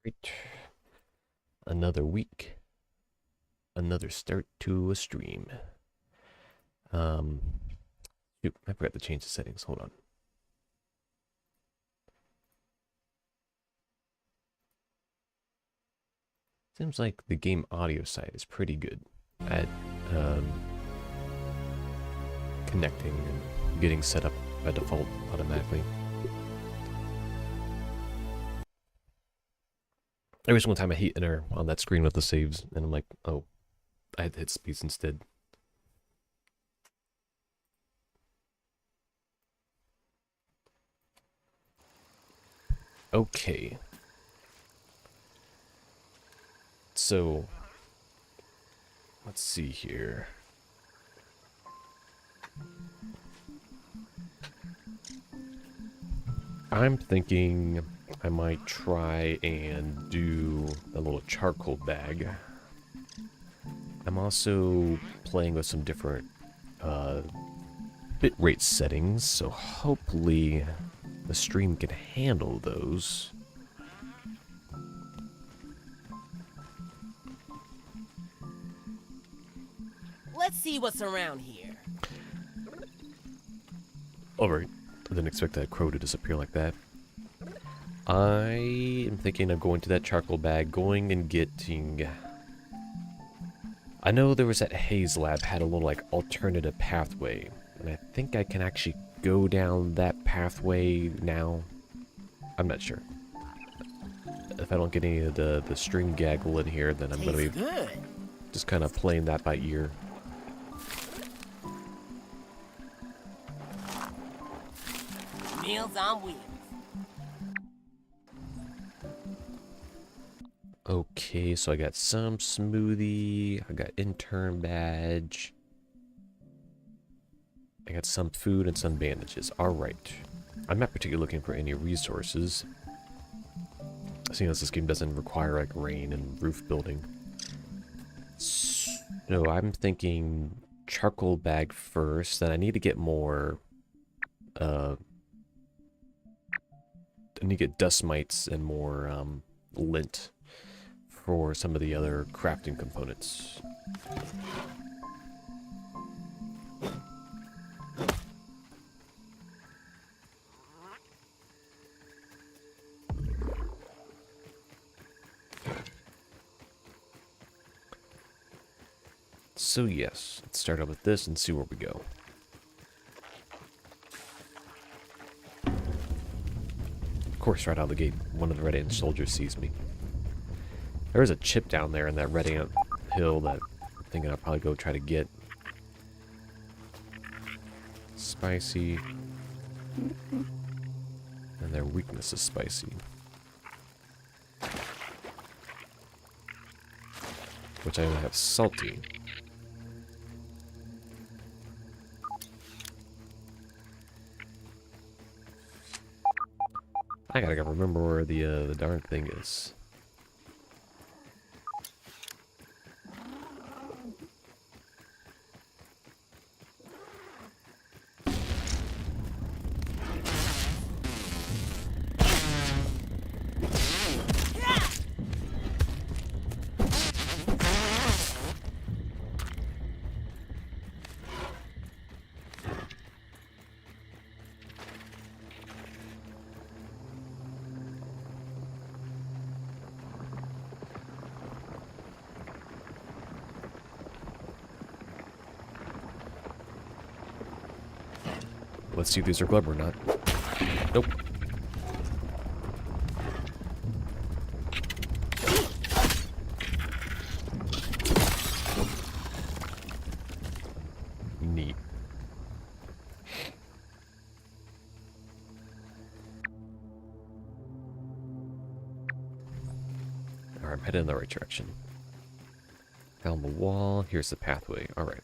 Right. Another week. Another start to a stream. Um, Shoot, I forgot to change the settings. Hold on. Seems like the game audio side is pretty good at um, connecting and getting set up by default automatically. Every single time I hit enter on that screen with the saves, and I'm like, oh, I had to hit speeds instead. Okay. So, let's see here. I'm thinking I might try and do a little charcoal bag. I'm also playing with some different bitrate settings, so hopefully the stream can handle those. Let's see what's around here. Alright, I didn't expect that crow to disappear like that. I am thinking of going to that charcoal bag, going and getting... I know there was that Haze lab had a little like alternative pathway, and I think I can actually go down that pathway now. I'm not sure. If I don't get any of the string gaggle in here, then I'm going to be Good. just kind of playing that by ear. Meals on wheels. Okay, so I got some smoothie, I got intern badge, I got some food and some bandages. Alright. I'm not particularly looking for any resources, seeing as this game doesn't require like rain and roof building. So I'm thinking charcoal bag first, then I need to get more, I need to get dust mites and more lint for some of the other crafting components. So yes, let's start out with this and see where we go. Of course, right out of the gate, one of the Red Ant soldiers sees me. There is a chip down there in that Red Ant hill that I'm thinking I'll probably go try to get. Spicy. And their weakness is spicy. Which I only have salty. I gotta remember where the darn thing is. Let's see if these are clever or not. Nope. Neat. Alright, I'm headed in the right direction. Found the wall. Here's the pathway. Alright.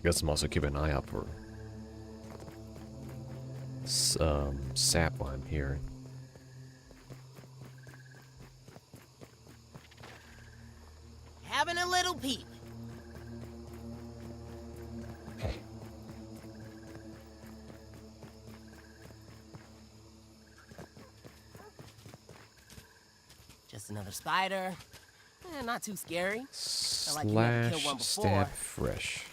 I guess I'm also keeping an eye out for sap while I'm here. Having a little peep. Just another spider. Not too scary. Like you never killed one before. Stab fresh.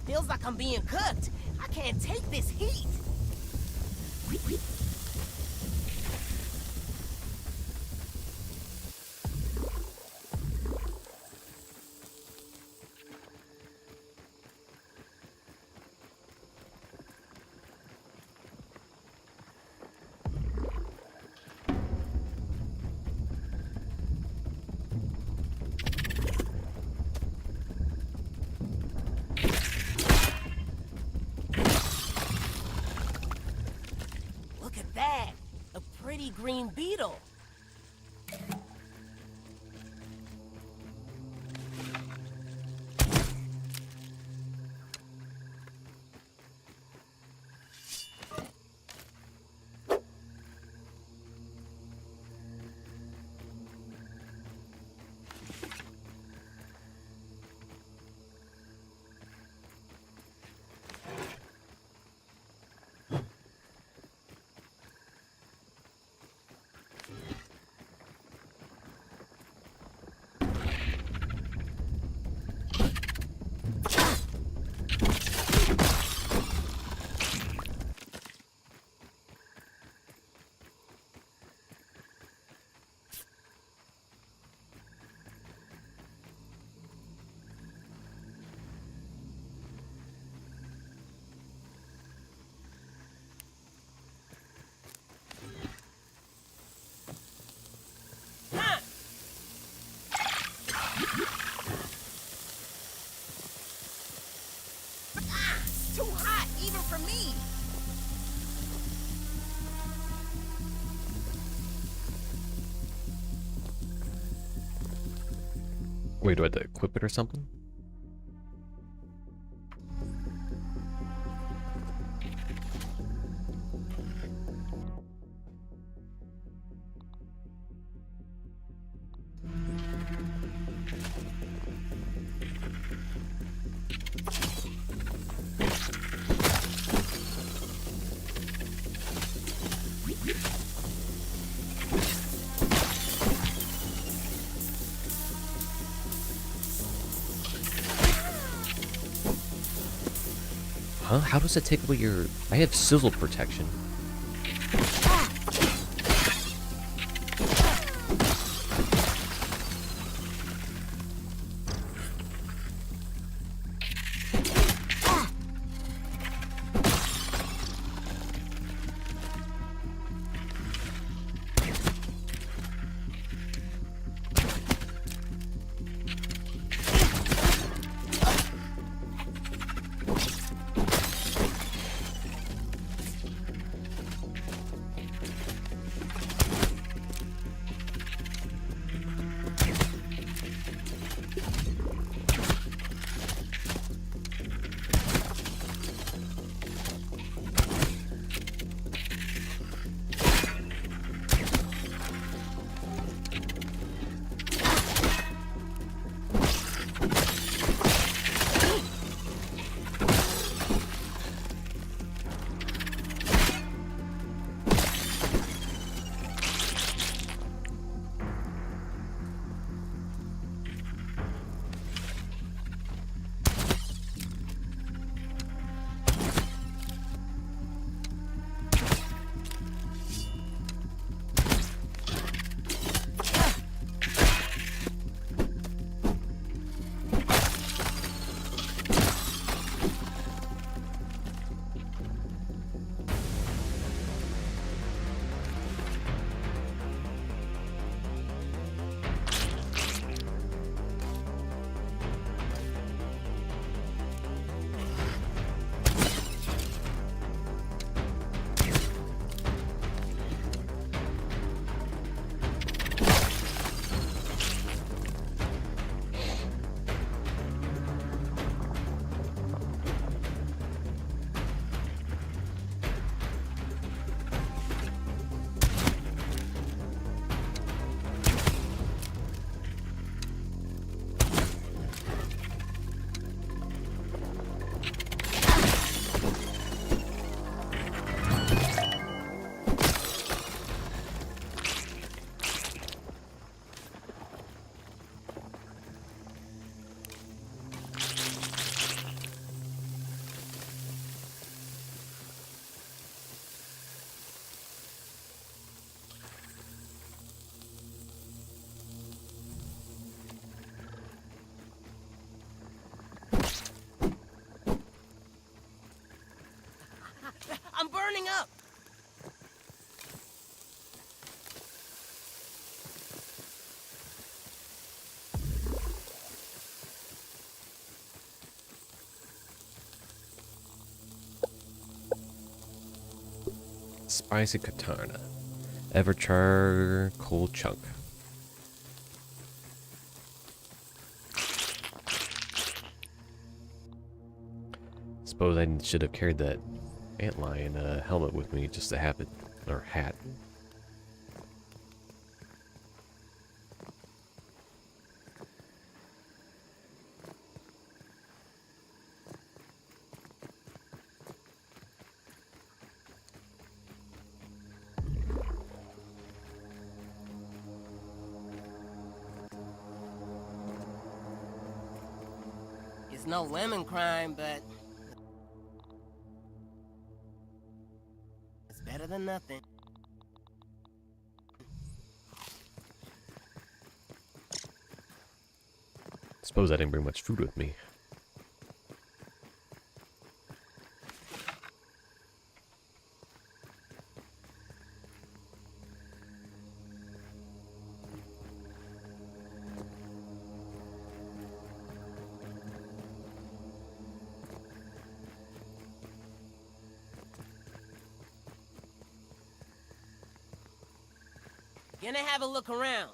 Feels like I'm being cooked. I can't take this heat. Look at that. A pretty green beetle. Too hot, even for me. Wait, do I have to equip it or something? Huh? How does it take away your... I have sizzle protection. Spicy katana. Ever charcoal chunk. Suppose I should have carried that antlion helmet with me just to have it, or hat. It's no lemon crime, but it's better than nothing. Suppose I didn't bring much food with me. Gonna have a look around.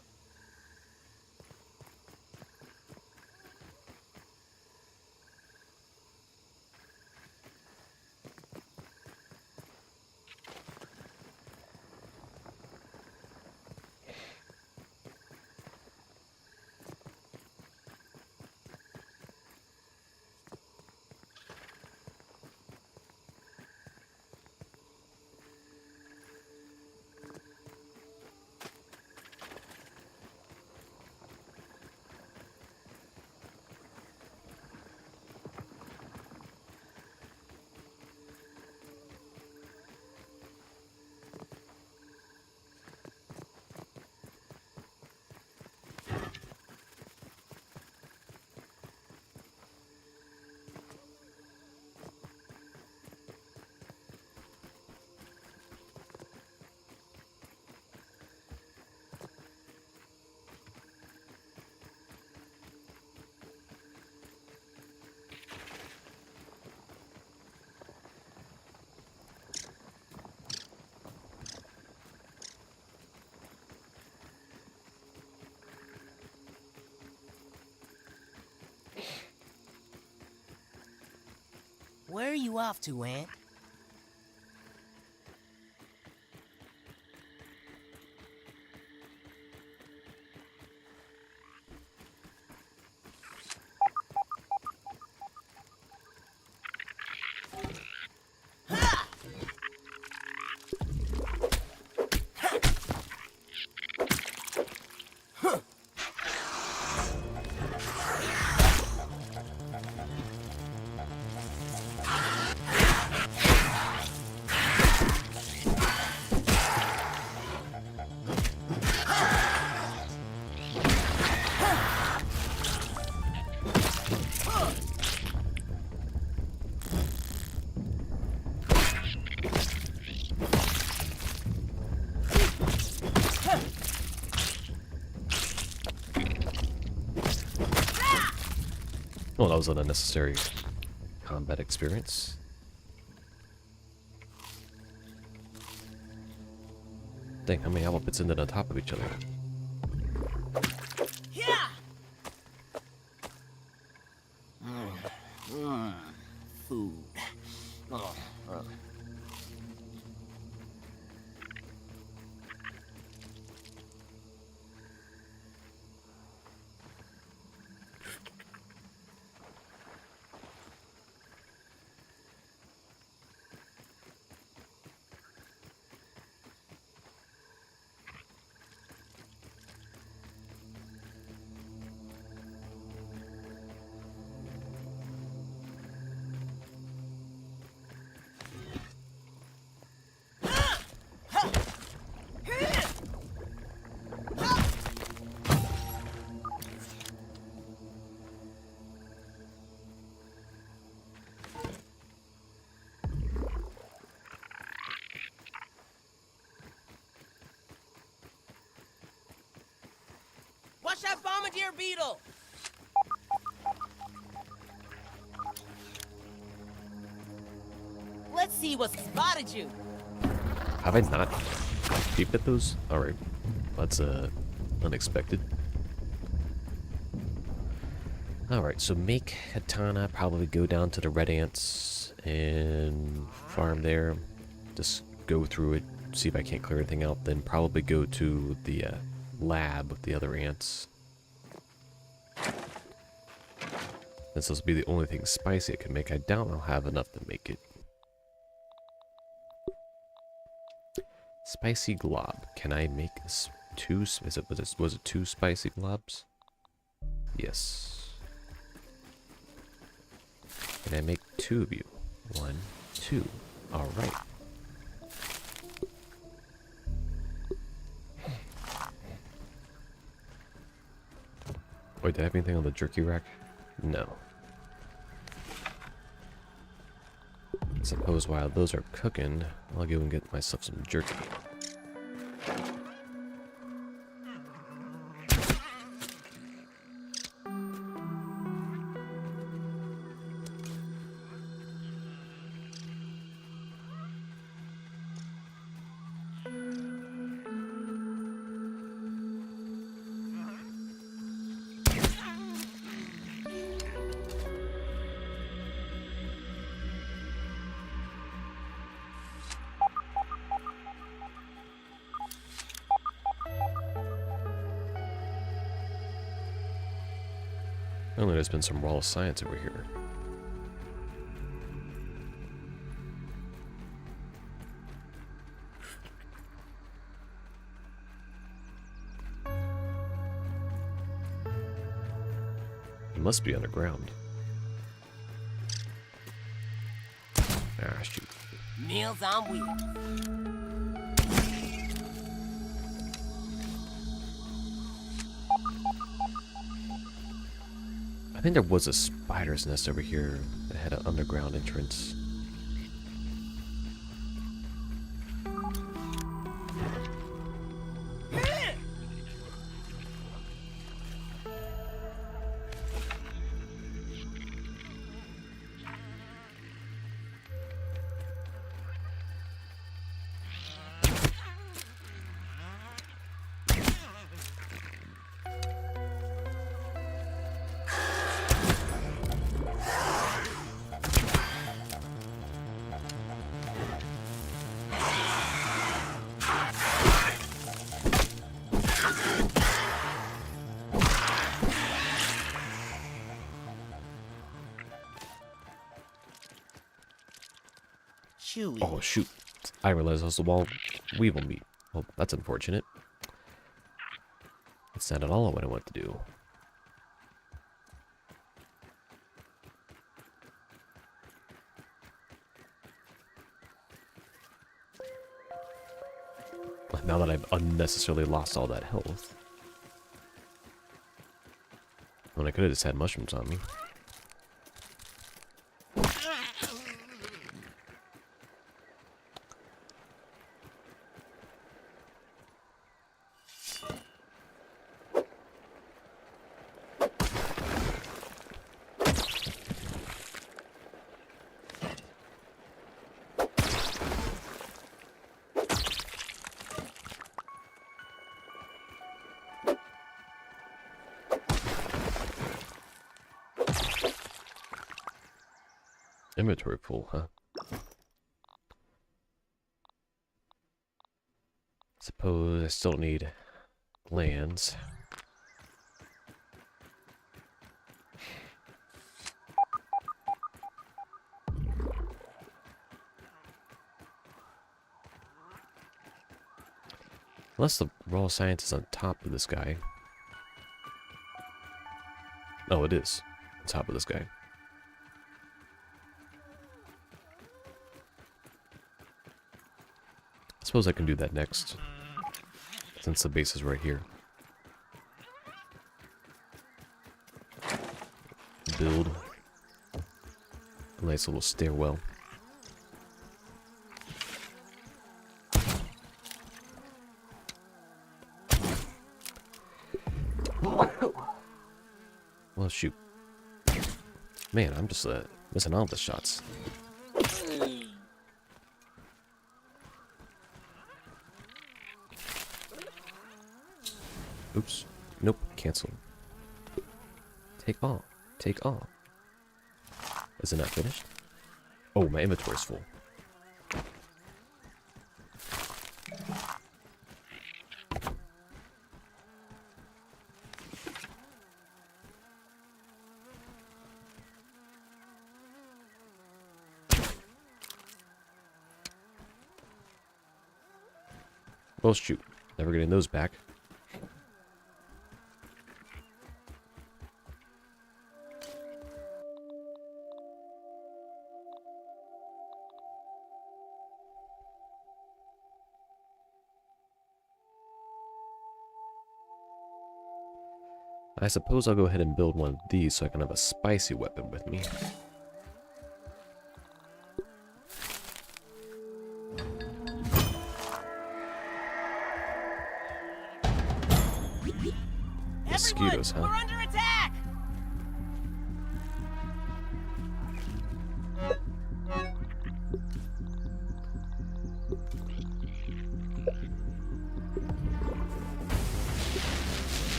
Where are you off to, Aunt? Well, that was an unnecessary combat experience. Dang, how many outfits ended on top of each other? Yeah. Food. Oh, watch that bombardier beetle! Let's see what spotted you. Have I not peeped at those? Alright. That's unexpected. Alright, so make katana, probably go down to the red ants and farm there. Just go through it, see if I can't clear anything out, then probably go to the lab with the other ants. This will be the only thing spicy I can make. I doubt I'll have enough to make it. Spicy glob. Can I make two? Was it two spicy globs? Yes. Can I make two of you? 1, 2. All right. Wait, did I have anything on the jerky rack? No. I suppose while those are cooking, I'll go and get myself some jerky. Oh, there's been some raw science over here. It must be underground. Ah, shoot. Meals on wheels. I think there was a spider's nest over here that had an underground entrance. Chewy. Oh, shoot. I realized that was the wall weevil meat. Well, that's unfortunate. That's not at all what I want to do. Now that I've unnecessarily lost all that health. When I could have just had mushrooms on me. Inventory full, huh? Suppose I still need glands. Unless the raw science is on top of this guy. Oh, it is. On top of this guy. I suppose I can do that next, since the base is right here. Build a nice little stairwell. Well, shoot. Man, I'm just missing all the shots. Oops. Nope. Cancel. Take all. Take all. Is it not finished? Oh, my inventory's full. Well, shoot. Never getting those back. I suppose I'll go ahead and build one of these so I can have a spicy weapon with me. Mosquitoes, huh? We're under attack!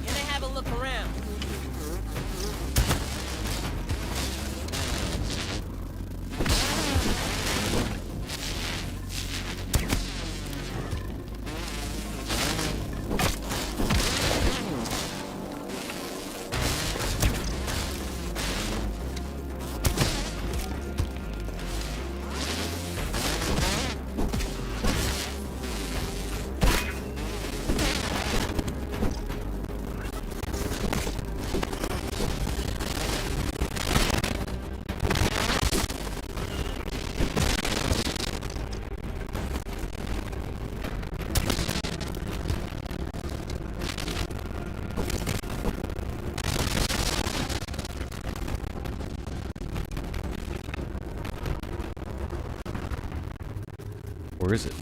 Gonna have a look around. Where is it?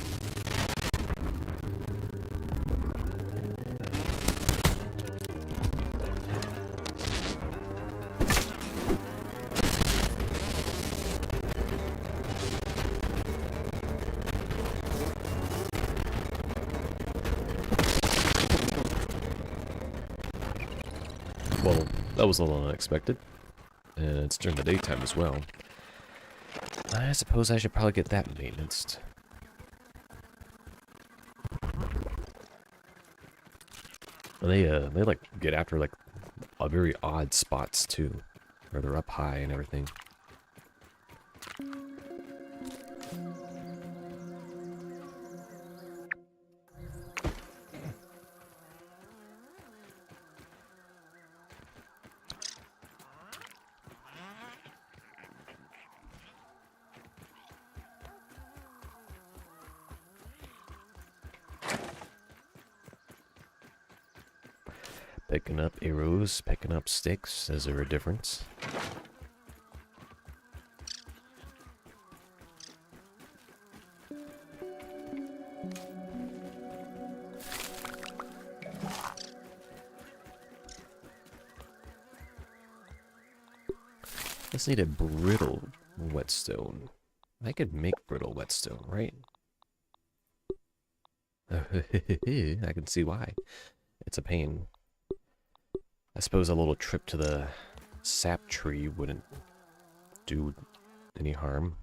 Well, that was a little unexpected. And it's during the daytime as well. I suppose I should probably get that maintenanced. And they like get after like a very odd spots too, where they're up high and everything. Picking up arrows, picking up sticks. Is there a difference? Let's need a brittle whetstone. I could make brittle whetstone, right? I can see why. It's a pain. I suppose a little trip to the sap tree wouldn't do any harm.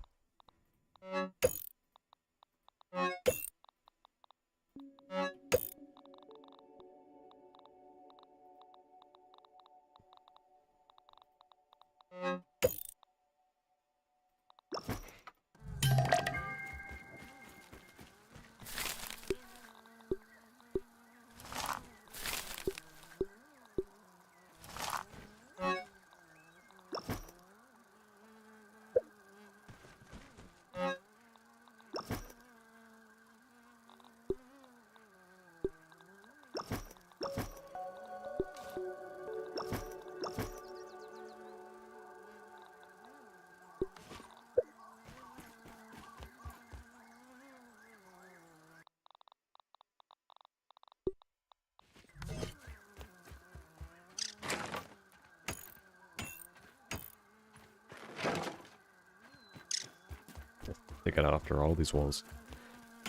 They got after all these walls.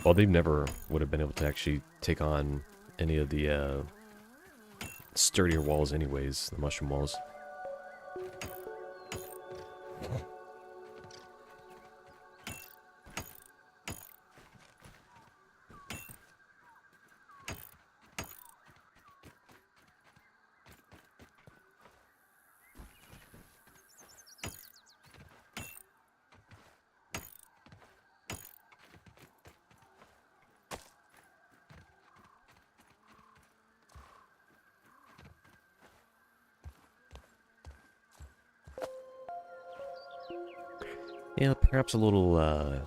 Well, they never would have been able to actually take on any of the sturdier walls anyways, the mushroom walls. Yeah, perhaps a little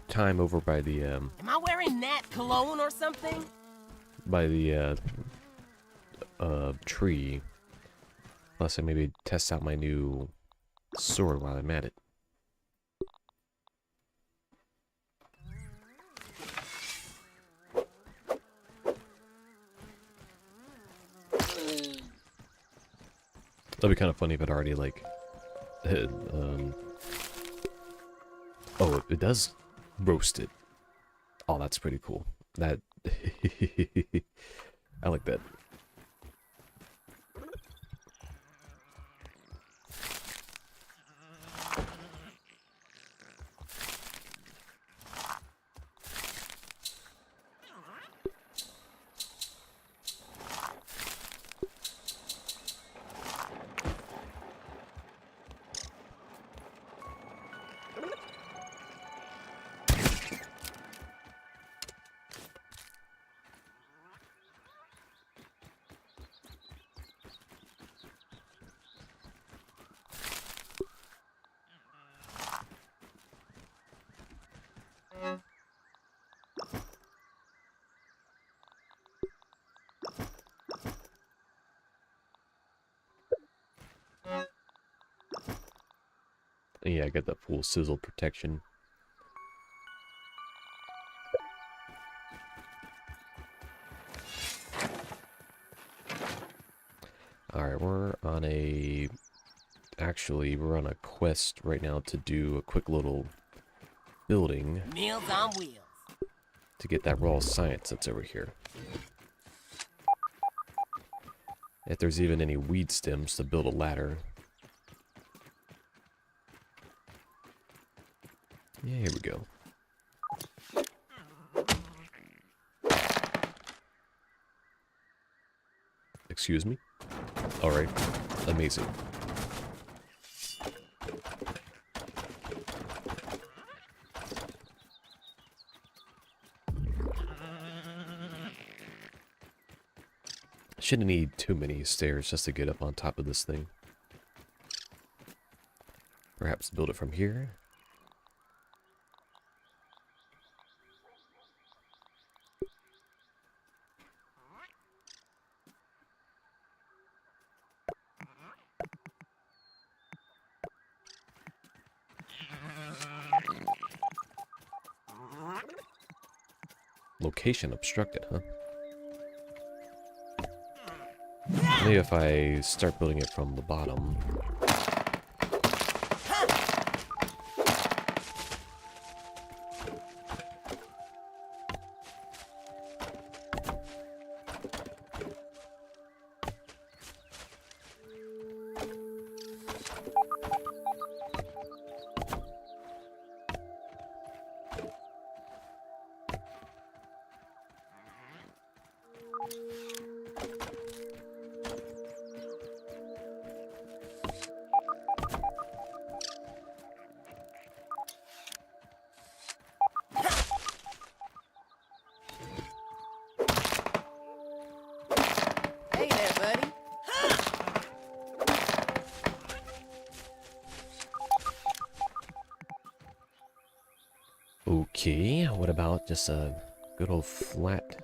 time over by the Am I wearing Nat cologne or something? Tree. Plus, I maybe test out my new sword while I'm at it. That'd be kind of funny if it already, like, oh, it does roast it. Oh, that's pretty cool. That, I like that. Yeah, I got that full sizzle protection. Alright, we're on a quest right now to do a quick little building Meals on wheels. to get that raw science that's over here. If there's even any weed stems to build a ladder. Yeah, here we go. Excuse me? Alright, amazing. Shouldn't need too many stairs just to get up on top of this thing. Perhaps build it from here. Location obstructed, huh? Maybe if I start building it from the bottom. Hey there, buddy. Okay, what about just a good old flat?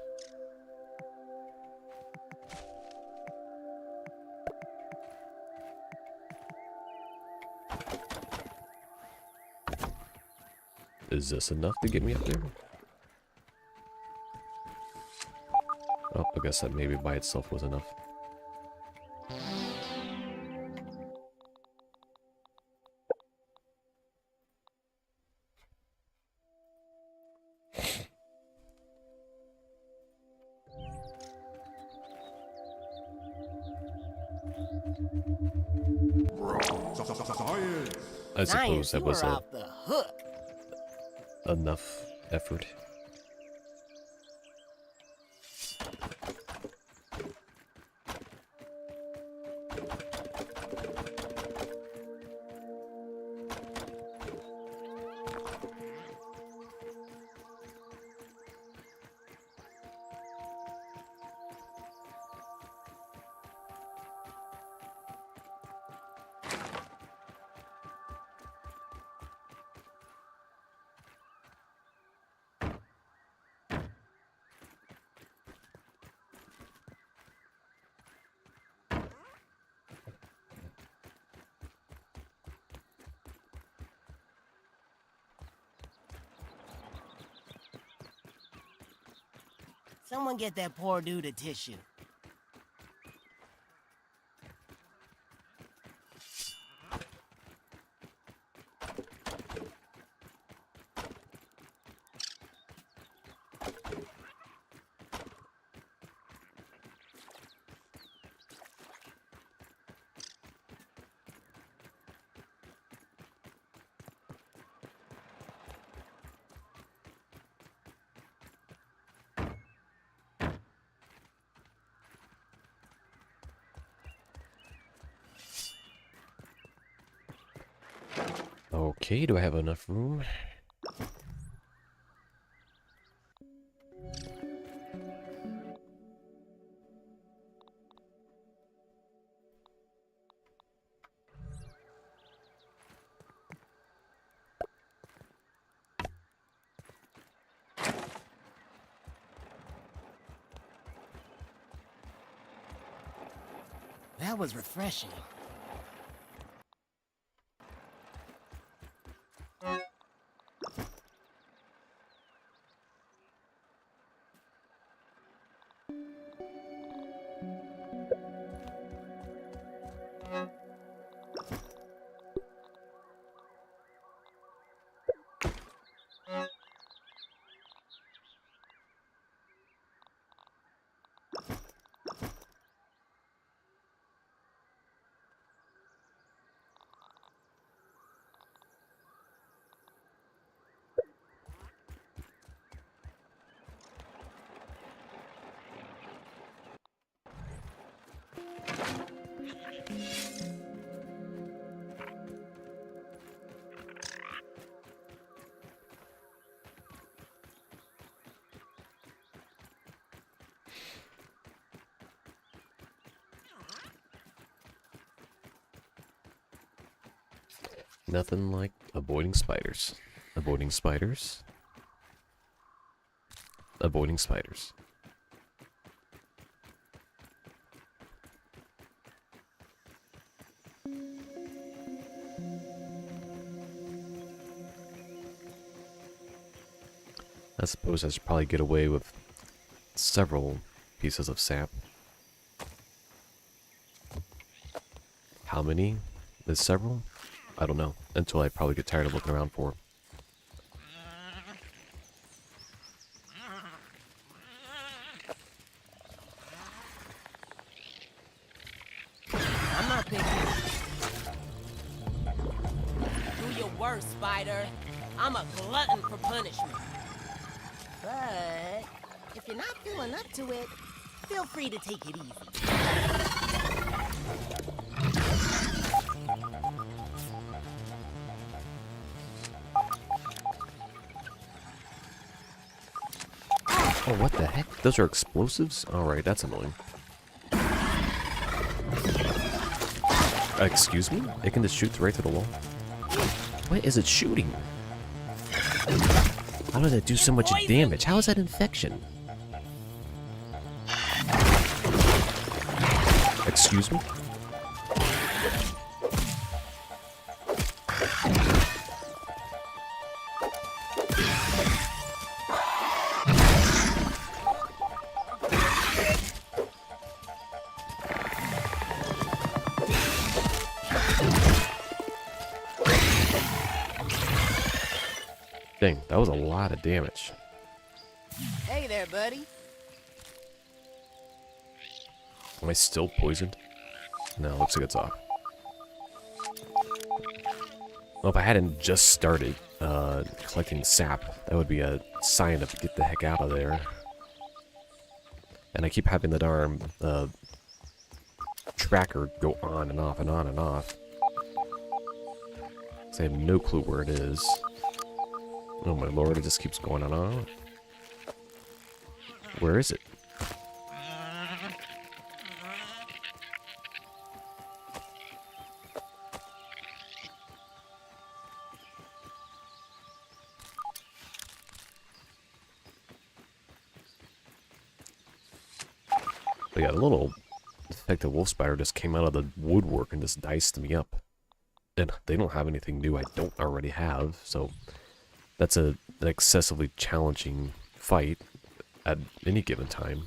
Is this enough to get me up there? Oh, I guess that maybe by itself was enough. I suppose Science, that you was were off the hook. enough effort. Someone get that poor dude a tissue. Okay, do I have enough room? That was refreshing. Nothing like avoiding spiders. Avoiding spiders. Avoiding spiders. I suppose I should probably get away with several pieces of sap. How many? Is several? I don't know. Until I probably get tired of looking around for 'em. I'm not picky. Do your worst, Spider. I'm a glutton for punishment. But if you're not feeling up to it, feel free to take it easy. Oh, what the heck? Those are explosives? Alright, that's annoying. Excuse me? It can just shoot right through the wall? What is it shooting? How does that do so much damage? How is that infection? Excuse me? Dang, that was a lot of damage. Hey there, buddy. Am I still poisoned? No, looks like it's off. Well, if I hadn't just started collecting sap, that would be a sign to get the heck out of there. And I keep having the darn tracker go on and off and on and off. So I have no clue where it is. Oh my lord, it just keeps going on and on. Where is it? But yeah, the little defective wolf spider just came out of the woodwork and just diced me up. And they don't have anything new I don't already have, so that's an excessively challenging fight at any given time.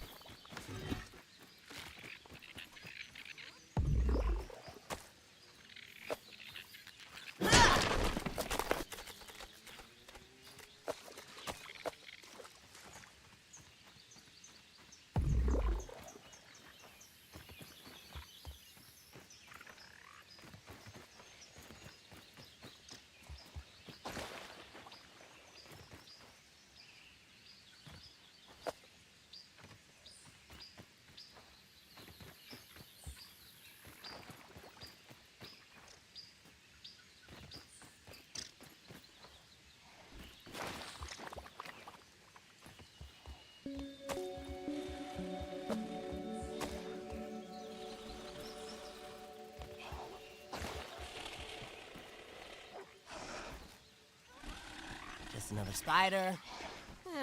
Just another spider.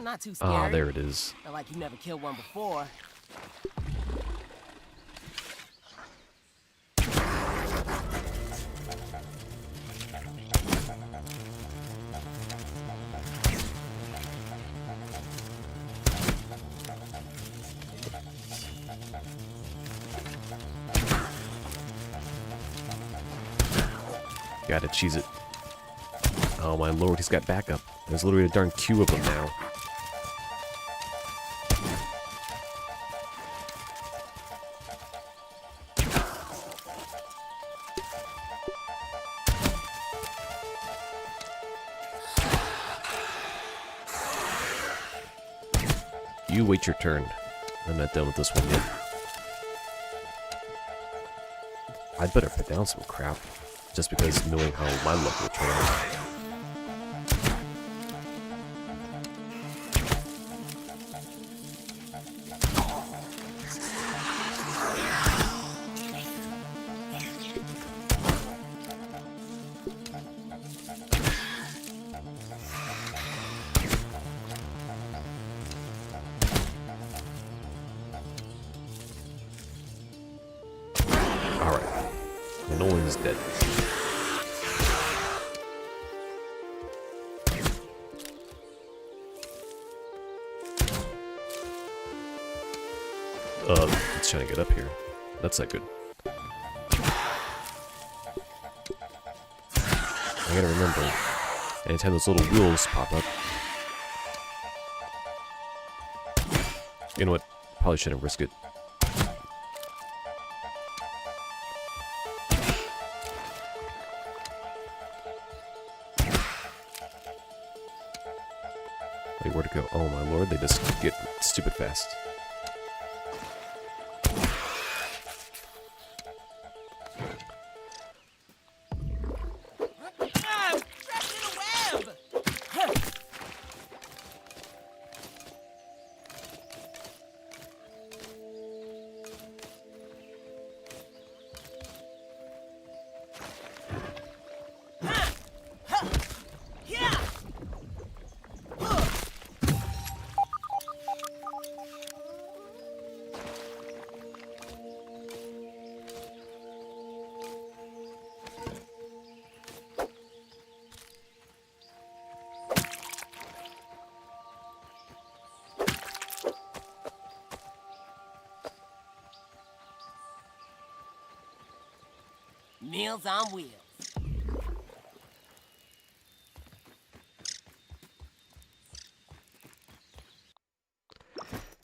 Not too scary. Ah, there it is. Not like you never killed one before. Gotta cheese it. Oh my lord, he's got backup. There's literally a darn queue of them now. You wait your turn. I'm not done with this one yet. I'd better put down some crap, just because knowing how my luck will turn out. No one's dead. It's trying to get up here. That's not good. I gotta remember, anytime those little wheels pop up. You know what? Probably shouldn't risk it. Wait, where'd it go? Oh my lord, they just get stupid fast. Meals on wheels.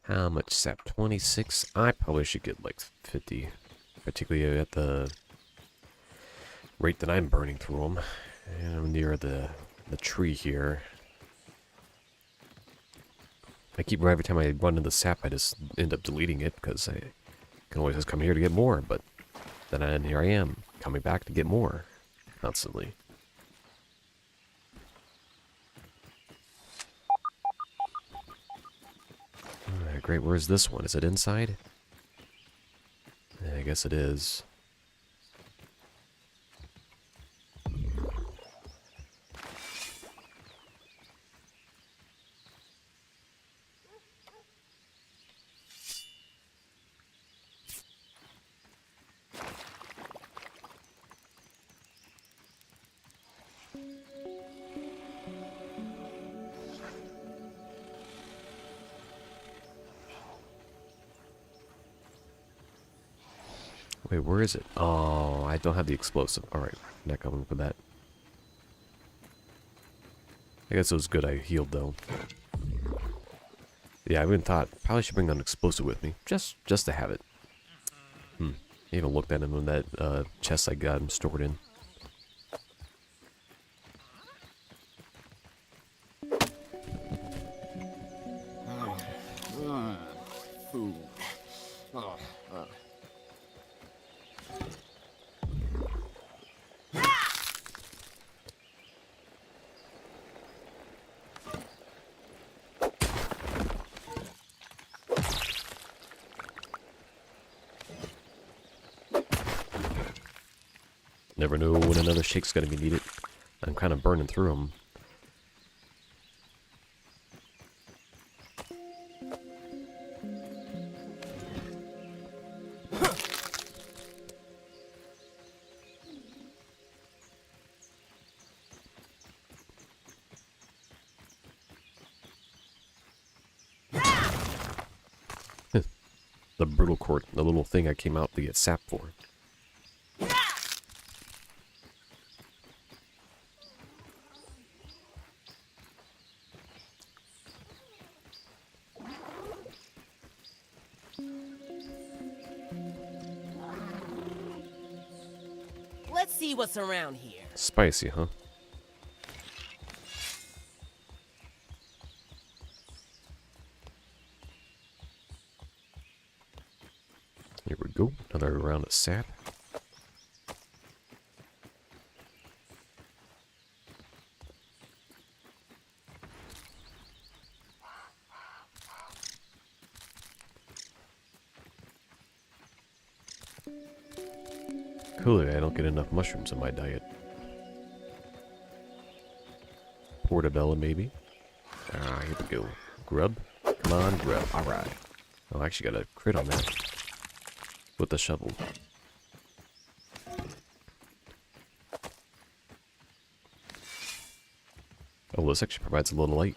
How much sap? 26? I probably should get like 50. particularly at the rate that I'm burning through them. And I'm near the tree here. Every time I run into the sap, I just end up deleting it because I can always just come here to get more, but then here I am, coming back to get more, constantly. Alright, great, where's this one? Is it inside? Yeah, I guess it is. Wait, where is it? Oh, I don't have the explosive. Alright, not coming for that. I guess it was good I healed, though. Yeah, I even thought, probably should bring an explosive with me. Just to have it. I even looked at him in that chest I got him stored in. Food. Never know when another shake's gonna be needed. I'm kind of burning through them. The brutal court, the little thing I came out to get sap for. Let's see what's around here. Spicy, huh? Here we go. Another round of sap. Clearly, I don't get enough mushrooms in my diet. Portobello, maybe? Ah, here we go. Grub? Come on, grub. Alright. Oh, I actually got a crit on that. With the shovel. Oh, this actually provides a little light.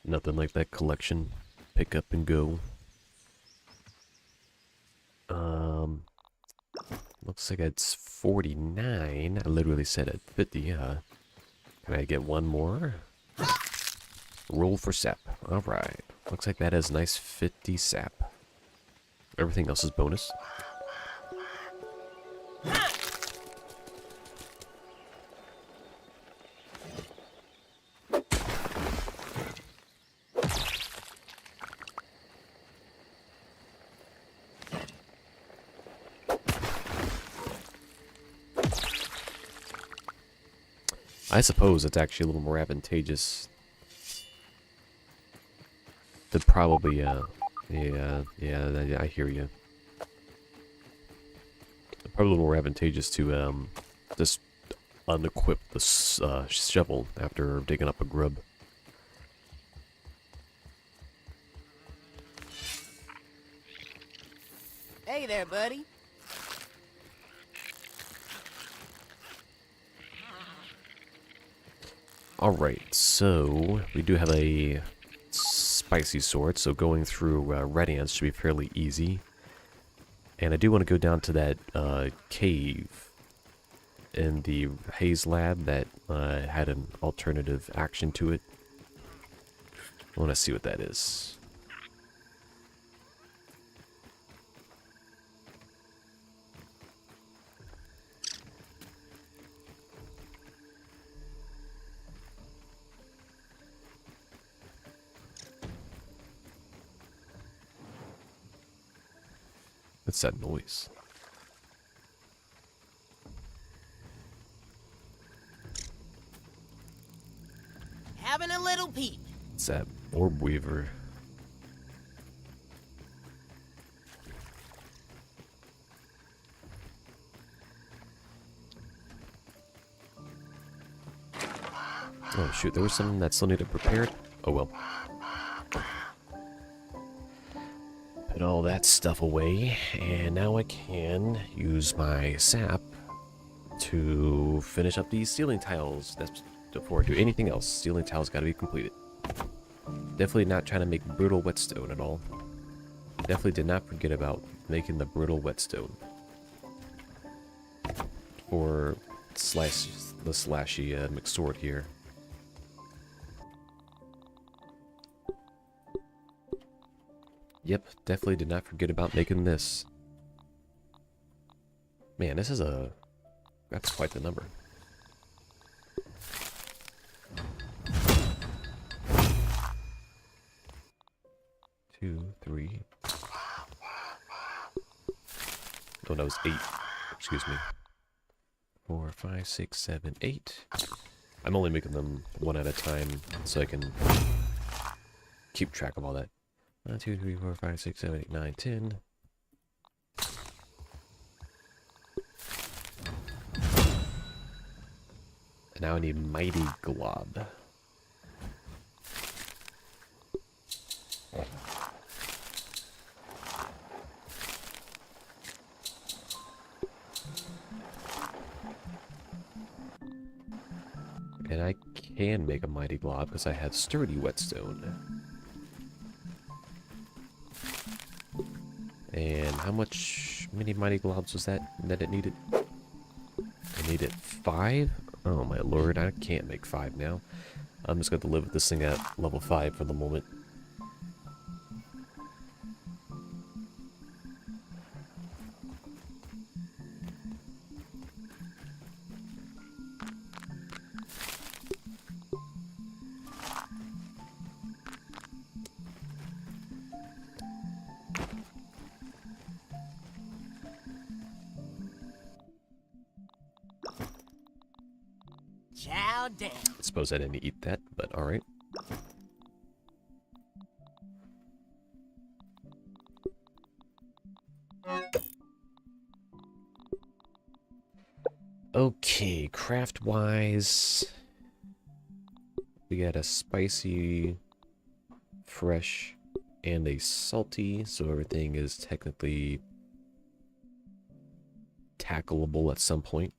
Nothing like that collection. Pick up and go. Looks like it's 49. I literally said at 50, Can I get one more? Roll for sap. Alright. Looks like that has nice 50 sap. Everything else is bonus. I suppose it's actually a little more advantageous to probably, yeah, I hear you. Probably a little more advantageous to, just unequip the shovel after digging up a grub. Hey there, buddy. Alright, so we do have a spicy sword, so going through red ants should be fairly easy. And I do want to go down to that cave in the Haze lab that had an alternative action to it. I want to see what that is. What's that noise? Having a little peep. It's that orb weaver. Oh shoot, there was something that still needed prepared. Oh well. Put all that stuff away, and now I can use my sap to finish up these ceiling tiles. That's before I do anything else. Ceiling tiles got to be completed. Definitely not trying to make brittle whetstone at all. Definitely did not forget about making the brittle whetstone. Or the slashy McSword here. Yep, definitely did not forget about making this. Man, this is that's quite the number. Two, three. Oh, that was 8. Excuse me. 4, 5, 6, 7, 8. I'm only making them one at a time so I can keep track of all that. 1, 2, 3, 4, 5, 6, 7, 8, 9, 10. And now I need Mighty Glob. And I can make a Mighty Glob because I have Sturdy Whetstone. And how many Mighty Globs was that it needed? I needed 5? Oh my lord, I can't make 5 now. I'm just going to live with this thing at level 5 for the moment. Chow down. I suppose I didn't eat that, but alright. Okay, craft-wise, we got a spicy, fresh, and a salty, so everything is technically tackleable at some point.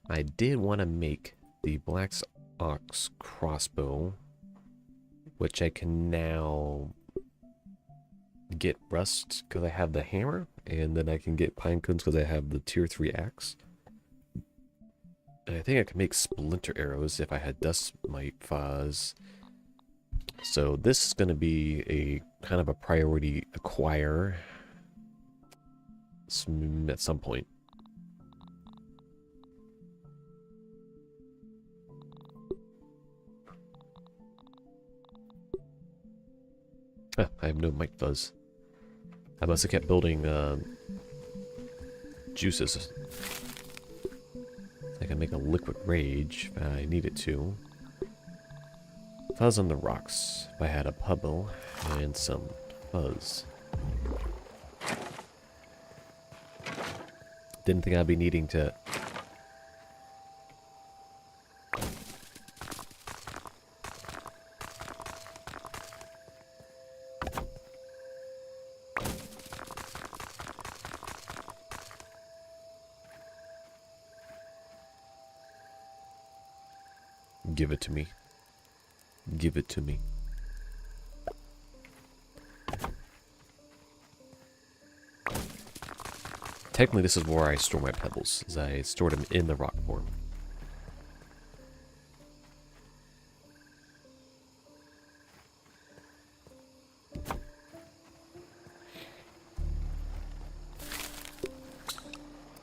I did want to make the Black Ox crossbow, which I can now get rust because I have the hammer, and then I can get pine cones because I have the tier 3 axe. And I think I could make splinter arrows if I had dust mite fuzz. So this is going to be a kind of a priority acquire at some point. Ah, I have no mite fuzz. I must have kept building juices. I can make a liquid rage if I needed to. Fuzz on the rocks. If I had a pebble and some fuzz. Didn't think I'd be needing to... Give it to me. Give it to me. Technically, this is where I store my pebbles, as I stored them in the rock form.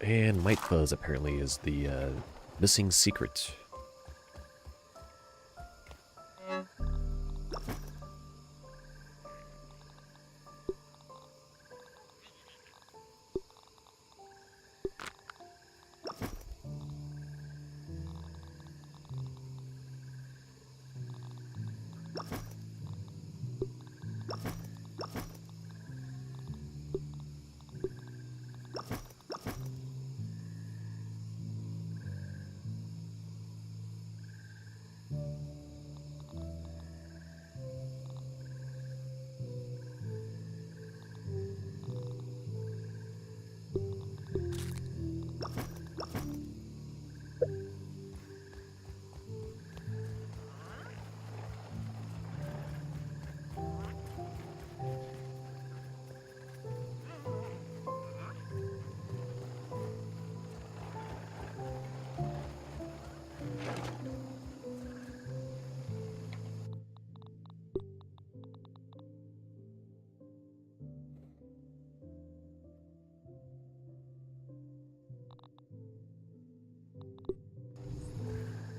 And Might Fuzz apparently is the missing secret.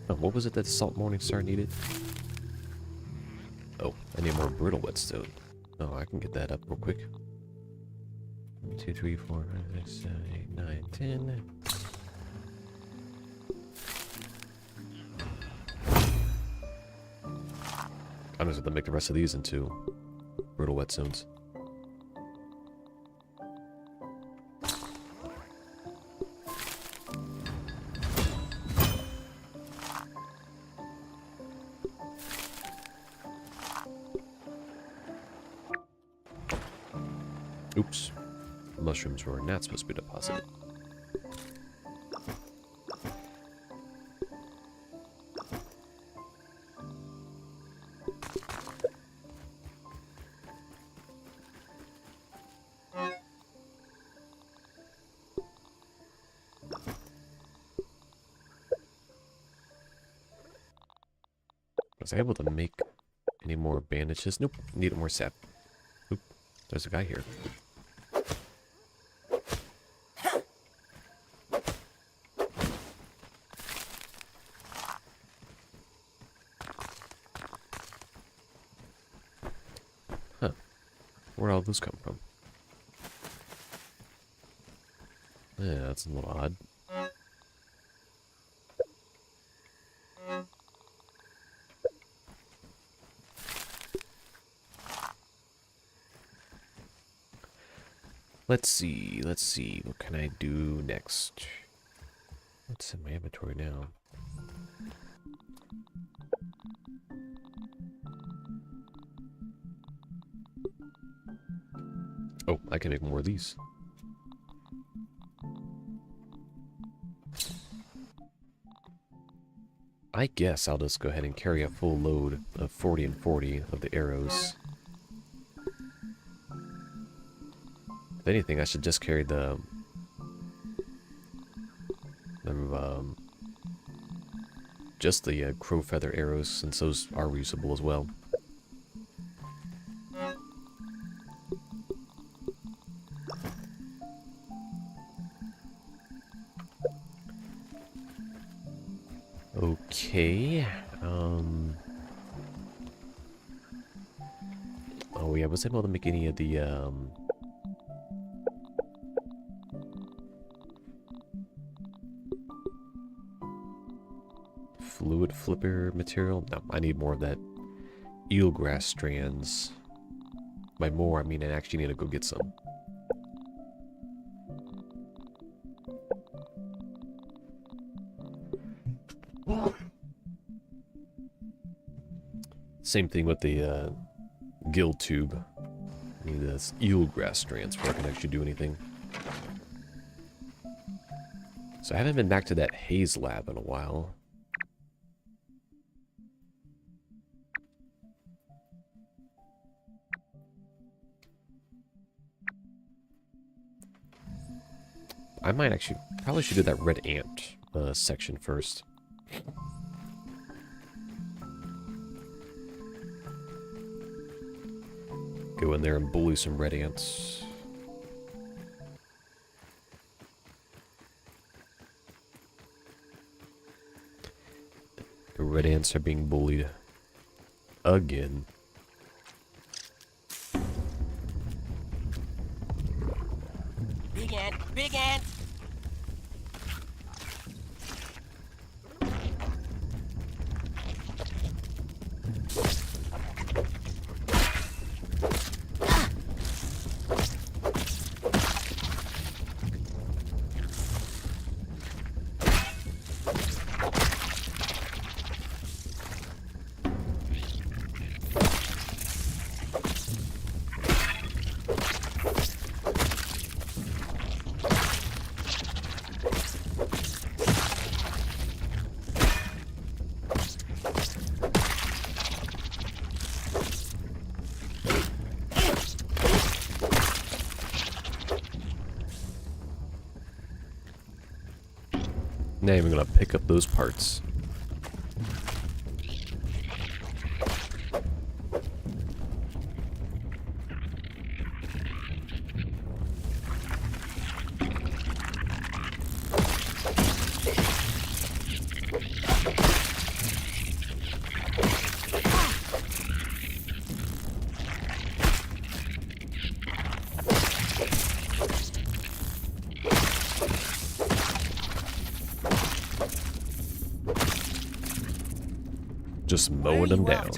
Oh, what was it that Salt Morningstar needed? Oh, I need more Brittle Whetstone. Oh, I can get that up real quick. 1, 2, 3, 4, 5, 6, 7, 8, 9, 10. I'm just gonna make the rest of these into Brittle Whetstones. Oops. Mushrooms were not supposed to be deposited. Was I able to make any more bandages? Nope. Needed more sap. Oop. There's a guy here. Huh. Where'd all those come from? Yeah, that's a little odd. Let's see, what can I do next? What's in my inventory now? Oh, I can make more of these. I guess I'll just go ahead and carry a full load of 40 and 40 of the arrows. If anything, I should just carry the just the crow feather arrows, since those are reusable as well. Okay. Oh yeah, was I able to make any of the fluid flipper material? No, I need more of that eelgrass strands. By more, I mean I actually need to go get some. Same thing with the gill tube. I need this eelgrass strands before I can actually do anything. So I haven't been back to that haze lab in a while. I might actually, probably should do that red ant section first. Go in there and bully some red ants. The red ants are being bullied again. Big ant, big ant. Now I'm gonna pick up those parts. Just mowing them down.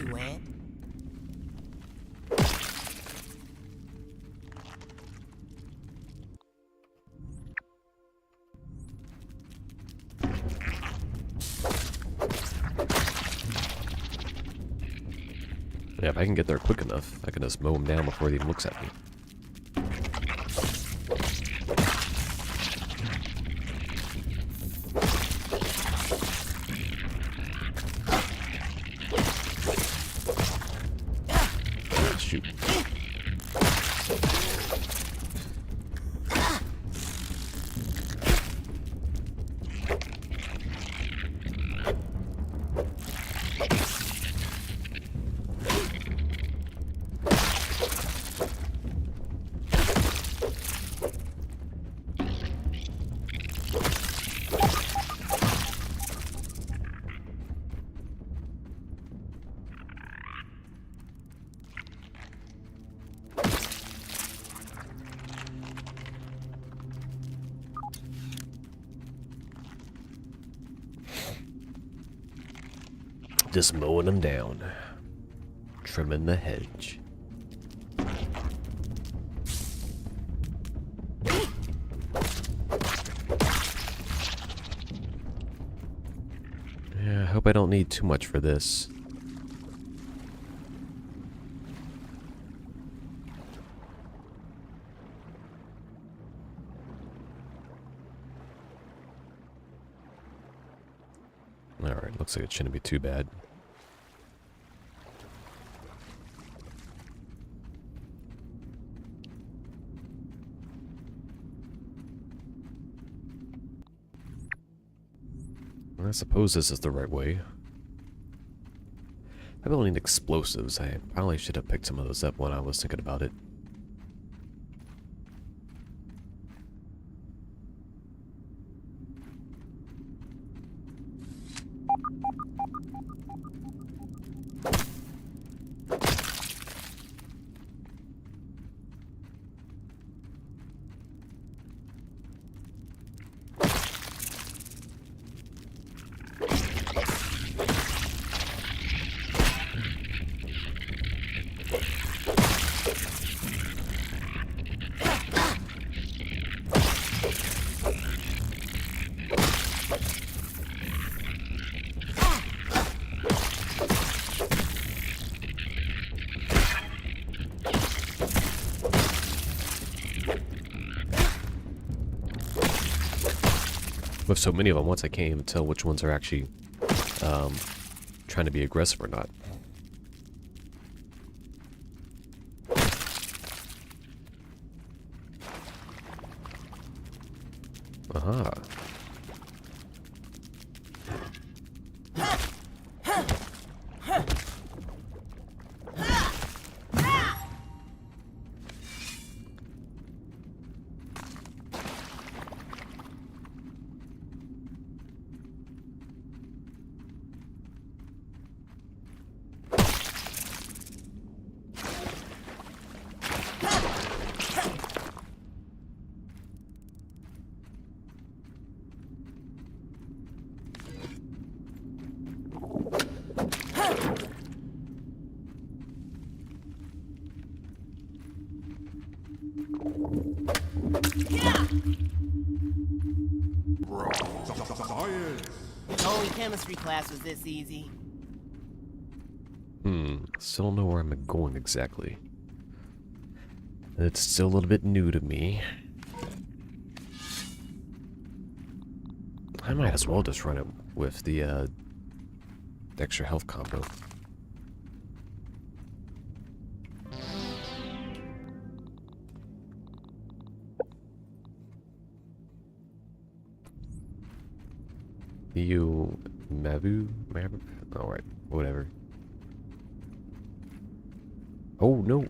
Yeah, if I can get there quick enough, I can just mow him down before he even looks at me. Shoot. Just mowing them down. Trimming the hedge. Yeah, I hope I don't need too much for this. Alright, looks like it shouldn't be too bad. I suppose this is the right way. I don't need explosives. I probably should have picked some of those up when I was thinking about it. with so many of them once, I can't even tell which ones are actually trying to be aggressive or not. Aha. If only chemistry class was this easy. Still don't know where I'm going exactly. It's still a little bit new to me. I might as well just run it with the extra health combo. Mabu? Alright, whatever. Oh, no.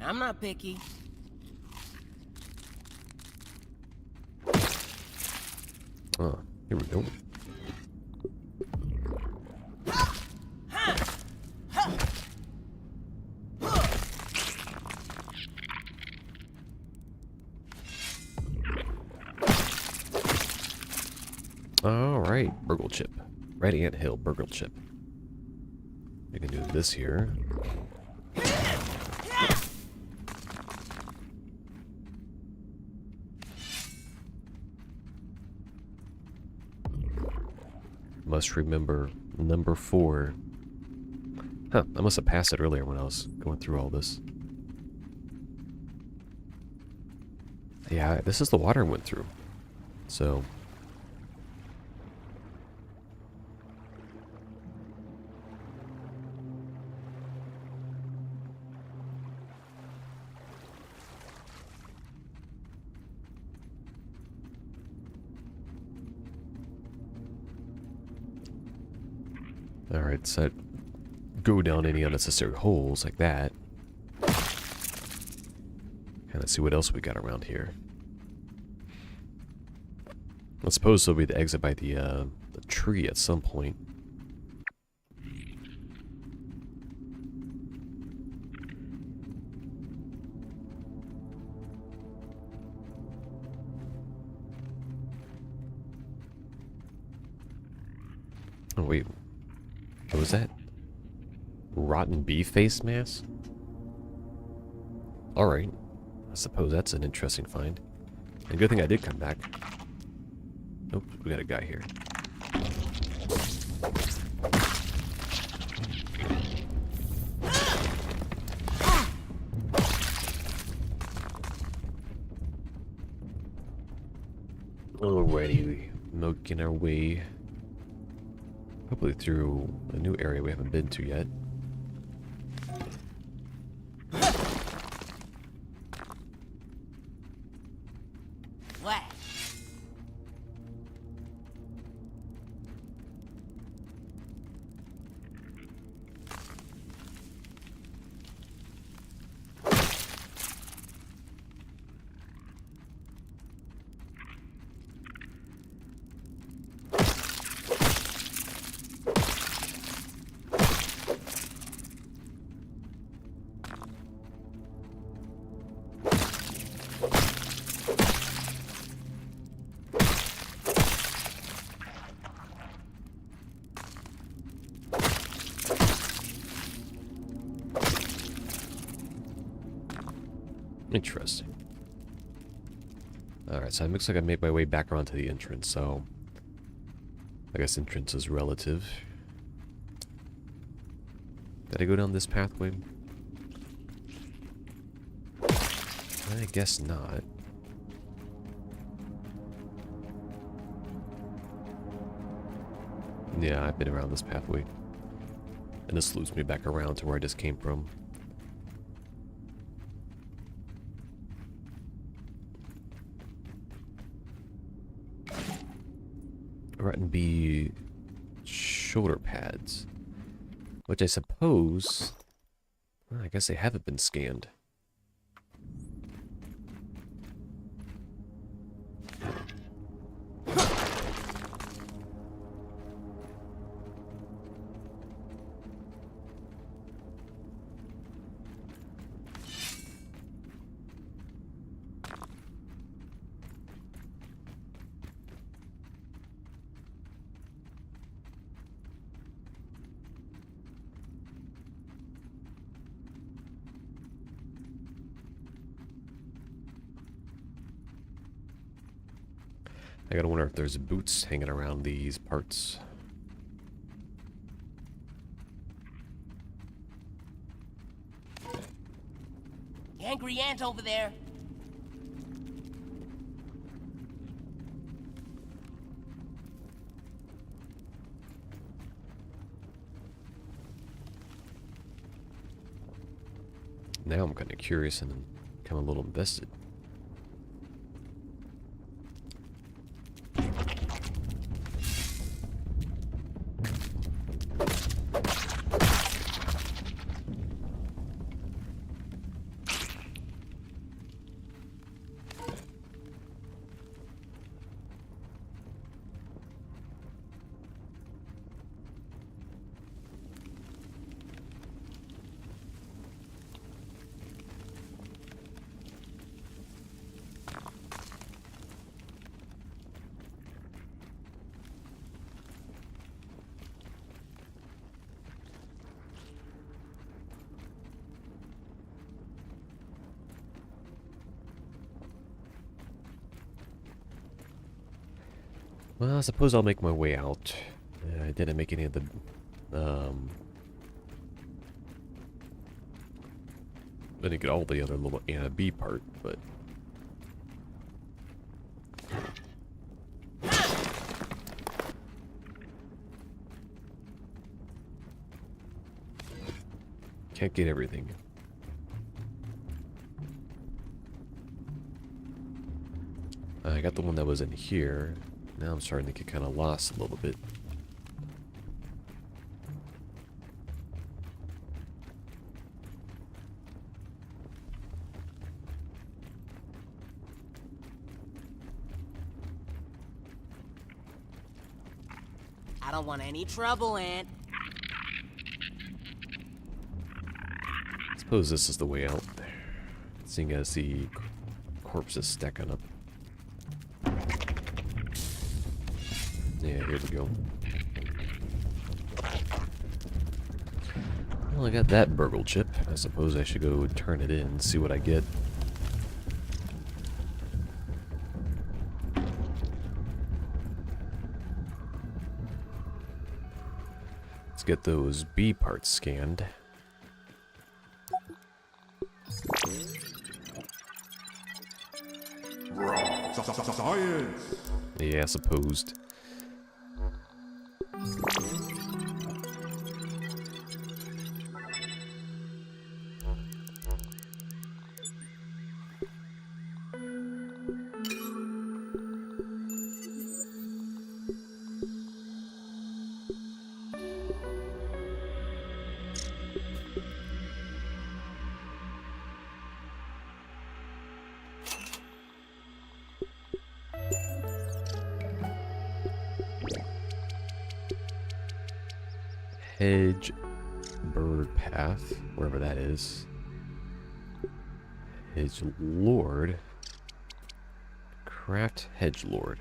I'm not picky. Oh, here we go. Alright, Burgle Chip. Red Ant Hill, Burgle Chip. We can do this here. Must remember number 4. Huh, I must have passed it earlier when I was going through all this. Yeah, this is the water I went through. So... Alright, so I'd go down any unnecessary holes like that. And let's see what else we got around here. I suppose there'll be the exit by the tree at some point. Oh wait, what was that? Rotten bee face mask? Alright, I suppose that's an interesting find. And good thing I did come back. Nope, we got a guy here. Alrighty, milking our way. Hopefully through a new area we haven't been to yet. What? Interesting. Alright, so it looks like I made my way back around to the entrance, so... I guess entrance is relative. Did I go down this pathway? I guess not. Yeah, I've been around this pathway. And this loops me back around to where I just came from. Rotten B shoulder pads. Which I suppose... well, I guess they haven't been scanned. I gotta wonder if there's boots hanging around these parts. Angry ant over there. Now I'm kind of curious and kind of a little invested. Well, I suppose I'll make my way out. I didn't make any of the, I didn't get all the other little Anna B part, but... can't get everything. I got the one that was in here. Now I'm starting to get kind of lost a little bit. I don't want any trouble, Ant. I suppose this is the way out. Seeing as the corpses stacking up. Yeah, here we go. Well, I got that burgle chip. I suppose I should go turn it in and see what I get. Let's get those B parts scanned. Science! Yeah, supposed. Hedge bird path, wherever that is. Hedge lord. Craft hedge lord.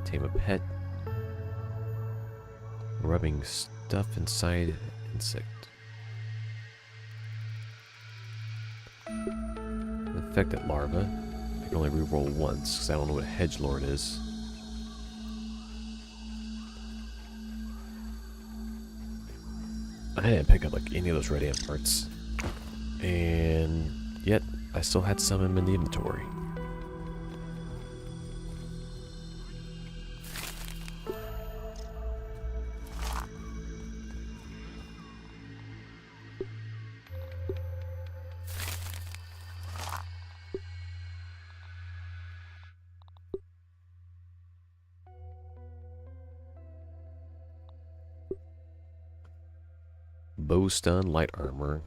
Tame a pet. Rubbing stuff inside insect. Infected larva. I can only reroll once because I don't know what a hedge lord is. I didn't pick up like any of those red ant parts, and yet I still had some in the inventory. bow stun, light armor.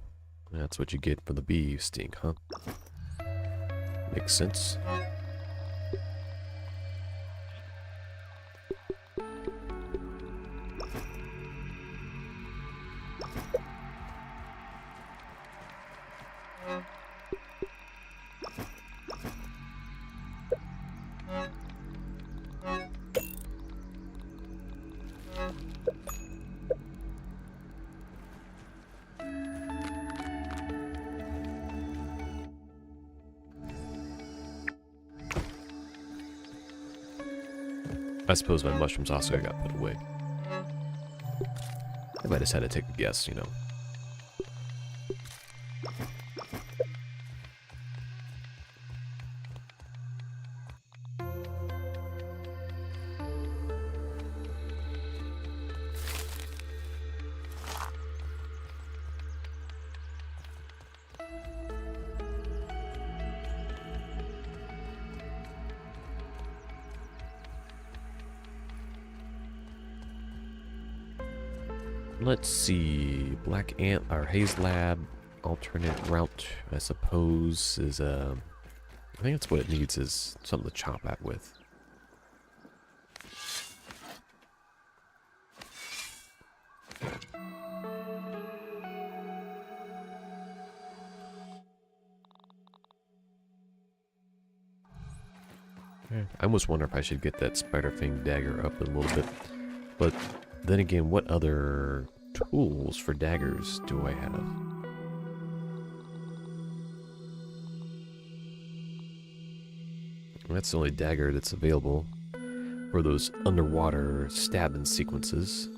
That's what you get for the bee sting, huh? Makes sense. I suppose my mushrooms also got put away. I might just had to take a guess, you know. Let's see. Black Ant or Haze Lab alternate route, I suppose, is I think that's what it needs, is something to chop at with. I almost wonder if I should get that spider fang dagger up a little bit, but then again, what other tools for daggers do I have? That's the only dagger that's available for those underwater stabbing sequences.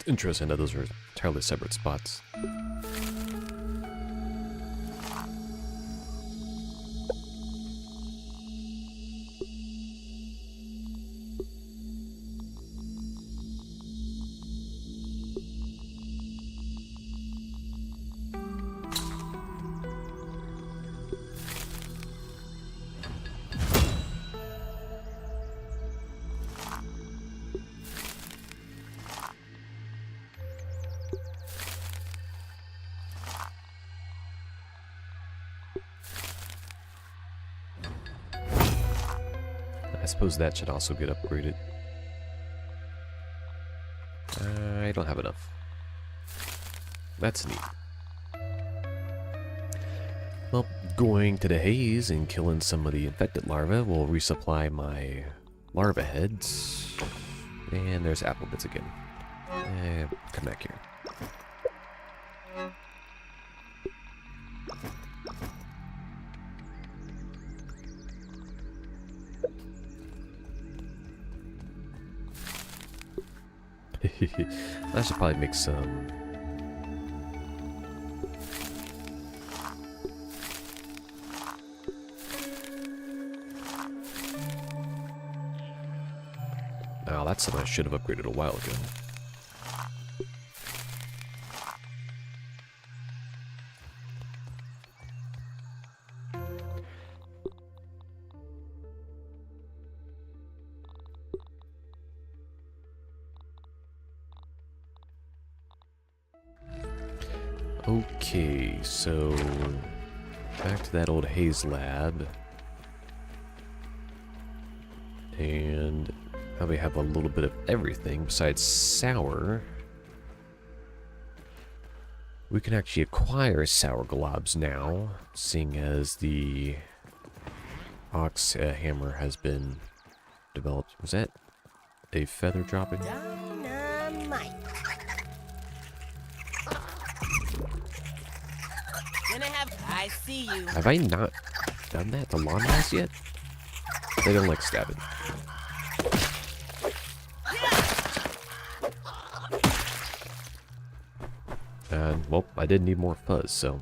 Interesting that those are entirely separate spots. I suppose that should also get upgraded. I don't have enough. That's neat. Well, going to the haze and killing some of the infected larvae will resupply my larva heads. And there's apple bits again. Come back here. I should probably make some. Oh, that's something I should have upgraded a while ago. Okay, so back to that old haze lab. And probably have a little bit of everything besides sour. We can actually acquire sour globs now, seeing as the ox hammer has been developed. Was that a feather dropping? Dynamite. I see you. Have I not done that to lawn mouse yet? They don't like stabbing. And, well, I did need more fuzz, so...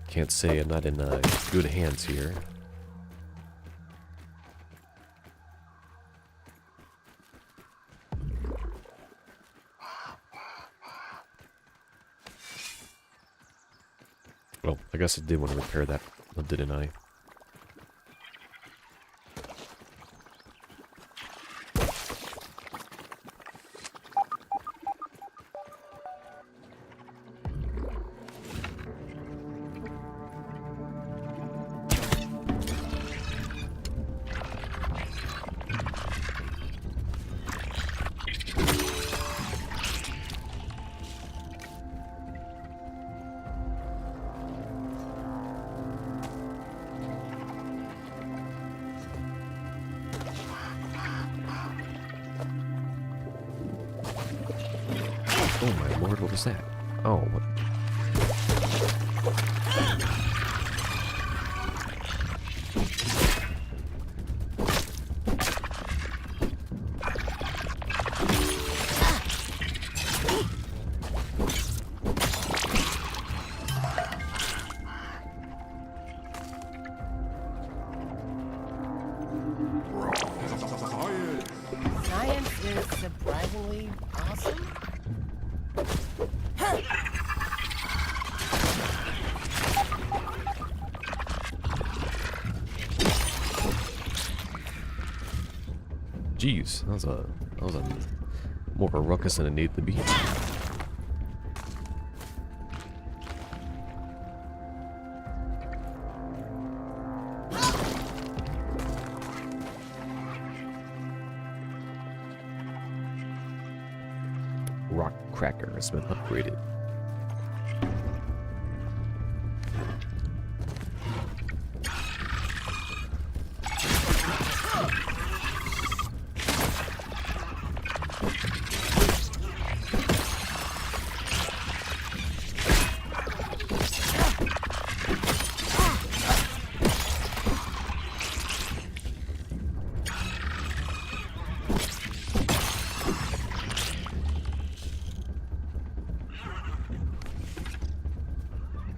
Can't say I'm not in good hands here. Well, I guess I did want to repair that, didn't I? Oh my lord, what was that? Oh, what? Science is surprisingly awesome. Jeez, that was a more of a ruckus than it needed to be. Rock Cracker has been upgraded.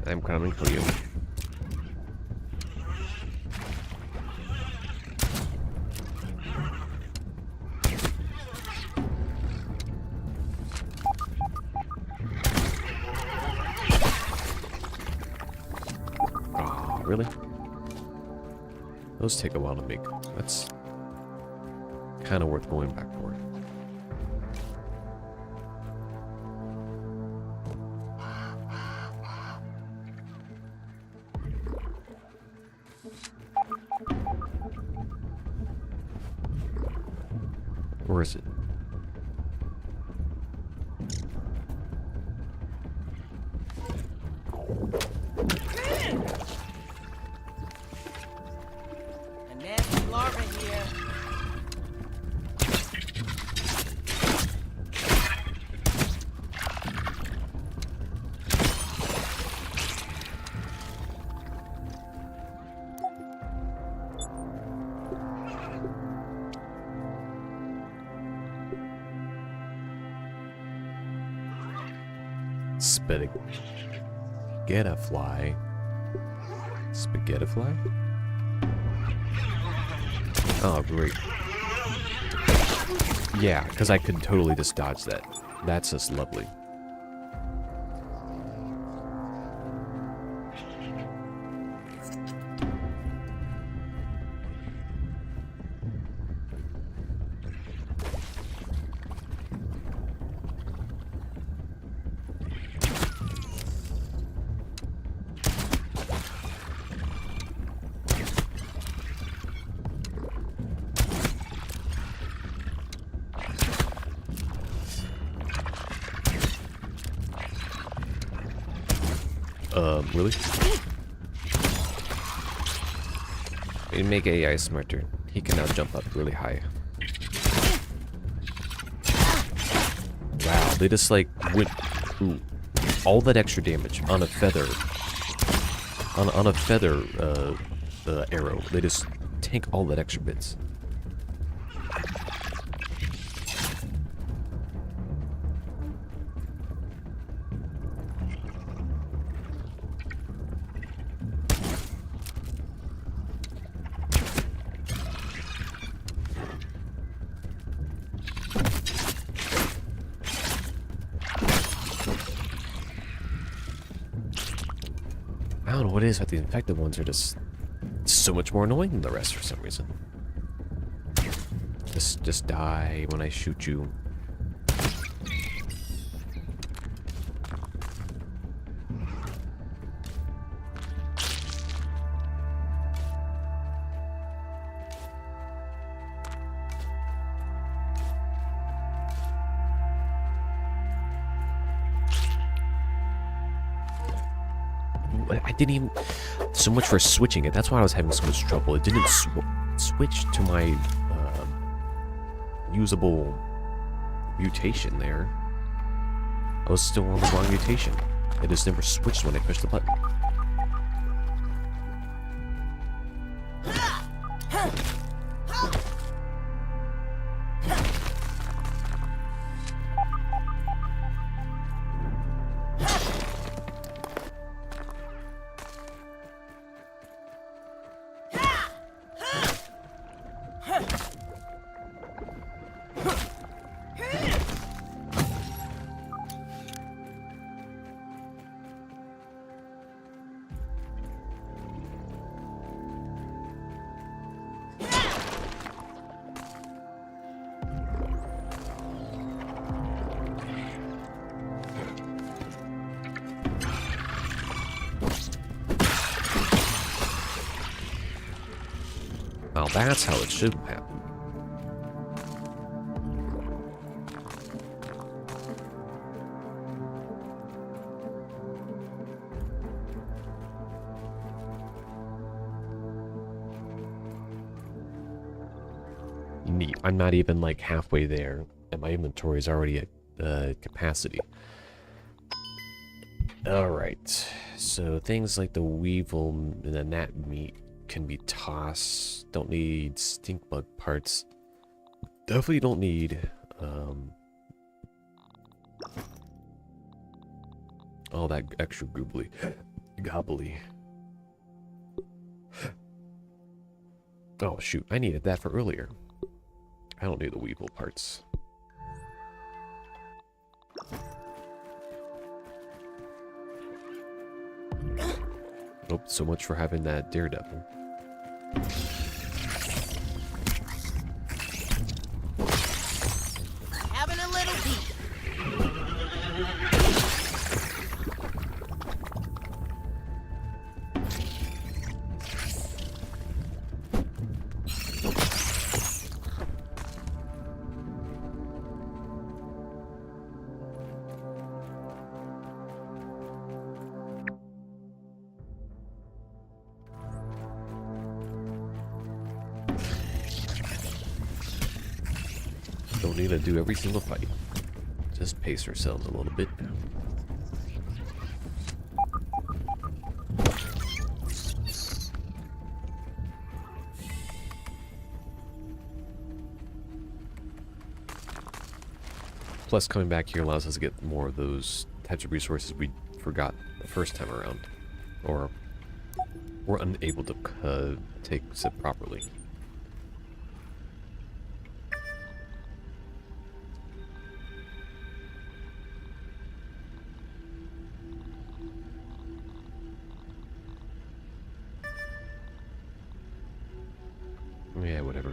I'm coming for you. Oh, really? Those take a while to make. That's kind of worth going back for. Where is it? A nasty larva here. Spaghetti fly. Spaghetti fly? Oh, great. Yeah, because I could totally just dodge that. That's just lovely. Really? We make AI smarter. He can now jump up really high. Wow, they just like went through all that extra damage on a feather. On a feather arrow. They just tank all that extra bits. I don't know what it is, but the infected ones are just so much more annoying than the rest for some reason. Just die when I shoot you. I didn't even... So much for switching it. That's why I was having so much trouble. It didn't switch to my usable mutation there. I was still on the wrong mutation. It just never switched when I pushed the button. Now that's how it should happen. Neat. I'm not even like halfway there, and my inventory is already at capacity. Alright, so things like the weevil and the gnat meat can be tossed. Don't need stink bug parts. Definitely don't need all that extra gobbly. Oh shoot, I needed that for earlier. I don't need the weevil parts. Nope, so much for having that daredevil. Having a little peek. Don't need to do every single fight. Just pace ourselves a little bit. Plus, coming back here allows us to get more of those types of resources we forgot the first time around. Or were unable to take it properly. Yeah, whatever.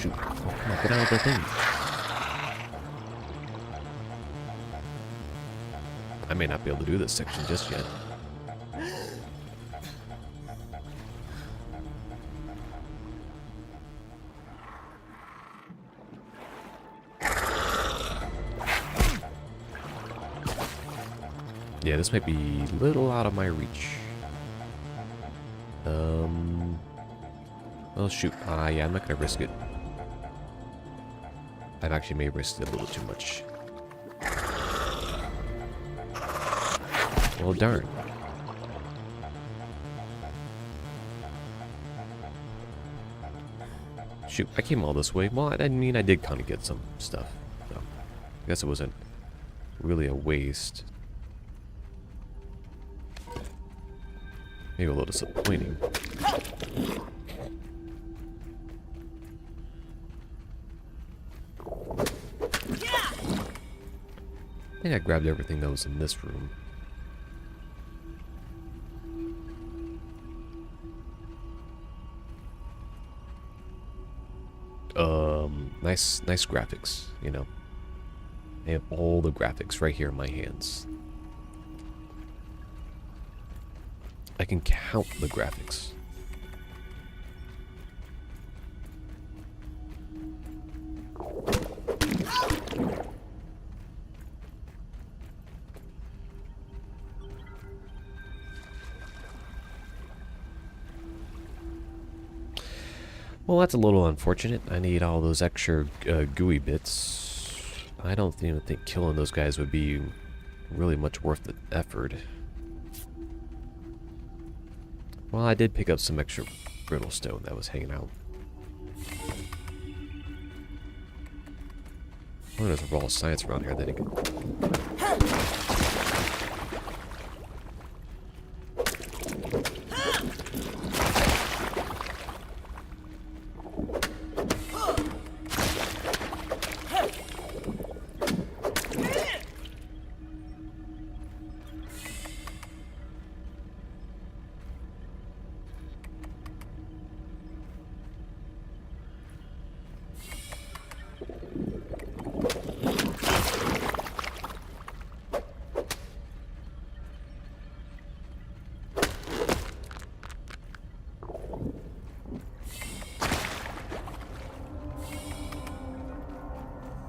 shoot. Oh, come on, get out of the thing. I may not be able to do this section just yet. Yeah, this might be a little out of my reach. Well, shoot. Yeah, I'm not gonna risk it. I've actually may have risked it a little too much. Well, darn. Shoot, I came all this way. Well, I mean, I did kind of get some stuff. So, I guess it wasn't really a waste. Maybe a little disappointing. I think I grabbed everything that was in this room. Nice graphics, you know. I have all the graphics right here in my hands. I can count the graphics. Well, that's a little unfortunate. I need all those extra gooey bits. I don't even think killing those guys would be really much worth the effort. Well, I did pick up some extra brittle stone that was hanging out. Oh, there's a raw science around here that I can...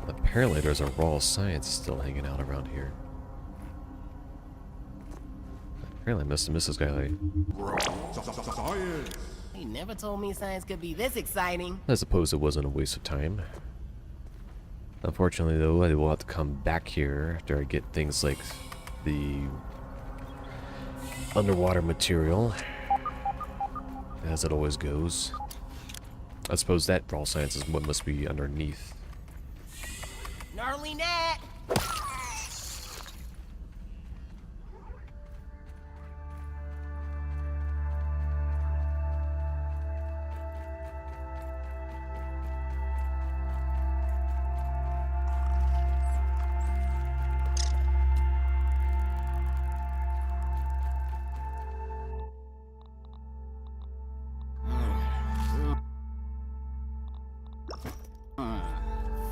Apparently there's a raw science still hanging out around here. Apparently I must have missed this guy. He never told me science could be this exciting. I suppose it wasn't a waste of time. Unfortunately though, I will have to come back here after I get things like the underwater material, as it always goes. I suppose that raw science is what must be underneath. Gnarly net!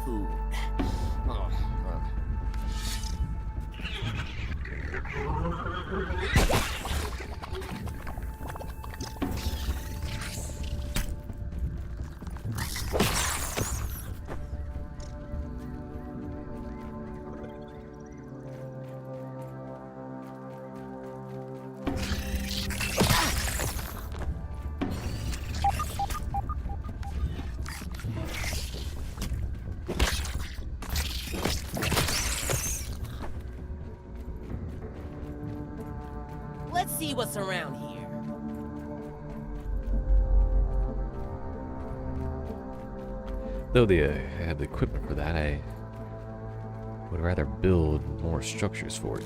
Food. Let's see what's around here. Though they have the equipment for that, I would rather build more structures for it.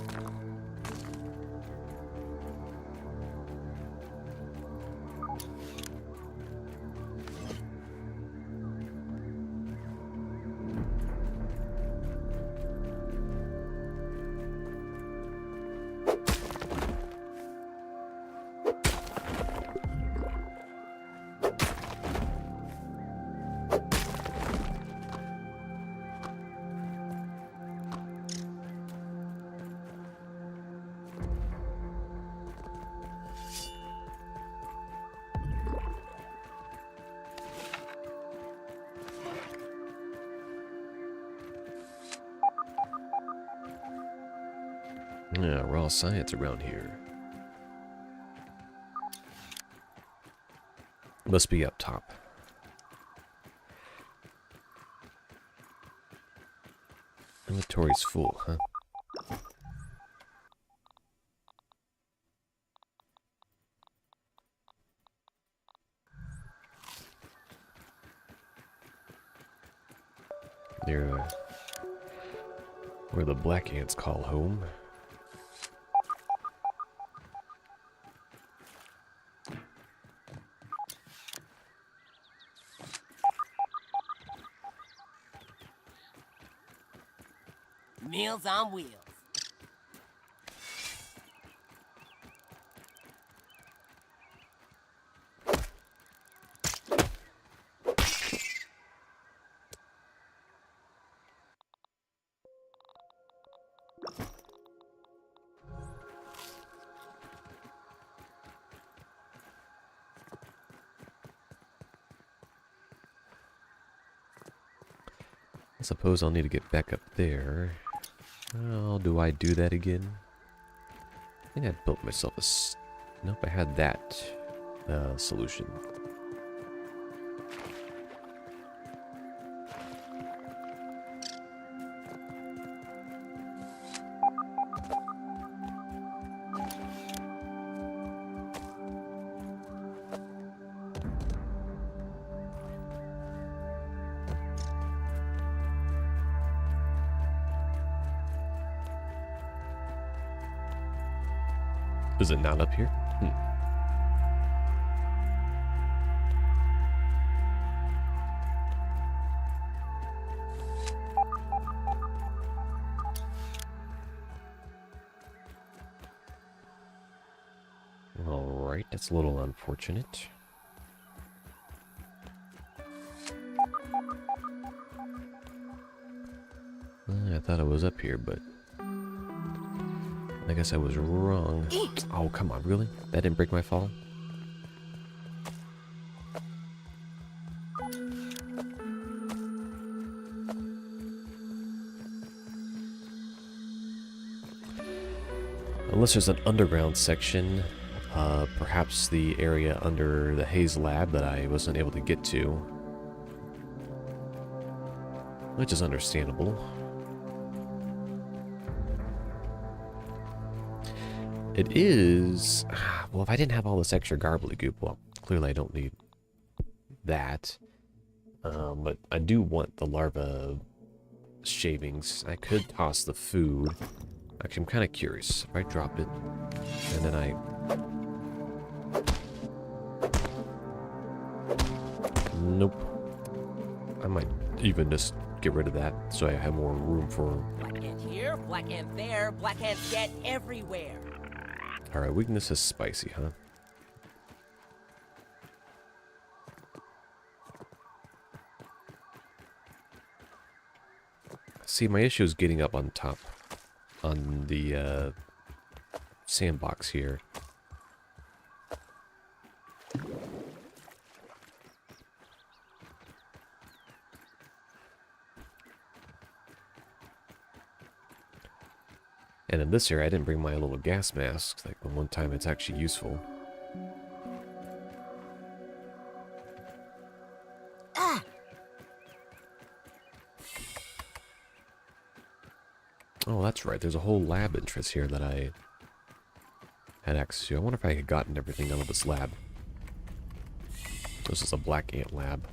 Yeah, raw science around here. Must be up top. Inventory's full, huh? Near where the black ants call home. Meals on wheels. I suppose I'll need to get back up there. Well, do I do that again? I think I built myself a... Nope, I had that solution. Is it not up here? Alright, that's a little unfortunate. I thought it was up here, but I guess I was wrong. Oh, come on, really? That didn't break my fall? Unless there's an underground section, perhaps the area under the Haze lab that I wasn't able to get to. Which is understandable. It is... Well, if I didn't have all this extra gobbledygook, well, clearly I don't need that. But I do want the larva shavings. I could toss the food. Actually, I'm kind of curious. If I drop it, and then I... Nope. I might even just get rid of that so I have more room for... Black ant here, black ant there, black ants get everywhere. Alright, weakness is spicy, huh? See, my issue is getting up on top. On the sandbox here. And in this area, I didn't bring my little gas mask. Like the one time it's actually useful. Ah! Oh, that's right. There's a whole lab entrance here that I had access to. I wonder if I had gotten everything out of this lab. This is a black ant lab.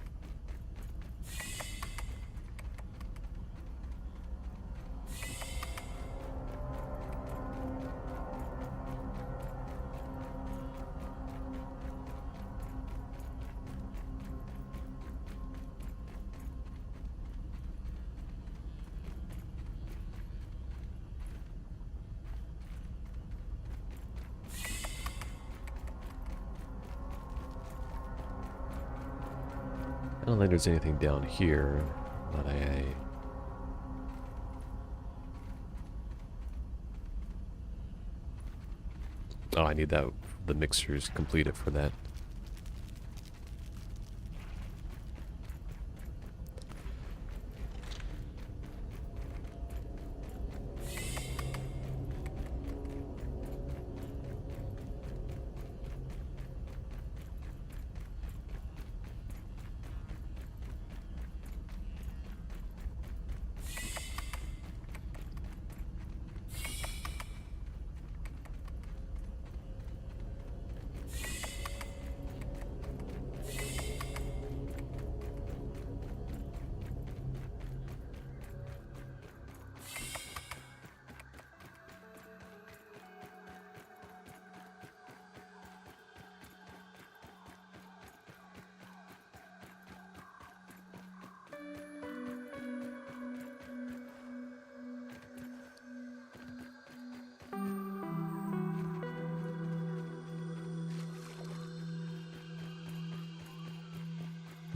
I don't think there's anything down here that I... Oh, I need that. The mixer's completed for that.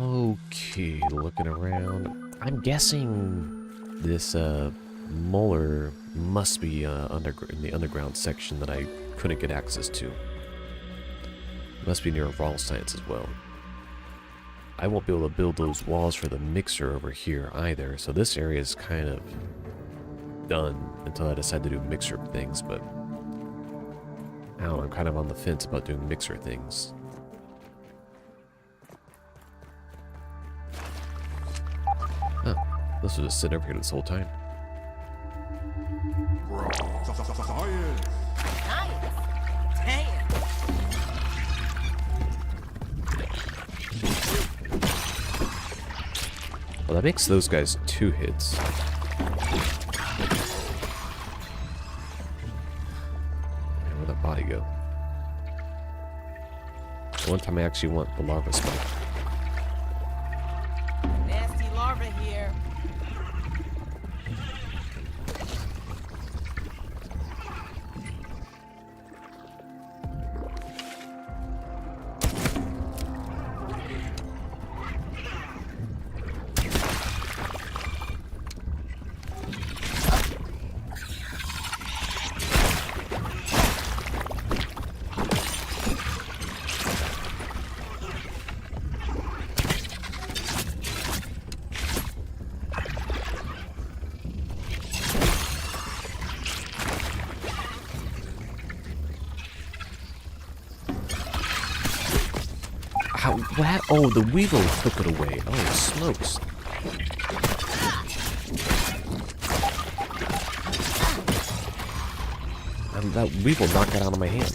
Okay, looking around. I'm guessing this molar must be in the underground section that I couldn't get access to. Must be near raw science as well. I won't be able to build those walls for the mixer over here either, so this area is kind of done until I decide to do mixer things, but I don't know, I'm kind of on the fence about doing mixer things. Huh, this was just sitting over here this whole time. Science? Damn. Well, that makes those guys 2 hits. Where'd that body go? One time I actually want the larva spike. Nasty larva here. How? What? Oh, the weevil took it away. Oh, smokes. That weevil knocked it out of my hands.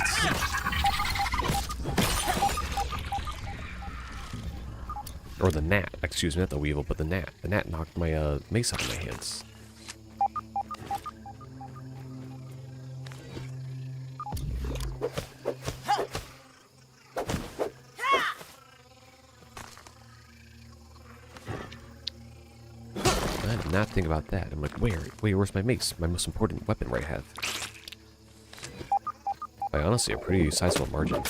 Or the gnat. Excuse me, not the weevil, but the gnat. The gnat knocked my mace out of my hands. I did not think about that. I'm like, where's my mace? My most important weapon right have. By honestly, a pretty sizable margin.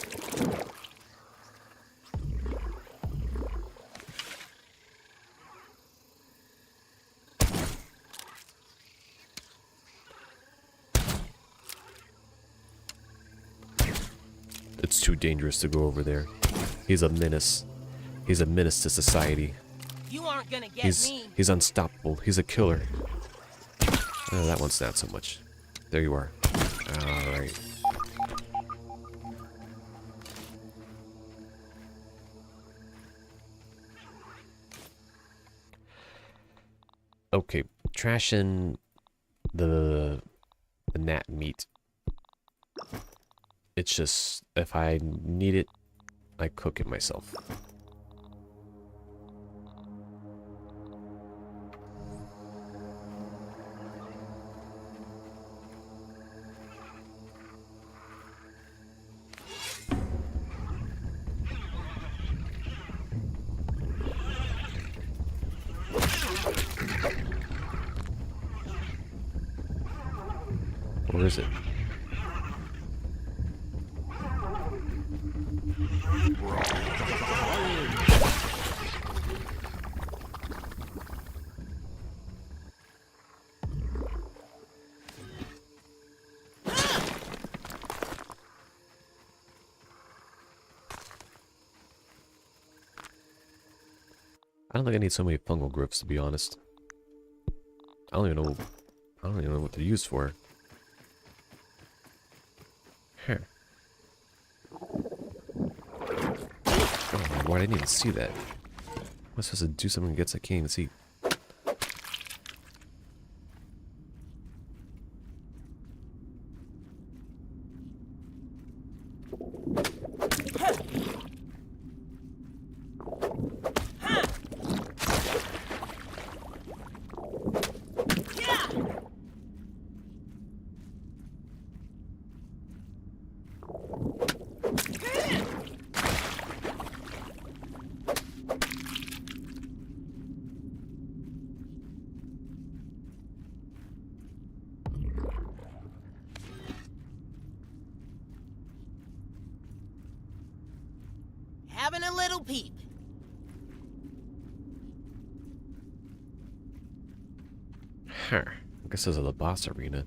It's too dangerous to go over there. He's a menace. He's a menace to society. You aren't gonna get me. He's unstoppable. He's a killer. Oh, that one's not so much. There you are. Alright. Okay, trashing the gnat meat. It's just, if I need it, I cook it myself. Where is it? I don't think I need so many fungal growths, to be honest. I don't even know what they're used for. Huh. Oh, why didn't even see that? I'm supposed to do something against I can't even see. Having a little peep. Huh. I guess this is the boss arena.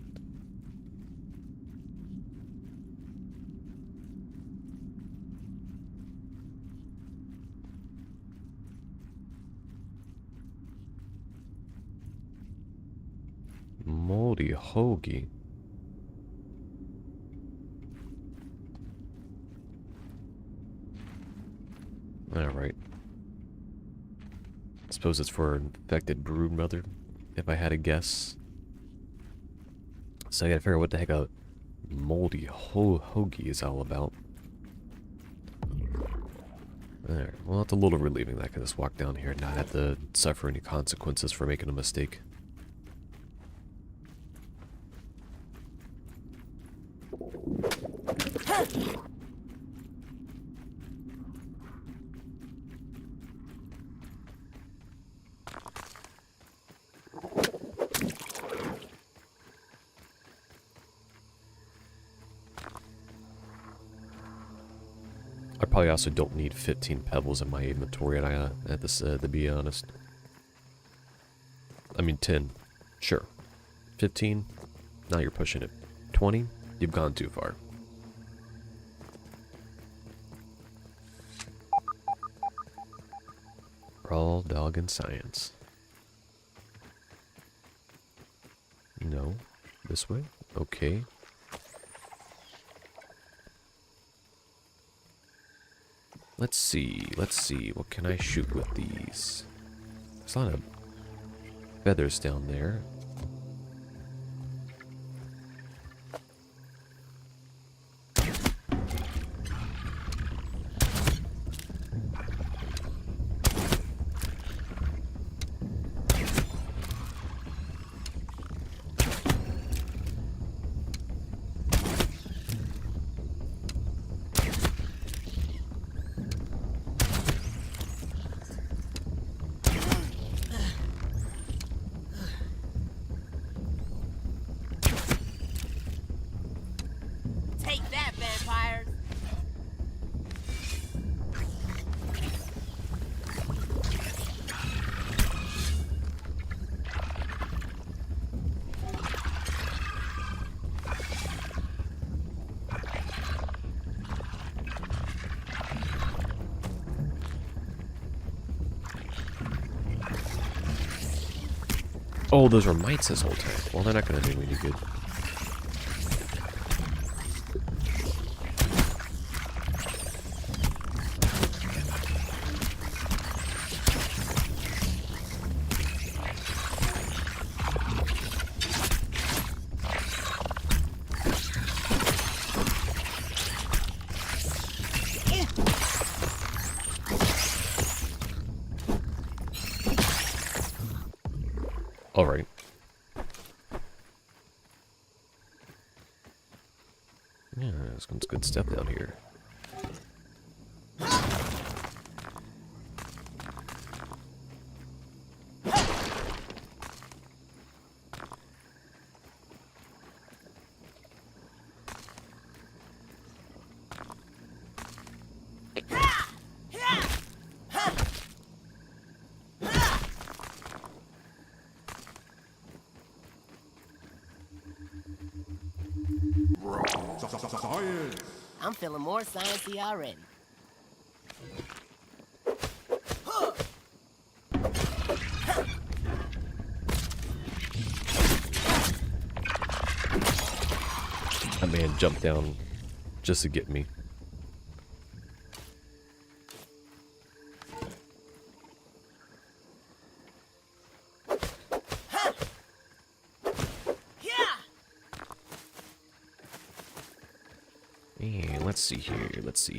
Moldy hoagie. Alright. I suppose it's for infected broodmother, if I had to guess. So I gotta figure out what the heck a moldy hoagie is all about. There. Well, it's a little relieving that I can just walk down here and not have to suffer any consequences for making a mistake. I probably also don't need 15 pebbles in my inventory, to be honest. I mean 10, sure. 15, now you're pushing it. 20, you've gone too far. Raw dog and science. No, this way? Okay. Let's see, what can I shoot with these? There's a lot of feathers down there. Take that, vampires! Oh, those were mites this whole time. Well, they're not going to do me any good. Alright. Yeah, there's some good stuff down here. Science! I'm feeling more sciencey already. That man jumped down just to get me. Hey, let's see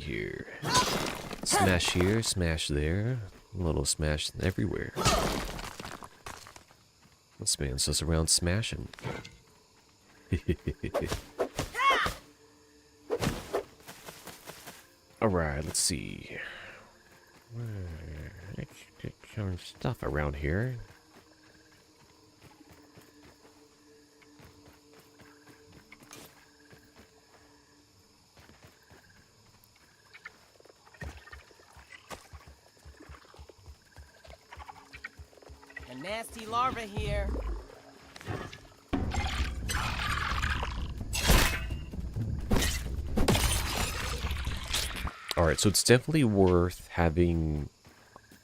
here. Smash here, smash there. A little smash everywhere. This man's just around smashing. Alright, let's see. Let's get some stuff around here. A nasty larva here. Alright, so it's definitely worth having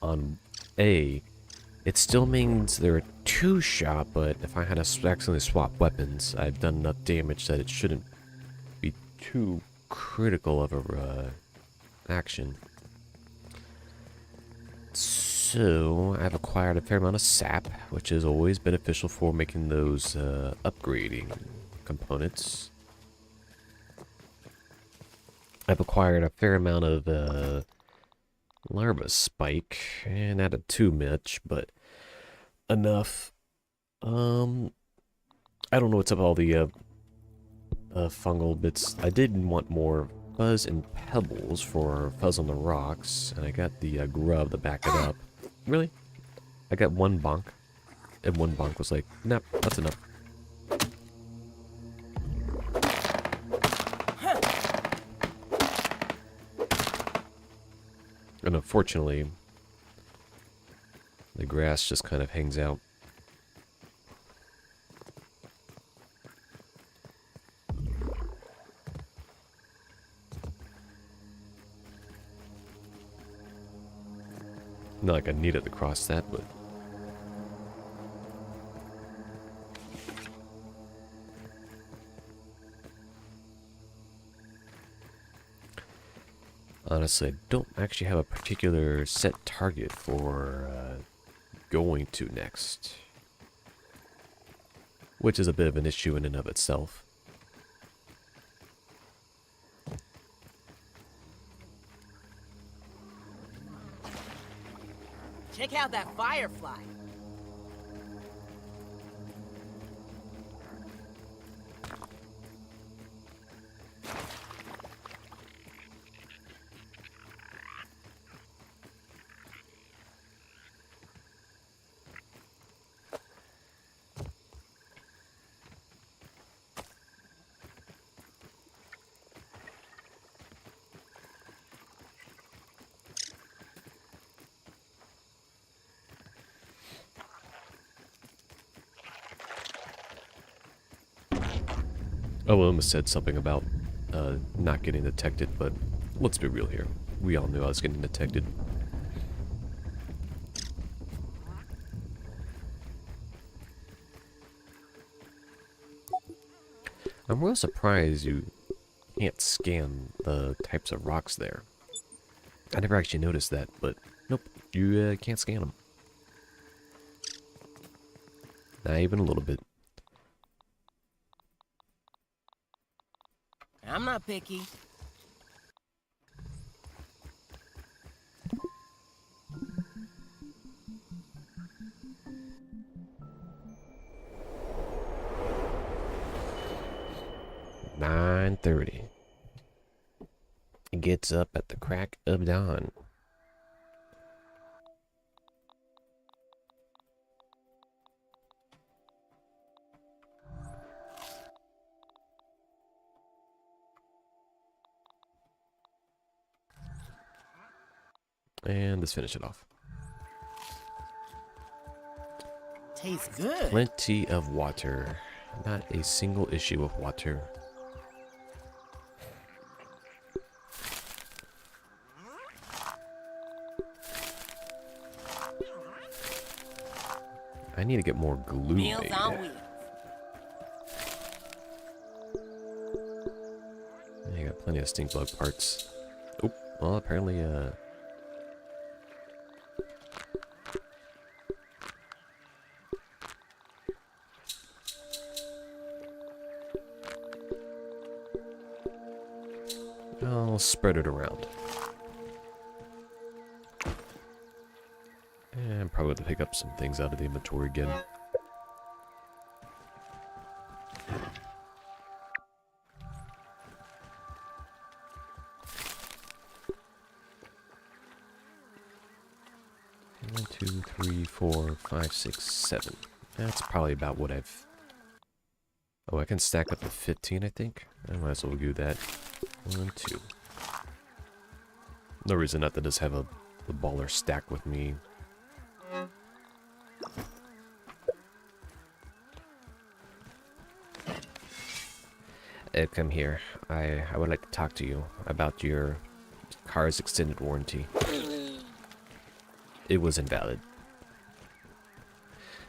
on A. It still means there are 2 shot, but if I had to accidentally swap weapons, I've done enough damage that it shouldn't be too critical of a action. So, I've acquired a fair amount of sap, which is always beneficial for making those upgrading components. I've acquired a fair amount of larva spike, and not too much, but enough. I don't know what's up with all the fungal bits. I did want more fuzz and pebbles for fuzz on the rocks, and I got the grub to back it up. Really? I got 1 bonk, and 1 bonk was like, nope, that's enough. And unfortunately, the grass just kind of hangs out. Not like I needed to cross that, but... Honestly, I don't actually have a particular set target for going to next. Which is a bit of an issue in and of itself. Check out that firefly. Oh, I almost said something about not getting detected, but let's be real here. We all knew I was getting detected. I'm real surprised you can't scan the types of rocks there. I never actually noticed that, but nope, you can't scan them. Not even a little bit. I'm not picky. "9:30. It gets up at the crack of dawn. And let's finish it off. Tastes good. Plenty of water. Not a single issue with water. I need to get more glue Meals made. on wheels. I got plenty of stink bug parts. Oh, well, apparently, I'll spread it around. And probably have to pick up some things out of the inventory again. One, 2, 3, 4, 5, 6, 7. That's probably about what I've... Oh, I can stack up to 15, I think. I might as well do that. 1, 2. No reason not to just have a baller stack with me. Ed, come here. I would like to talk to you about your Car's extended warranty. It was invalid.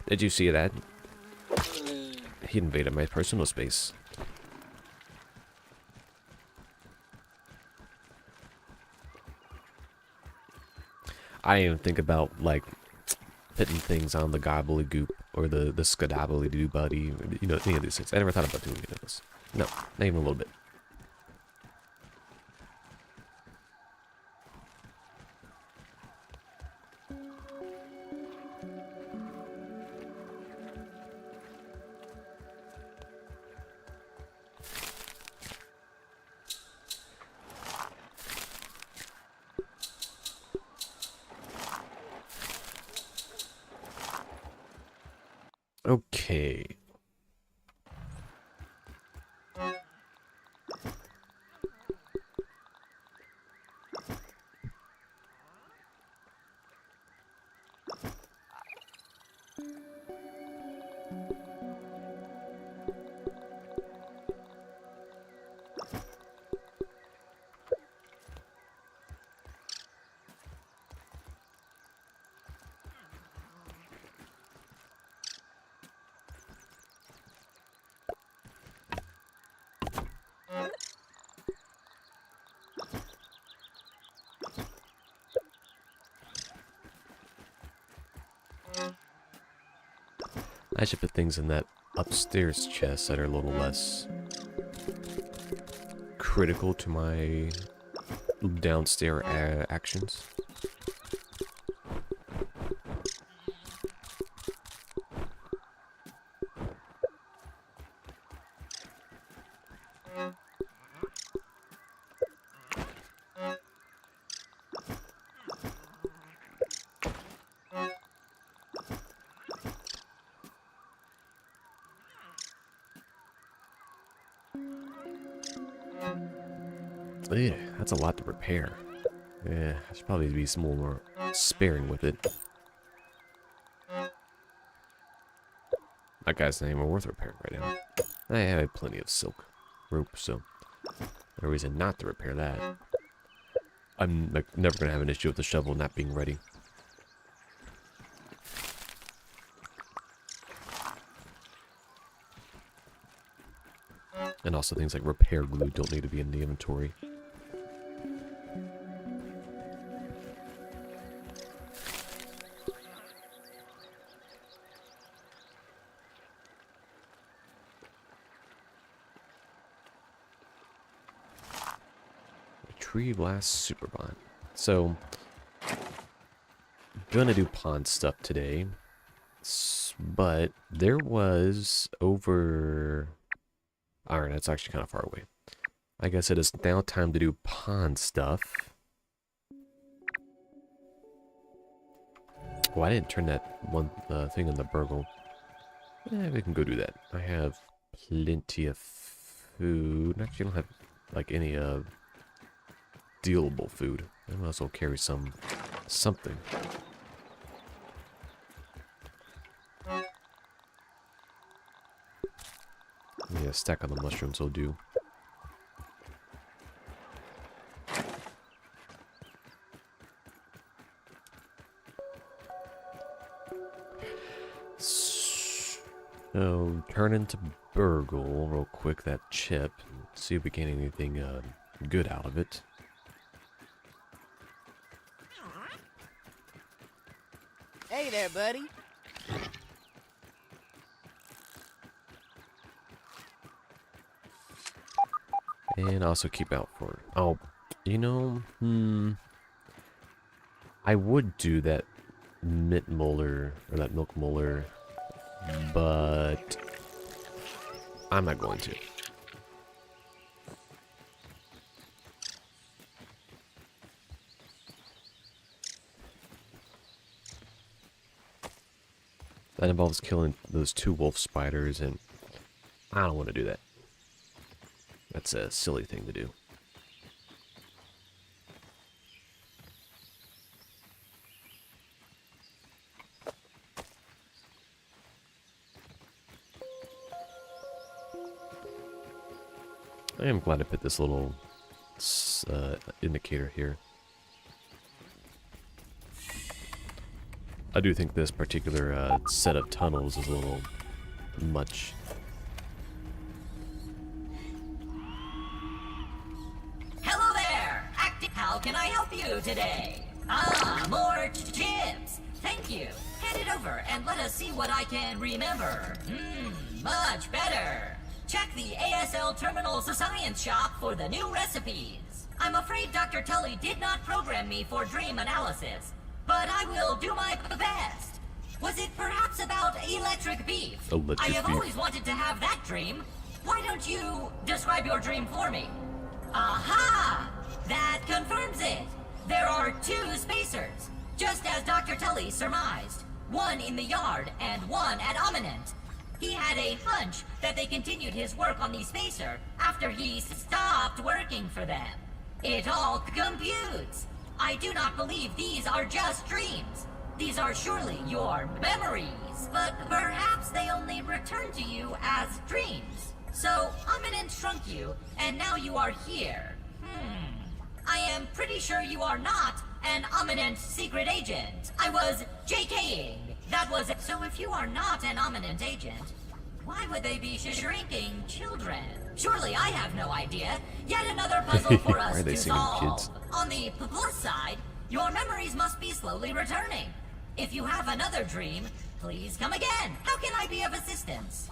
Did you see that? He invaded my personal space. I didn't even think about, like, putting things on the gobbledygook or the skedabbledoo buddy, you know, any of these things. I never thought about doing any of this. No, not even a little bit. Okay. I should put things in that upstairs chest that are a little less critical to my downstairs actions. Yeah, that's a lot to repair. Yeah, I should probably be some more sparing with it. That guy's not even worth repairing right now. I have plenty of silk rope, so no reason not to repair that. I'm like never gonna have an issue with the shovel not being ready. And also things like repair glue don't need to be in the inventory. Tree blast super bond. So, gonna do pond stuff today, but there was over. Alright, that's actually kind of far away. I guess it is now time to do pond stuff. Oh, I didn't turn that one thing in the burgle. We can go do that. I have plenty of food. Actually, I don't have like any dealable food. I might as well carry something. Yeah, a stack of the mushrooms will do. So, turn into burgle real quick, that chip, and see if we get anything good out of it. Hey there, buddy. And also keep out for... Oh, you know, I would do that mint molar, or that milk molar, but I'm not going to. That involves killing those 2 wolf spiders, and I don't want to do that. That's a silly thing to do. I am glad I put this little indicator here. I do think this particular set of tunnels is a little much. Hello there! How can I help you today? Ah, more chips! Thank you. Hand it over and let us see what I can remember. Much better. Check the ASL Terminal Science Shop for the new recipes. I'm afraid Dr. Tully did not program me for dream analysis, but I will do my best. Was it perhaps about electric beef? I have always wanted to have that dream. Why don't you describe your dream for me? Aha! That confirms it. There are 2 spacers, just as Dr. Tully surmised. One in the yard and one at Eminent. He had a hunch that they continued his work on the spacer after he stopped working for them. It all computes. I do not believe these are just dreams. These are surely your memories, but perhaps they only return to you as dreams. So, Eminent shrunk you, and now you are here. I am pretty sure you are not an Eminent secret agent. I was JKing. That was it. So if you are not an Eminent agent, why would they be shrinking children? Surely I have no idea. Yet another puzzle for us to solve. Kids? On the plus side, your memories must be slowly returning. If you have another dream, please come again. How can I be of assistance?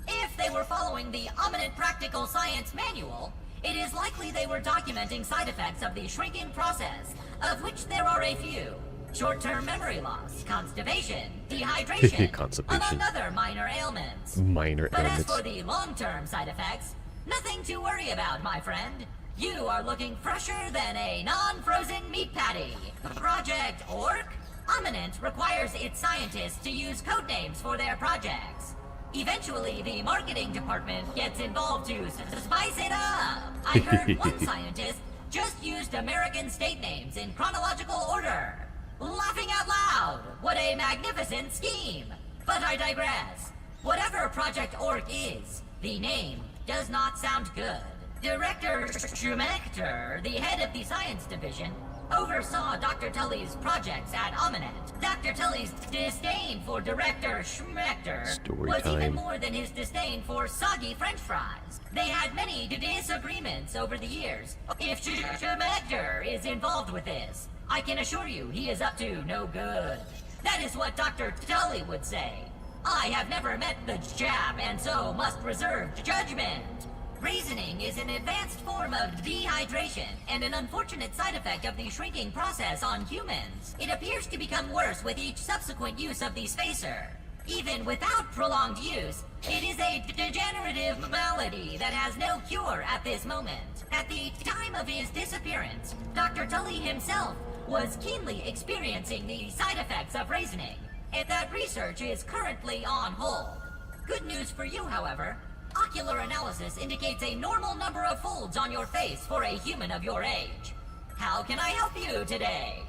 If they were following the Eminent Practical Science Manual, it is likely they were documenting side effects of the shrinking process, of which there are a few. Short-term memory loss, constipation, dehydration, among other minor ailments. But as for the long-term side effects, nothing to worry about, my friend. You are looking fresher than a non-frozen meat patty. Project Orc? Eminent requires its scientists to use code names for their projects. Eventually, the marketing department gets involved to spice it up. I heard one scientist just used American state names in chronological order. Laughing out loud! What a magnificent scheme! But I digress. Whatever Project Orc is, the name does not sound good. Director Schmechter, the head of the science division, oversaw Dr. Tully's projects at Eminent. Dr. Tully's disdain for Director Schmechter was even more than his disdain for soggy French fries. They had many disagreements over the years. If Schmechter is involved with this, I can assure you he is up to no good. That is what Dr. Tully would say. I have never met the chap and so must reserve judgment. Raisoning is an advanced form of dehydration and an unfortunate side effect of the shrinking process on humans. It appears to become worse with each subsequent use of the spacer. Even without prolonged use, it is a degenerative malady that has no cure at this moment. At the time of his disappearance, Dr. Tully himself was keenly experiencing the side effects of raisoning, and that research is currently on hold. Good news for you, however. Ocular analysis indicates a normal number of folds on your face for a human of your age. How can I help you today?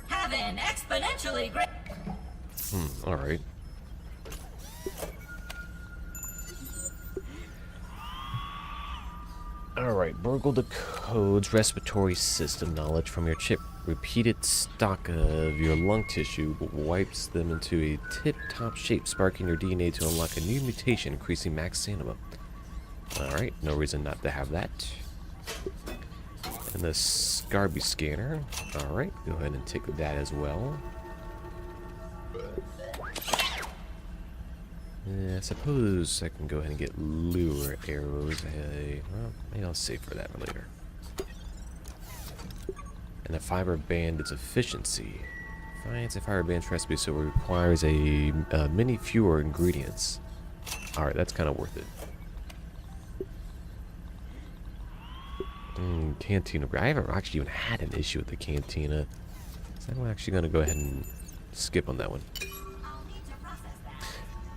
Have an exponentially great... Alright. Alright, burgle the code's respiratory system knowledge from your chip. Repeated stock of your lung tissue wipes them into a tip-top shape, sparking your DNA to unlock a new mutation, increasing max stamina. Alright, no reason not to have that. And the Scarby scanner. Alright, go ahead and take that as well. I suppose I can go ahead and get lure arrows. Well, maybe I'll save for that for later. And the fiber band is efficiency. Finds a fiber band's recipe, so it requires a many fewer ingredients. Alright, that's kind of worth it. Cantina. I haven't actually even had an issue with the cantina. So I'm actually going to go ahead and skip on that one.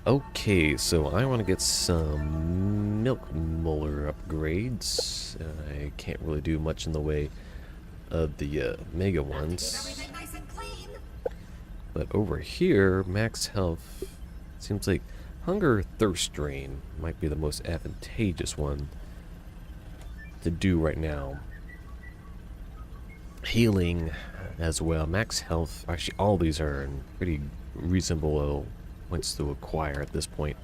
Okay, so I want to get some milk molar upgrades. I can't really do much in the way of the mega ones. But over here, max health seems like hunger thirst drain might be the most advantageous one. to do right now. Healing as well. Max health. Actually, all these are in pretty reasonable points to acquire at this point.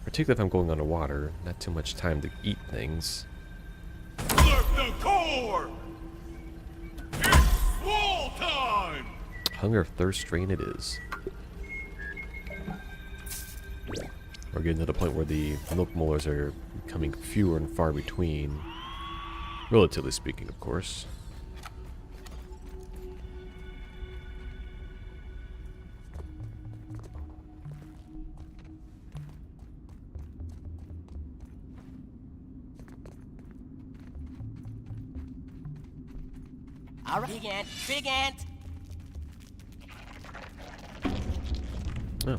Particularly if I'm going underwater. Not too much time to eat things. Lift the core! It's wall time! Hunger, thirst, strain it is. We're getting to the point where the milk molars are becoming fewer and far between. Relatively speaking, of course. All right, big ant. Oh.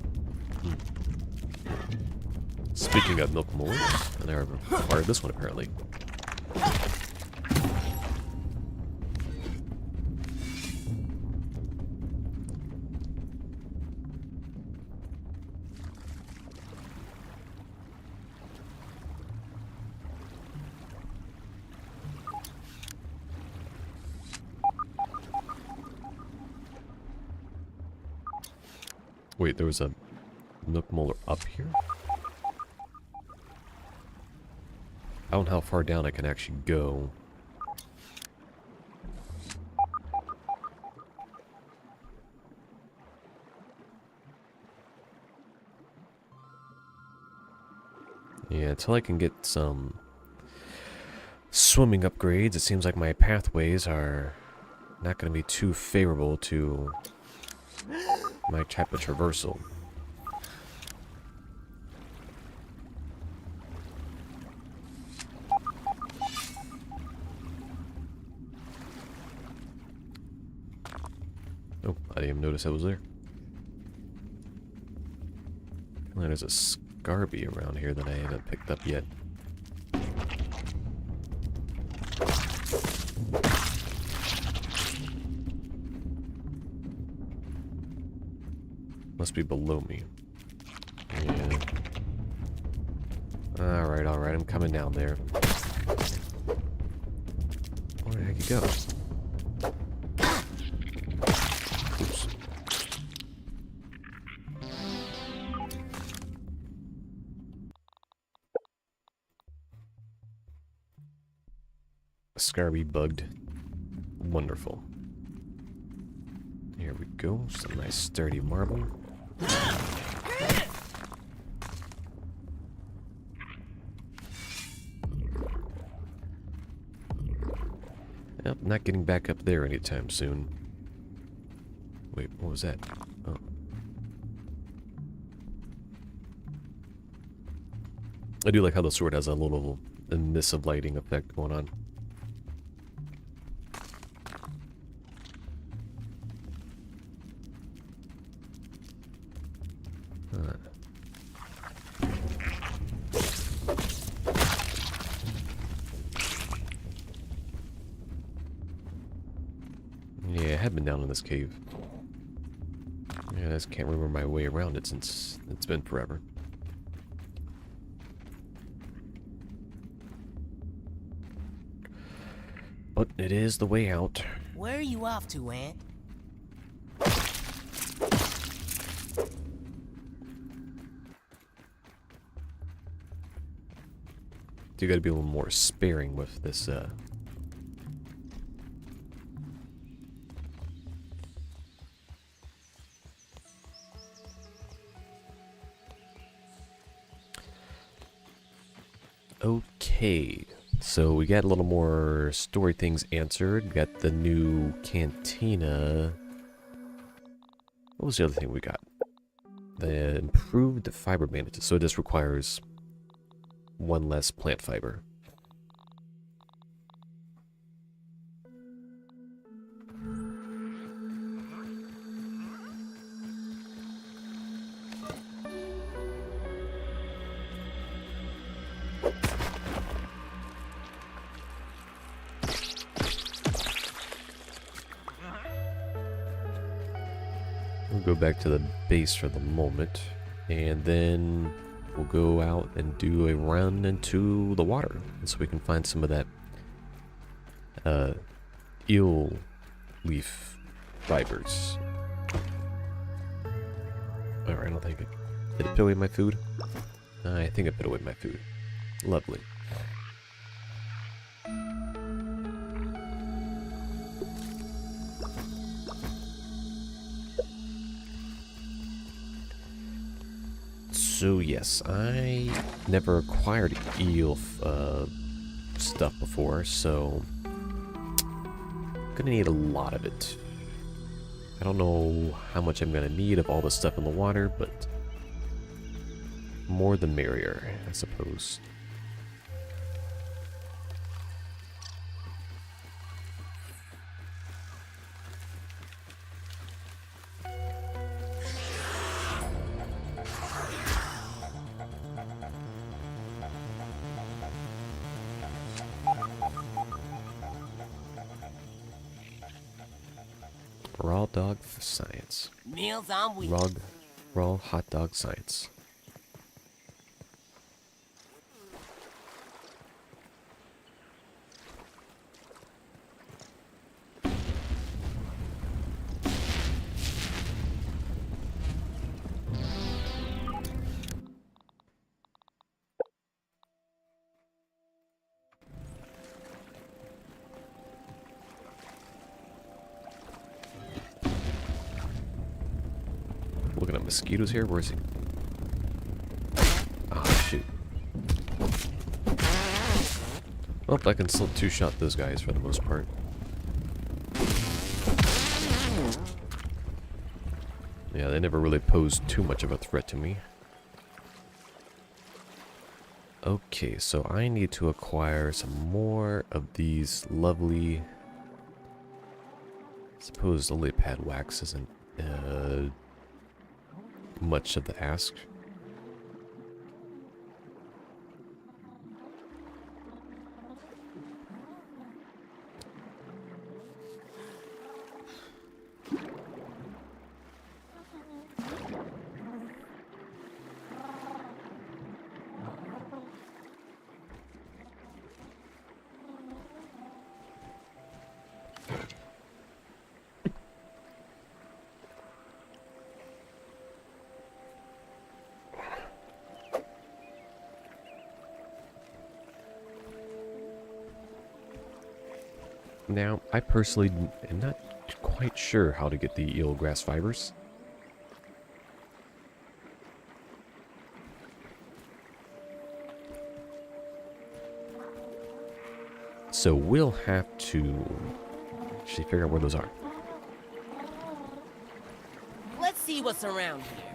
Speaking of milk molars, I never acquired this one apparently. Wait, there was a milk molar up here? I don't know how far down I can actually go. Yeah, until I can get some swimming upgrades, it seems like my pathways are not going to be too favorable to my type of traversal. Oh, I didn't even notice I was there. Well, there's a Scarby around here that I haven't picked up yet. Must be below me. Yeah. Alright, alright, I'm coming down there. Where the heck you go? Oops. Scarby bugged. Wonderful. Here we go. Some nice sturdy marble. Yep, not getting back up there anytime soon. Wait, what was that? Oh. I do like how the sword has a little emissive lighting effect going on. Yeah, I have been down in this cave. Yeah, I just can't remember my way around it since it's been forever. But it is the way out. Where are you off to, Ant? You gotta be a little more sparing with this, Okay, so we got a little more story things answered. We got the new cantina. What was the other thing we got? The improved fiber bandages. So this requires one less plant fiber. We'll go back to the base for the moment. And then we'll go out and do a run into the water. And so we can find some of that eel leaf fibers. Alright, I don't think it... Did it put away my food? I think it put away my food. Lovely. So yes, I never acquired eel stuff before, so I'm gonna need a lot of it. I don't know how much I'm gonna need of all the stuff in the water, but more the merrier, I suppose. Raw dog science. Meals on wheat. Raw hot dog science. Looking at mosquitoes here. Where is he? Ah, shoot. Well, I can still two-shot those guys for the most part. Yeah, they never really posed too much of a threat to me. Okay, so I need to acquire some more of these lovely... I suppose the lily pad wax isn't much of the ask. Now, I personally am not quite sure how to get the eelgrass fibers. So we'll have to actually figure out where those are. Let's see what's around here.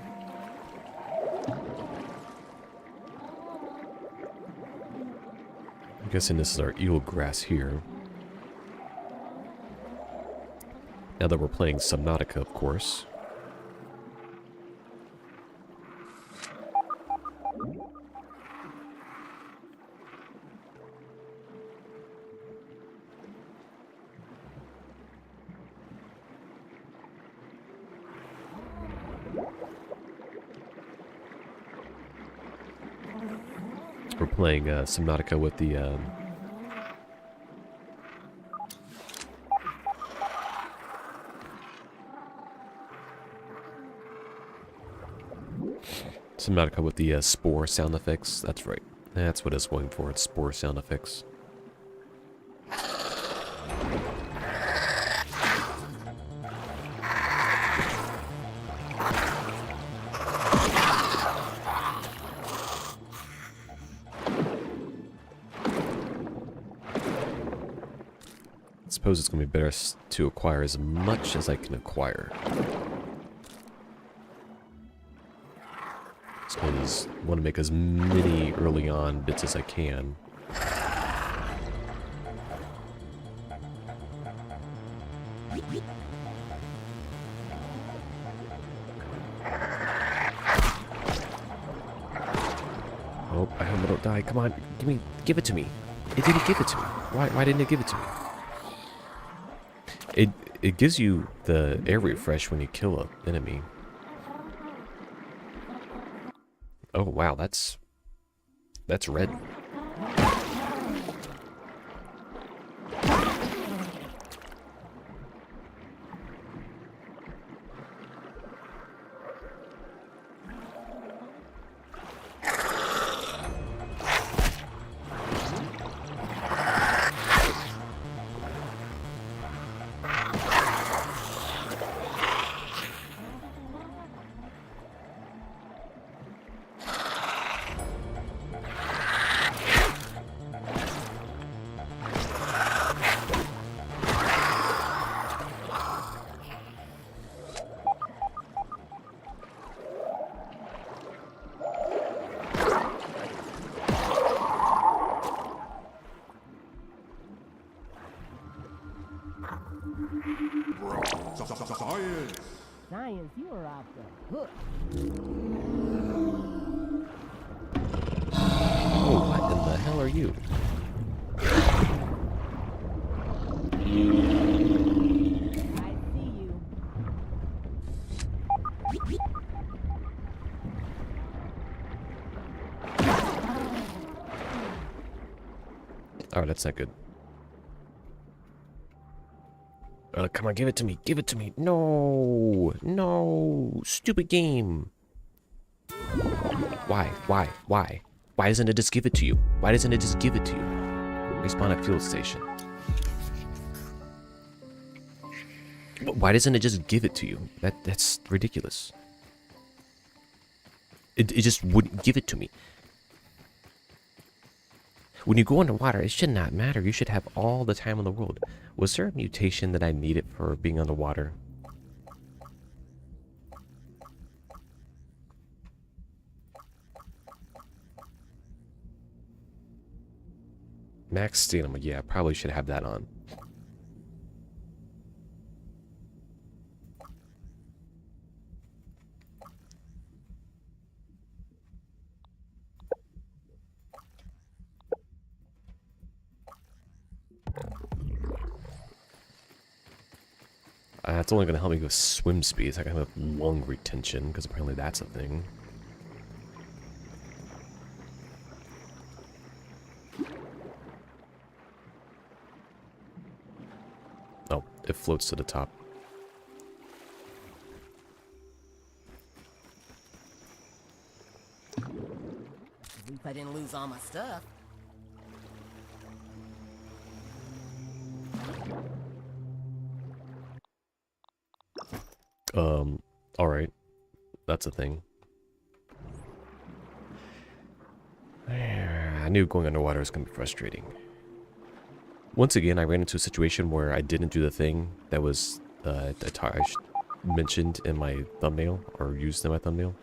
I'm guessing this is our eelgrass here. Now that we're playing Subnautica, of course. We're playing Subnautica with the... Subnautica with the spore sound effects. That's right. That's what it's going for. It's spore sound effects. I suppose it's going to be better to acquire as much as I can acquire. Because I want to make as many early on bits as I can. Oh, I hope I don't die. Come on, give it to me. It didn't give it to me. Why didn't it give it to me? It gives you the air refresh when you kill an enemy. Oh wow, that's red. Science! Science, you are off the hook. Oh, what in the hell are you? I see you. Oh, that's not good. Come on, give it to me. Give it to me. No. No. Stupid game. Why? Why? Why? Why doesn't it just give it to you? Why doesn't it just give it to you? Respawn at fuel station. Why doesn't it just give it to you? That's ridiculous. It just wouldn't give it to me. When you go underwater, it should not matter. You should have all the time in the world. Was there a mutation that I needed for being underwater? Max stamina, yeah, I probably should have that on. It's only going to help me with swim speed. So I can have lung retention, because apparently that's a thing. Oh, it floats to the top. At least I didn't lose all my stuff. Alright. That's a thing. I knew going underwater was going to be frustrating. Once again, I ran into a situation where I didn't do the thing that was mentioned in my thumbnail, or used in my thumbnail.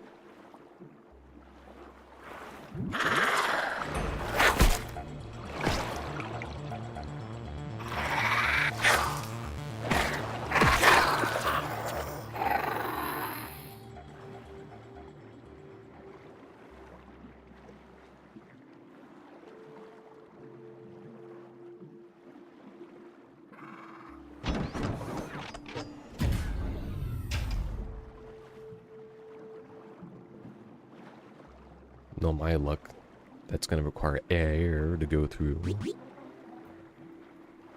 No, my luck. That's going to require air to go through.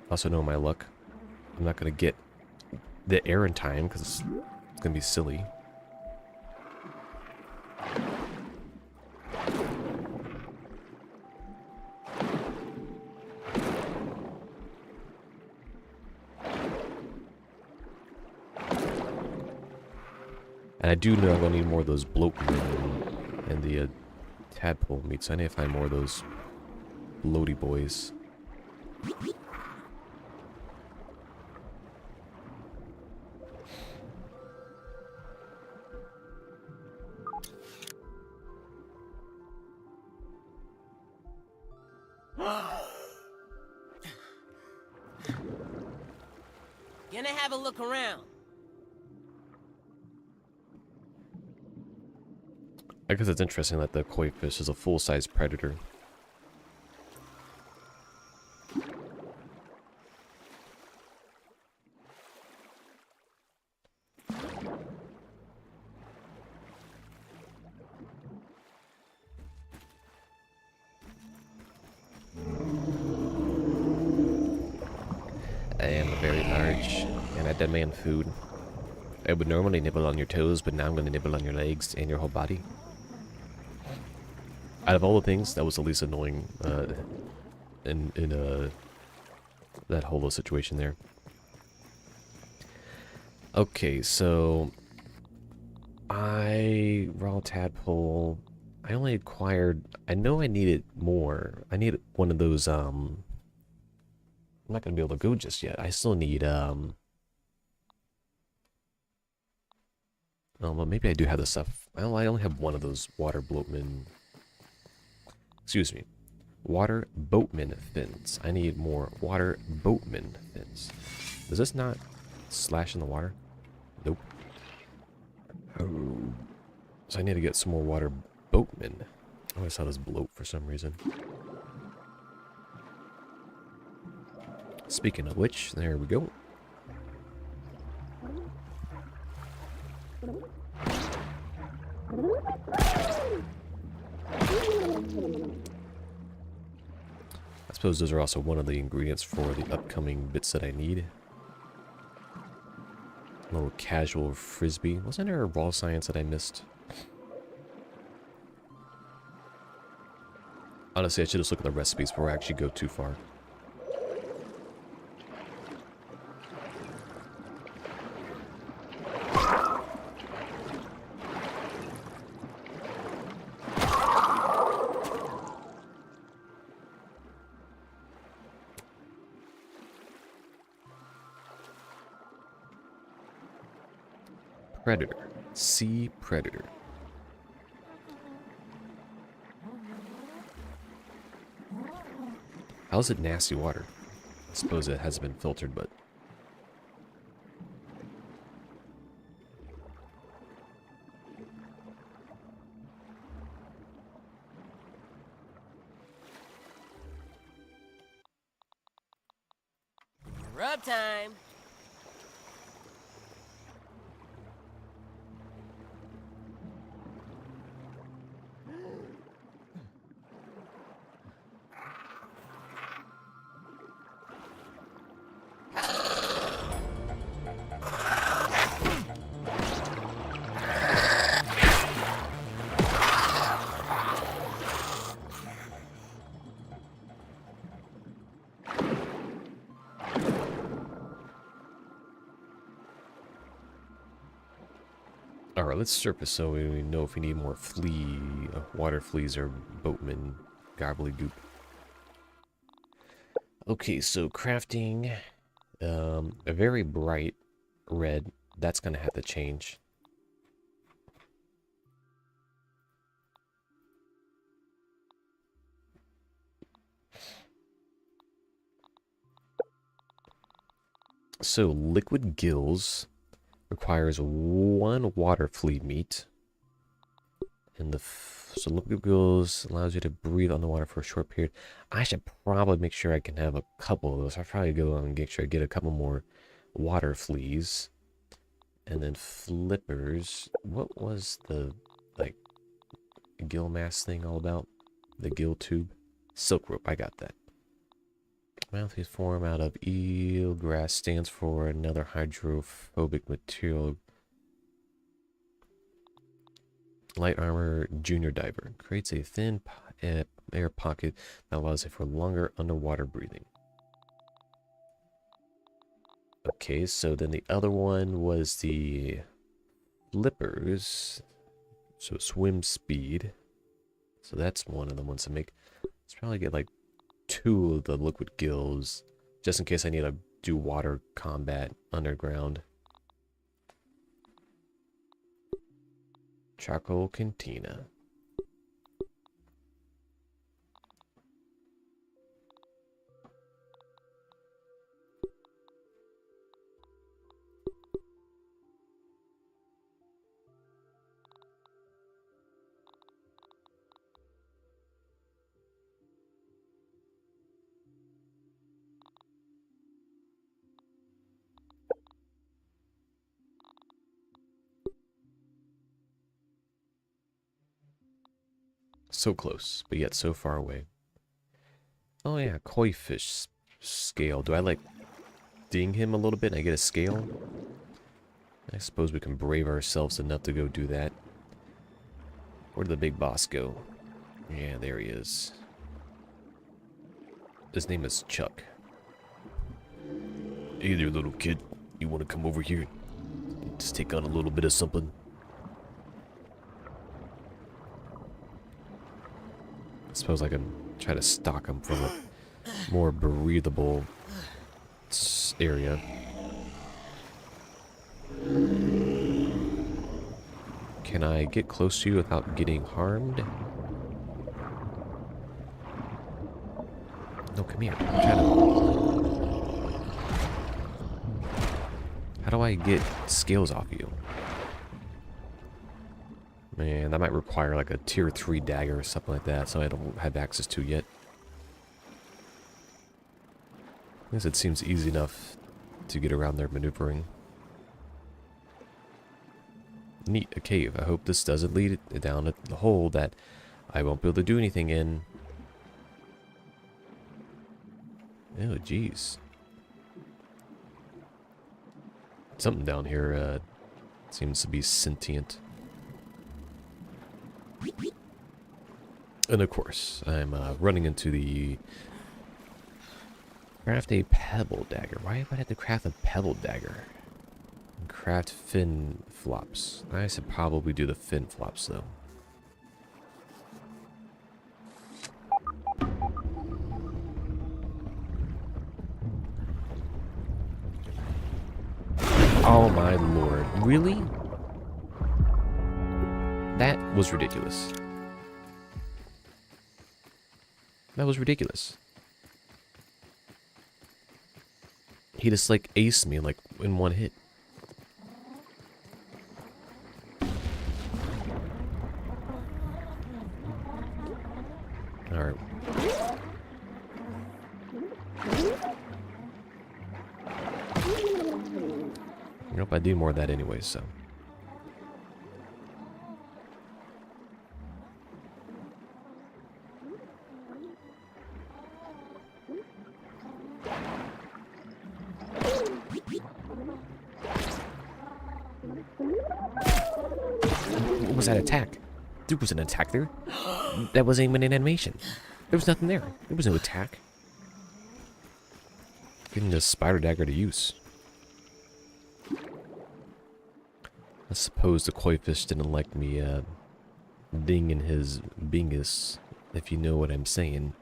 Also, know my luck. I'm not going to get the air in time because it's going to be silly. And I do know I'm going to need more of those bloatmen and the tadpole meat, so I need to find more of those bloaty boys. Gonna have a look around. I guess it's interesting that the koi fish is a full-size predator. I am very large, and I demand food. I would normally nibble on your toes, but now I'm going to nibble on your legs and your whole body. Out of all the things, that was the least annoying in that whole situation there. Okay, so raw tadpole. I only acquired. I know I needed more. I need one of those. I'm not gonna be able to go just yet. I still need Oh, well, maybe I do have the stuff. Well, I only have one of those water boatman. Excuse me, water boatman fins. I need more water boatman fins. Does this not slash in the water? Nope. Oh. So I need to get some more water boatmen. I always thought it was bloat for some reason. Speaking of which, there we go. I suppose those are also one of the ingredients for the upcoming bits that I need. A little casual frisbee. Wasn't there a raw science that I missed? Honestly, I should just look at the recipes before I actually go too far. Predator. Sea predator. How's it nasty water? I suppose it hasn't been filtered, but... Rub time. Alright, let's surface so we know if we need more water fleas or boatman gobbledygook. Okay, so crafting a very bright red. That's gonna have to change. So liquid gills requires 1 water flea meat. And so liquid gills allows you to breathe underwater for a short period. I should probably make sure I can have a couple of those. I'll probably go and make sure I get a couple more water fleas. And then flippers. What was the, like, gill mask thing all about? The gill tube? Silk rope, I got that. Mouthpiece form out of eel grass stands for another hydrophobic material. Light armor junior diver creates a thin air pocket that allows it for longer underwater breathing. Okay, so then the other one was the flippers. So swim speed. So that's one of the ones to make. Let's probably get like 2 of the liquid gills, just in case I need to do water combat underground. Charcoal cantina. So close, but yet so far away. Oh yeah, koi fish scale. Do I like... ding him a little bit and I get a scale. I suppose we can brave ourselves enough to go do that. Where did the big boss go? Yeah, there he is. His name is Chuck. Hey there, little kid. You want to come over here? Just take on a little bit of something. I suppose I can try to stalk him from a more breathable area. Can I get close to you without getting harmed? No, come here. I'm trying to... How do I get scales off you? Man, that might require like a tier 3 dagger or something like that, so I don't have access to yet. I guess it seems easy enough to get around their maneuvering. Neat, a cave. I hope this doesn't lead down the hole that I won't be able to do anything in. Oh, jeez. Something down here seems to be sentient. And of course, I'm running into the... Craft a pebble dagger. Why would I have to craft a pebble dagger? Craft fin flops. I should probably do the fin flops though. Oh my lord. Really? That was ridiculous. That was ridiculous. He just like aced me like in one hit. Alright. Nope, I do more of that anyway, so. What was that attack? There was an attack there. That wasn't even an animation. There was nothing there. There was no attack. Getting the spider dagger to use. I suppose the koi fish didn't like me dinging his bingus, if you know what I'm saying.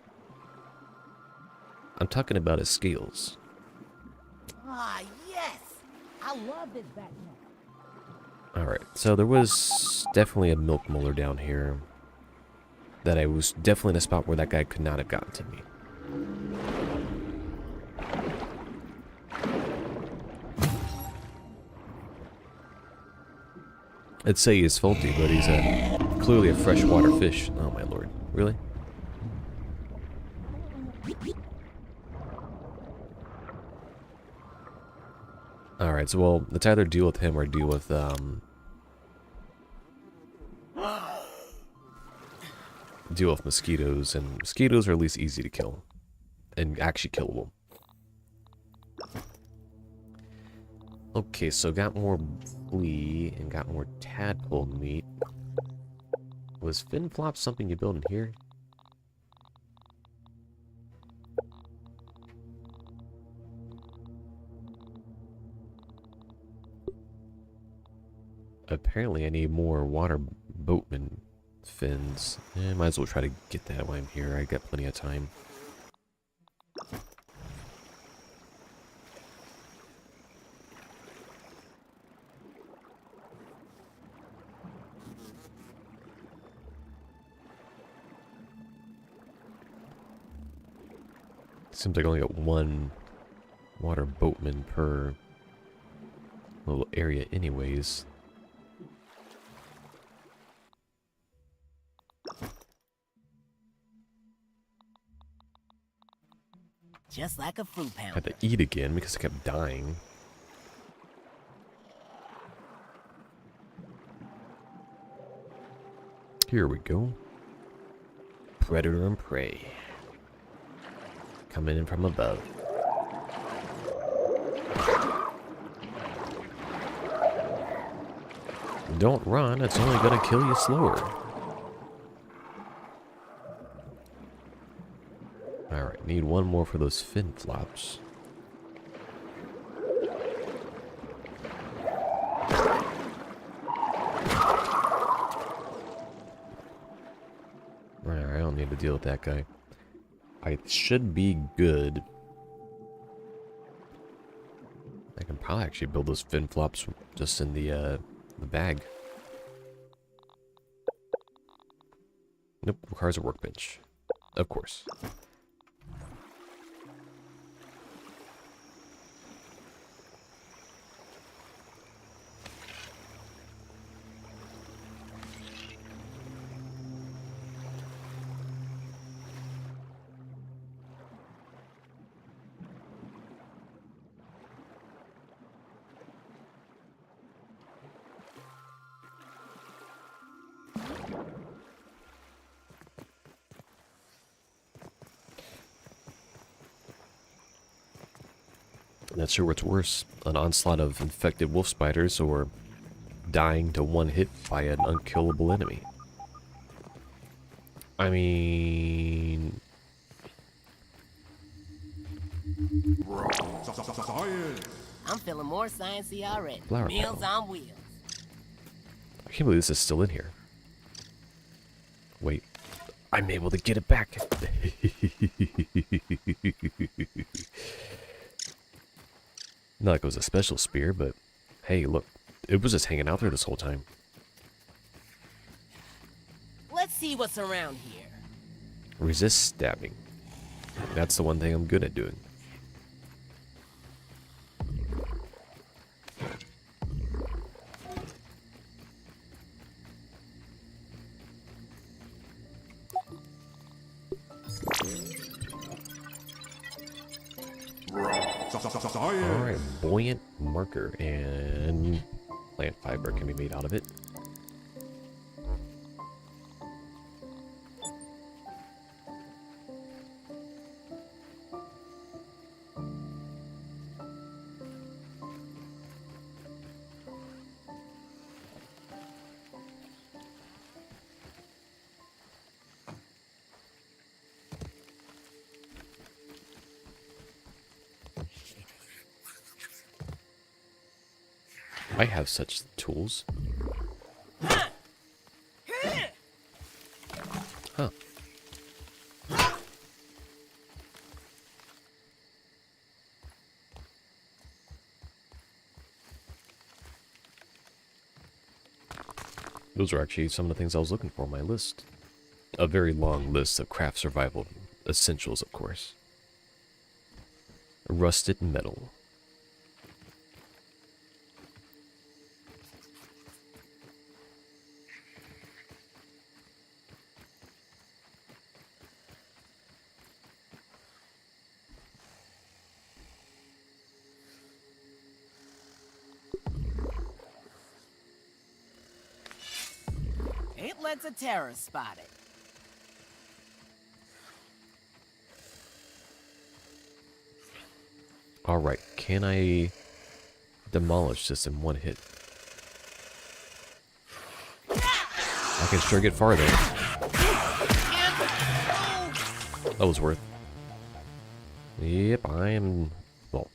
I'm talking about his scales. Ah, yes! I love this Batman. Alright, so there was definitely a milk molar down here. That I was definitely in a spot where that guy could not have gotten to me. I'd say he's faulty, but he's clearly a freshwater fish. Oh my lord, really? Alright, so well, let's either deal with him or deal with mosquitoes, and mosquitoes are at least easy to kill. And actually killable. Okay, so got more flea and got more tadpole meat. Was fin flop something you build in here? Apparently I need more water boatman fins. Might as well try to get that while I'm here. I got plenty of time. Seems like I only got one water boatman per little area anyways. Just like a fruit pounder. Had to eat again because I kept dying. Here we go. Predator and prey. Coming in from above. Don't run, it's only gonna kill you slower. Alright, need one more for those fin flops. Alright, I don't need to deal with that guy. I should be good. I can probably actually build those fin flops just in the bag. Nope, requires a workbench. Of course. Not sure what's worse, an onslaught of infected wolf spiders or dying to one hit by an unkillable enemy. I mean... Science. I'm feeling more sciencey already. Flower Meals petal. on wheels. I can't believe this is still in here. Wait. I'm able to get it back. Not like it was a special spear, but hey, look. It was just hanging out there this whole time. Let's see what's around here. Resist stabbing. That's the one thing I'm good at doing. Science. Alright, buoyant marker and plant fiber can be made out of it. I have such tools. Huh. Those are actually some of the things I was looking for on my list. A very long list of craft survival essentials, of course. Rusted metal. It lets a terrorist spot it. Alright, can I demolish this in one hit? I can sure get farther. That was worth. Yep, I am... Well,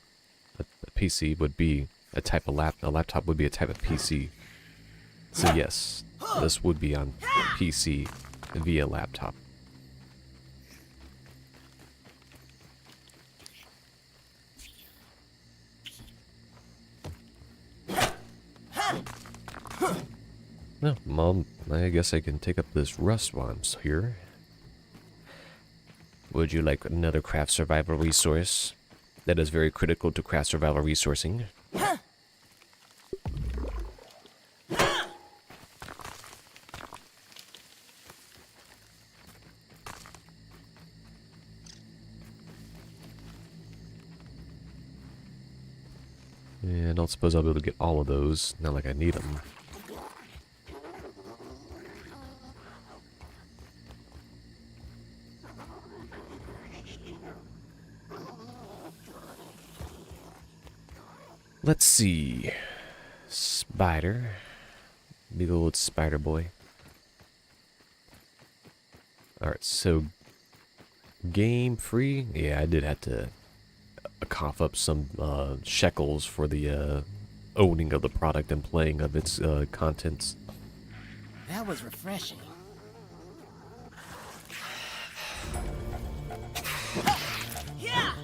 a PC would be a type of a laptop would be a type of PC. So yes, this would be on PC via laptop. No, Mom, I guess I can take up this rust while I'm here. Would you like another craft survival resource? That is very critical to craft survival resourcing. And I don't suppose I'll be able to get all of those, not like I need them. Let's see. Spider. Big old spider boy. Alright, so game free? Yeah, I did have to cough up some shekels for the owning of the product and playing of its contents. That was refreshing. Yeah!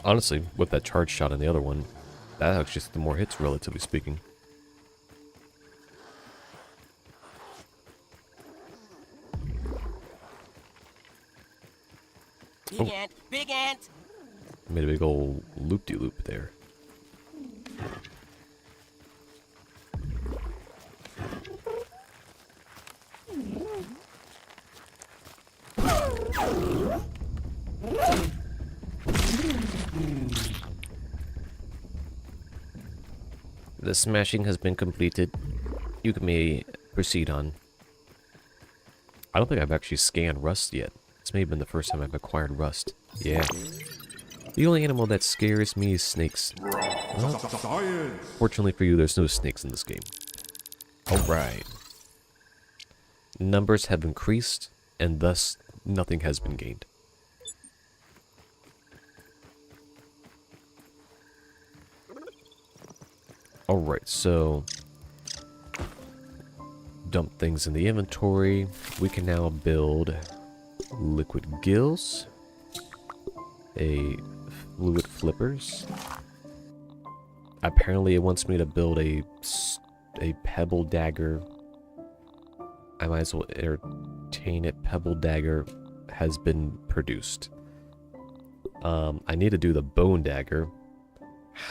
Honestly, with that charge shot on the other one, that actually took the more hits, relatively speaking. Big ant! Big ant! Made a big old loop-de-loop there. The smashing has been completed. You may proceed on. I don't think I've actually scanned rust yet. This may have been the first time I've acquired rust. Yeah. The only animal that scares me is snakes. Well, fortunately for you, there's no snakes in this game. Alright. Numbers have increased, and thus nothing has been gained. Alright, so dump things in the inventory. We can now build liquid gills, a fluid flippers. Apparently it wants me to build a pebble dagger. I might as well entertain it. Pebble dagger has been produced. I need to do the bone dagger.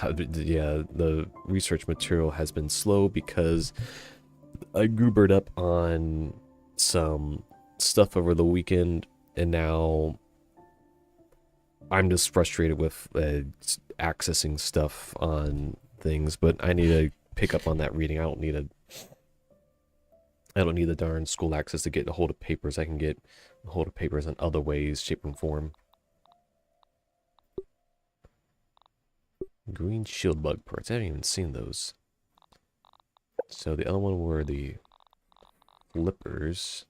Yeah, the research material has been slow because I goobered up on some stuff over the weekend, and now I'm just frustrated with accessing stuff on things, but I need to pick up on that reading. I don't need the darn school access to get a hold of papers. I can get a hold of papers in other ways, shape, and form. Green shield bug parts. I haven't even seen those. So the other one were the flippers.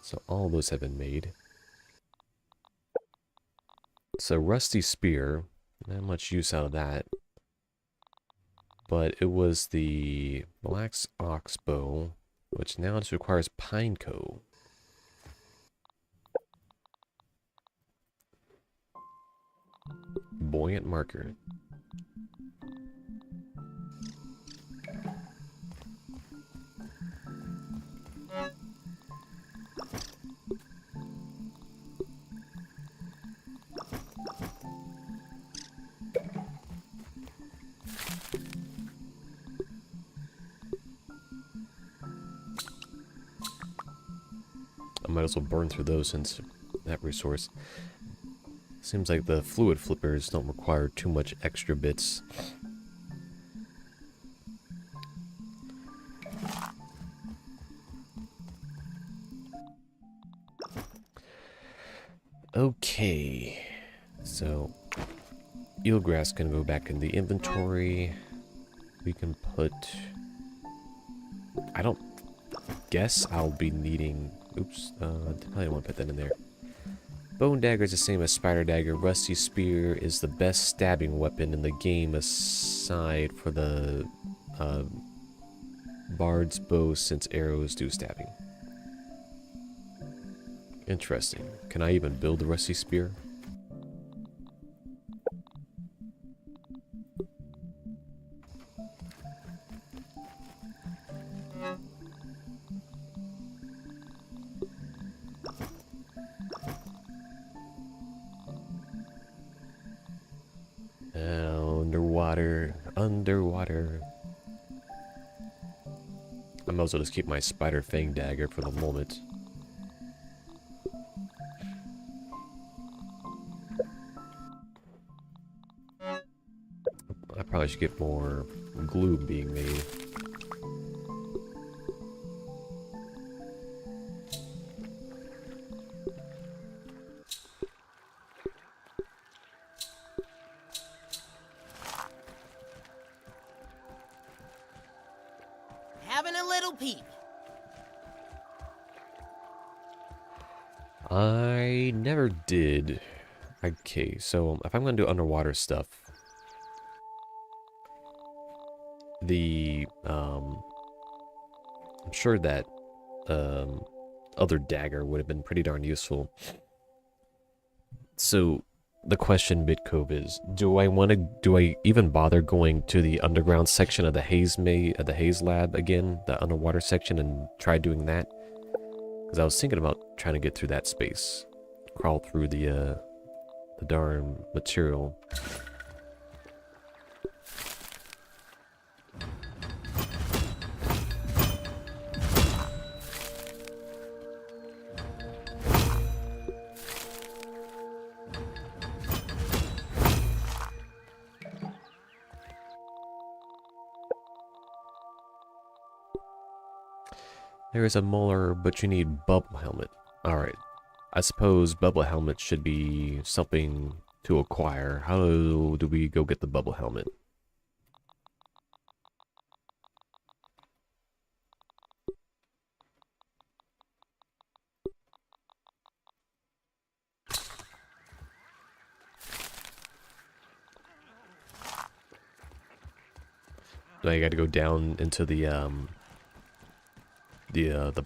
So all of those have been made. So rusty spear. Not much use out of that. But it was the black ox bow, which now just requires pineco. Buoyant marker. I might as well burn through those since that resource. Seems like the fluid flippers don't require too much extra bits. Okay, so eelgrass can go back in the inventory. We can put... I don't guess I'll be needing... Oops, I probably want to put that in there. Bone dagger is the same as spider dagger. Rusty spear is the best stabbing weapon in the game aside for the bard's bow, since arrows do stabbing. Interesting. Can I even build the rusty spear? Underwater. I might as well just keep my spider fang dagger for the moment. I probably should get more glue being made. having a little peep. I never did. Okay, so if I'm going to do underwater stuff, I'm sure that other dagger would have been pretty darn useful. So the question, Bitcove, is do I even bother going to the underground section of the Haze lab again, the underwater section, and try doing that? Because I was thinking about trying to get through that space, crawl through the darn material. There is a molar, but you need bubble helmet. Alright. I suppose bubble helmet should be something to acquire. How do we go get the bubble helmet? Do I gotta go down into the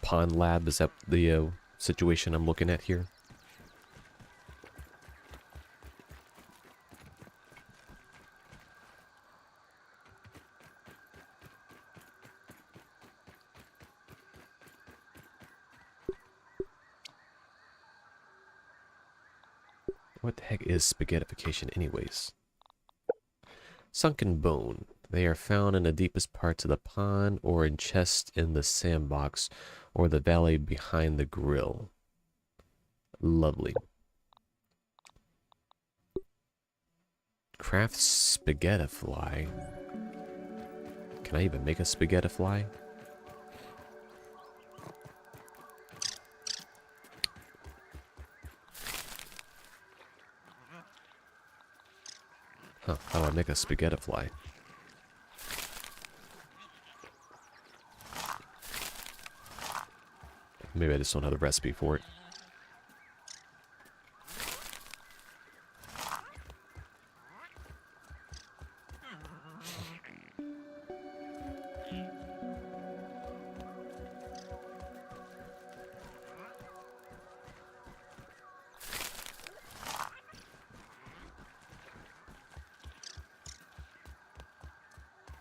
pond lab? Is that the situation I'm looking at here? What the heck is spaghettification anyways? Sunken bone. They are found in the deepest parts of the pond or in chests in the sandbox or the valley behind the grill. Lovely. Craft spaghettify. Can I even make a spaghettify? Huh, how do I make a spaghettify? Maybe I just don't have the recipe for it.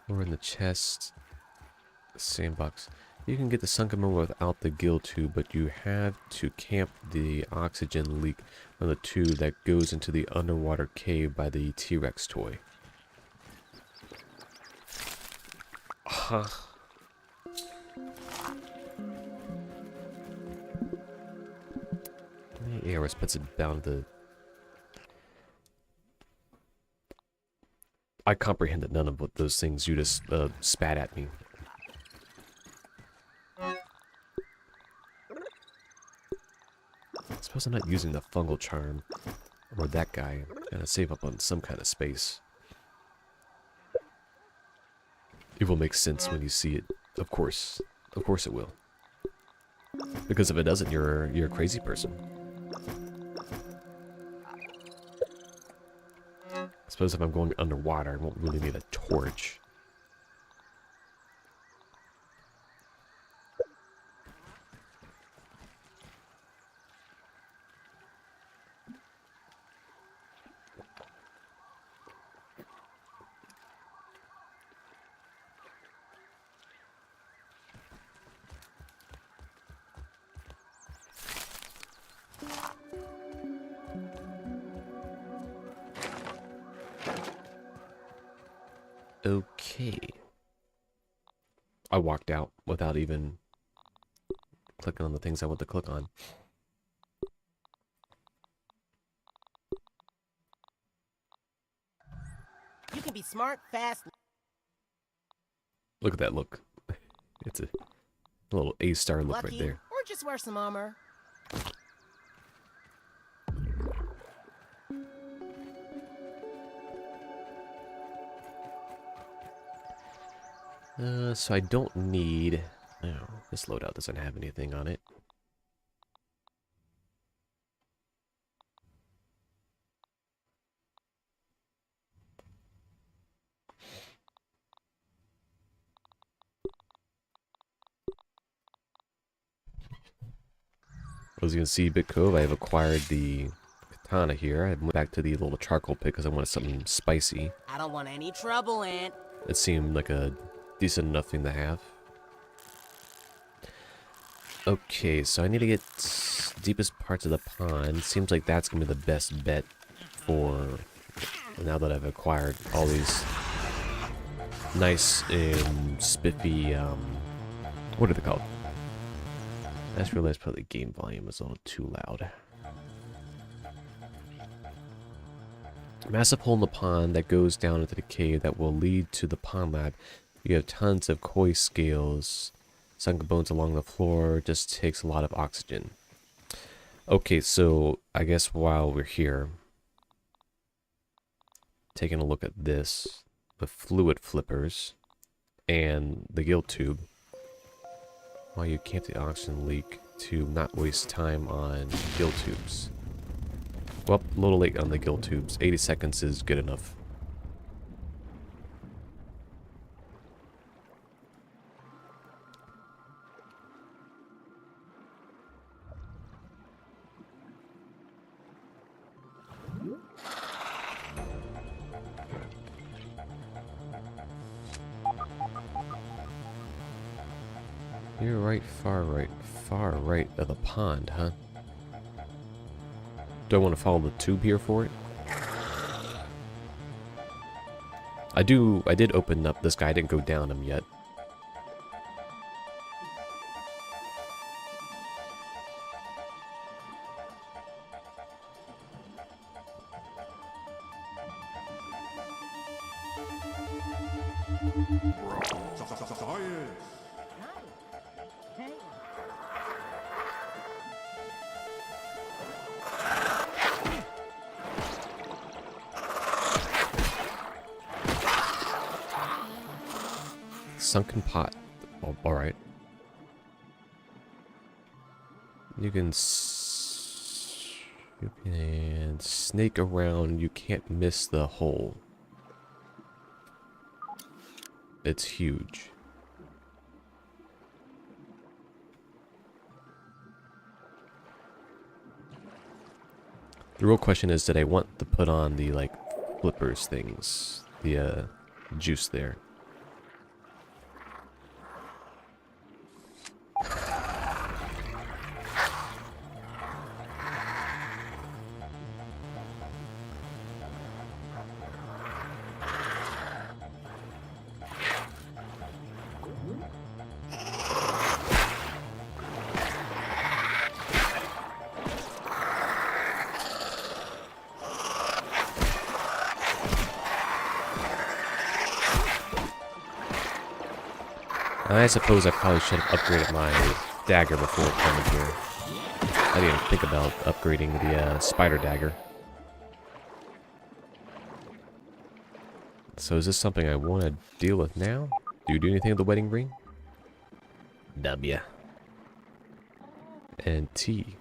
Or in the chest, sandbox. You can get the sunken bone without the gill tube, but you have to camp the oxygen leak from the tube that goes into the underwater cave by the T-Rex toy. Huh. The ARS puts it down to the... I comprehended none of what those things you just spat at me. I suppose I'm not using the fungal charm, or that guy. Gotta save up on some kind of space. It will make sense when you see it. Of course it will. Because if it doesn't, you're a crazy person. I suppose if I'm going underwater, I won't really need a torch. Okay. I walked out without even clicking on the things I want to click on. You can be smart, fast. Look at that look. It's a little A-star look Lucky, right there. or just wear some armor. So I don't need... Oh, this loadout doesn't have anything on it. As you can see, Bit Cove, I have acquired the katana here. I went back to the little charcoal pit because I wanted something spicy. I don't want any trouble, Aunt. It seemed like a decent enough thing to have. Okay, so I need to get deepest parts of the pond. Seems like that's going to be the best bet for now that I've acquired all these nice and spiffy, what are they called? I just realized probably the game volume was a little too loud. Massive hole in the pond that goes down into the cave that will lead to the pond lab. You have tons of koi scales, sunken bones along the floor. Just takes a lot of oxygen. Okay, so I guess while we're here, taking a look at this, the fluid flippers and the gill tube. While you camp the oxygen leak to not waste time on gill tubes. Well, a little late on the gill tubes. 80 seconds is good enough. You're right, far right of the pond, huh? Do I want to follow the tube here for it? I did open up this guy. I didn't go down him yet. Sunken pot. Oh, alright. You can snake around. You can't miss the hole. It's huge. The real question is, did I want to put on the, like, flippers things? The, juice there. I suppose I probably should have upgraded my dagger before coming here. I didn't think about upgrading the spider dagger. So is this something I want to deal with now? Do you do anything with the wedding ring? W. And T.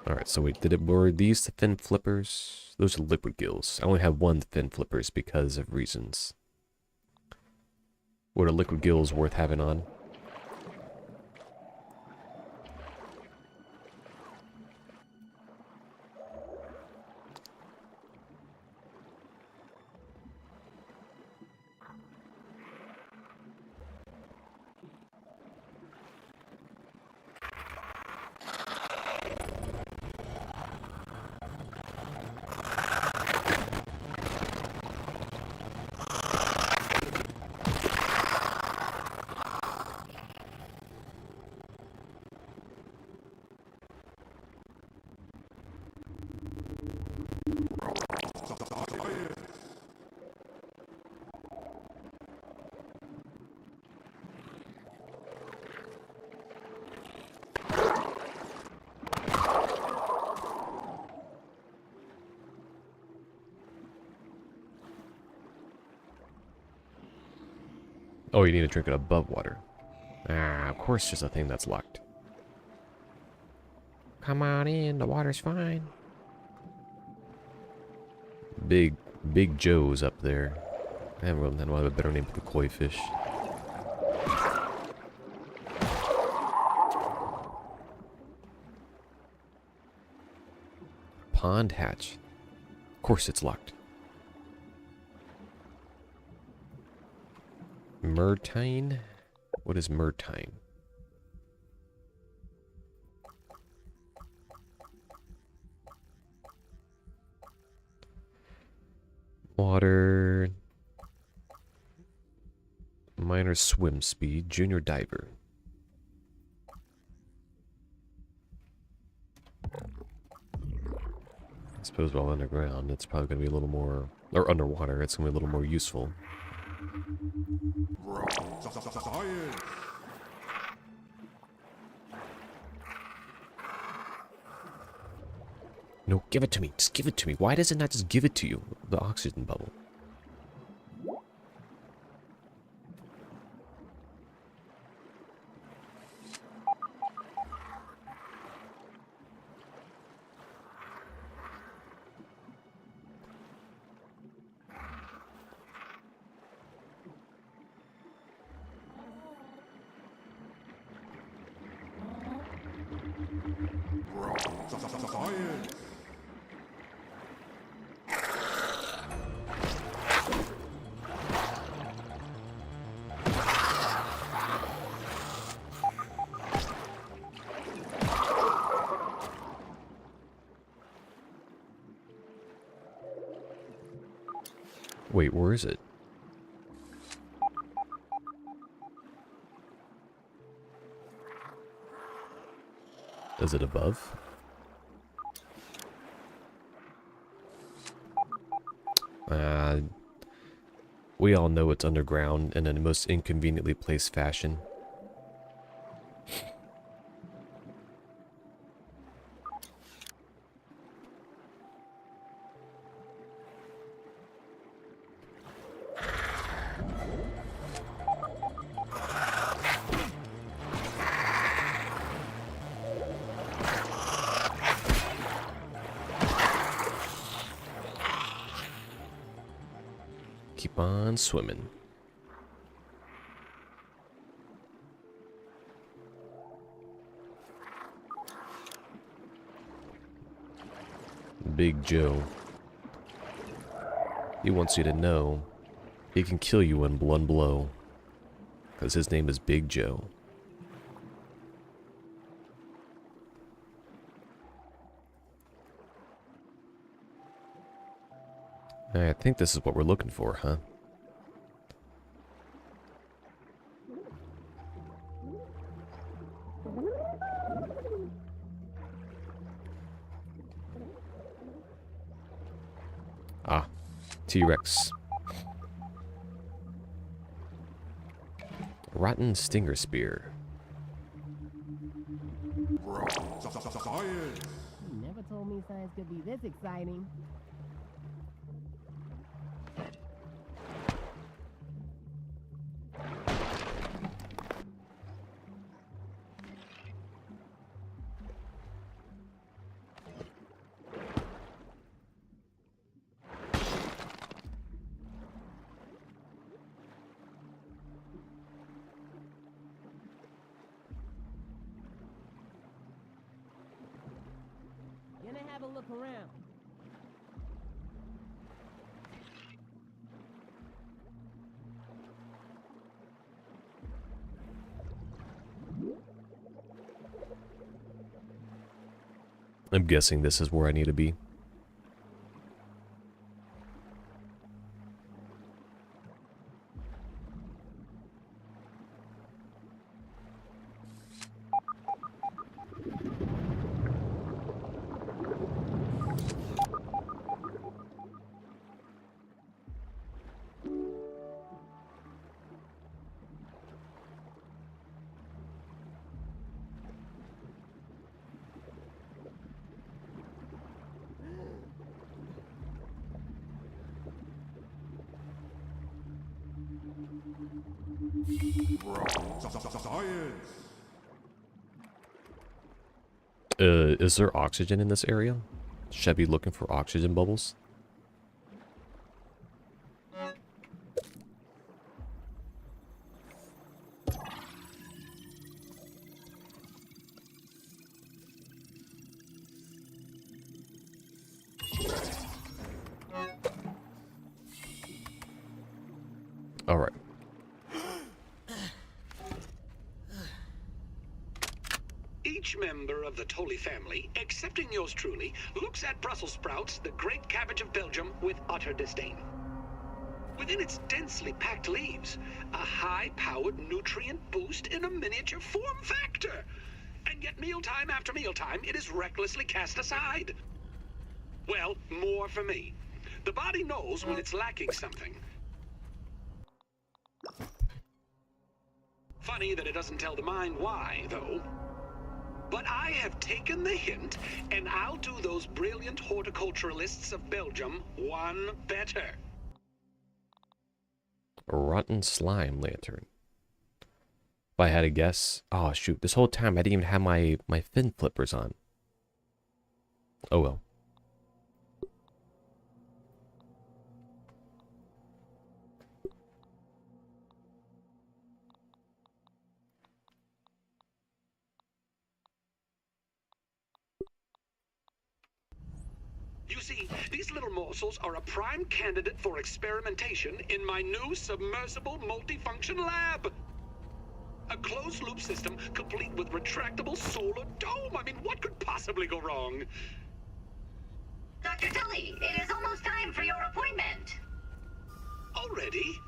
Alright, so wait, were these the fin flippers? Those are liquid gills. I only have one fin flippers because of reasons. Were the liquid gills worth having on? Oh, you need to drink it above water. Ah, of course there's a thing that's locked. Come on in, the water's fine. Big Joe's up there. I don't have a better name for the koi fish. Pond hatch. Of course it's locked. Myrtine? What is myrtine? Water. Minor swim speed. Junior diver. I suppose while underground, it's probably going to be a little more... Or underwater, it's going to be a little more useful. Science. No, give it to me. Just give it to me. Why does it not just give it to you? The oxygen bubble. Science. Wait, where is it? Is it above? We all know it's underground and in the most inconveniently placed fashion. Keep on swimming. Big Joe. He wants you to know he can kill you in one blow. Because his name is Big Joe. I think this is what we're looking for, huh? Ah, T-Rex. Rotten Stinger Spear. Science. You never told me science could be this exciting. Gonna have a look around. I'm guessing this is where I need to be. Science. Is there oxygen in this area? Should I be looking for oxygen bubbles? All right. Each member of the Tully family, excepting yours truly, looks at Brussels sprouts, the great cabbage of Belgium, with utter disdain. Within its densely packed leaves, a high-powered nutrient boost in a miniature form factor. And yet mealtime after mealtime, it is recklessly cast aside. Well, more for me. The body knows when it's lacking something. Funny that it doesn't tell the mind why, though. But I have taken the hint, and I'll do those brilliant horticulturalists of Belgium one better. A rotten slime lantern. If I had a guess... Oh, shoot. This whole time, I didn't even have my fin flippers on. Oh, well. You see, these little morsels are a prime candidate for experimentation in my new submersible multifunction lab. A closed-loop system complete with retractable solar dome. I mean, what could possibly go wrong? Dr. Tully, it is almost time for your appointment. Already?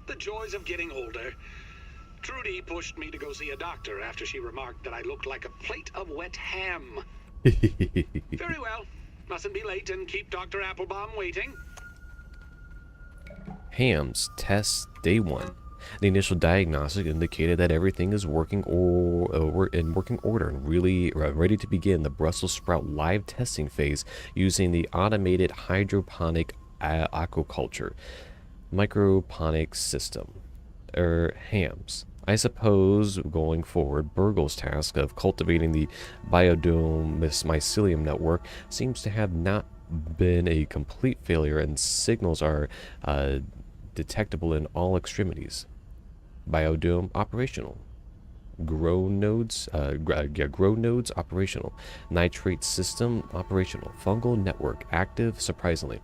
The joys of getting older. Trudy pushed me to go see a doctor after she remarked that I looked like a plate of wet ham. Very well. Mustn't be late and keep Dr. Applebaum waiting. Ham's test day 1. The initial diagnostic indicated that everything is working in working order and really ready to begin the Brussels sprout live testing phase using the automated hydroponic aquaculture microponic system. Hams. I suppose, going forward, Burgle's task of cultivating the biodome mycelium network seems to have not been a complete failure, and signals are detectable in all extremities. Biodome operational. Grow nodes operational. Nitrate system operational. Fungal network active, surprisingly.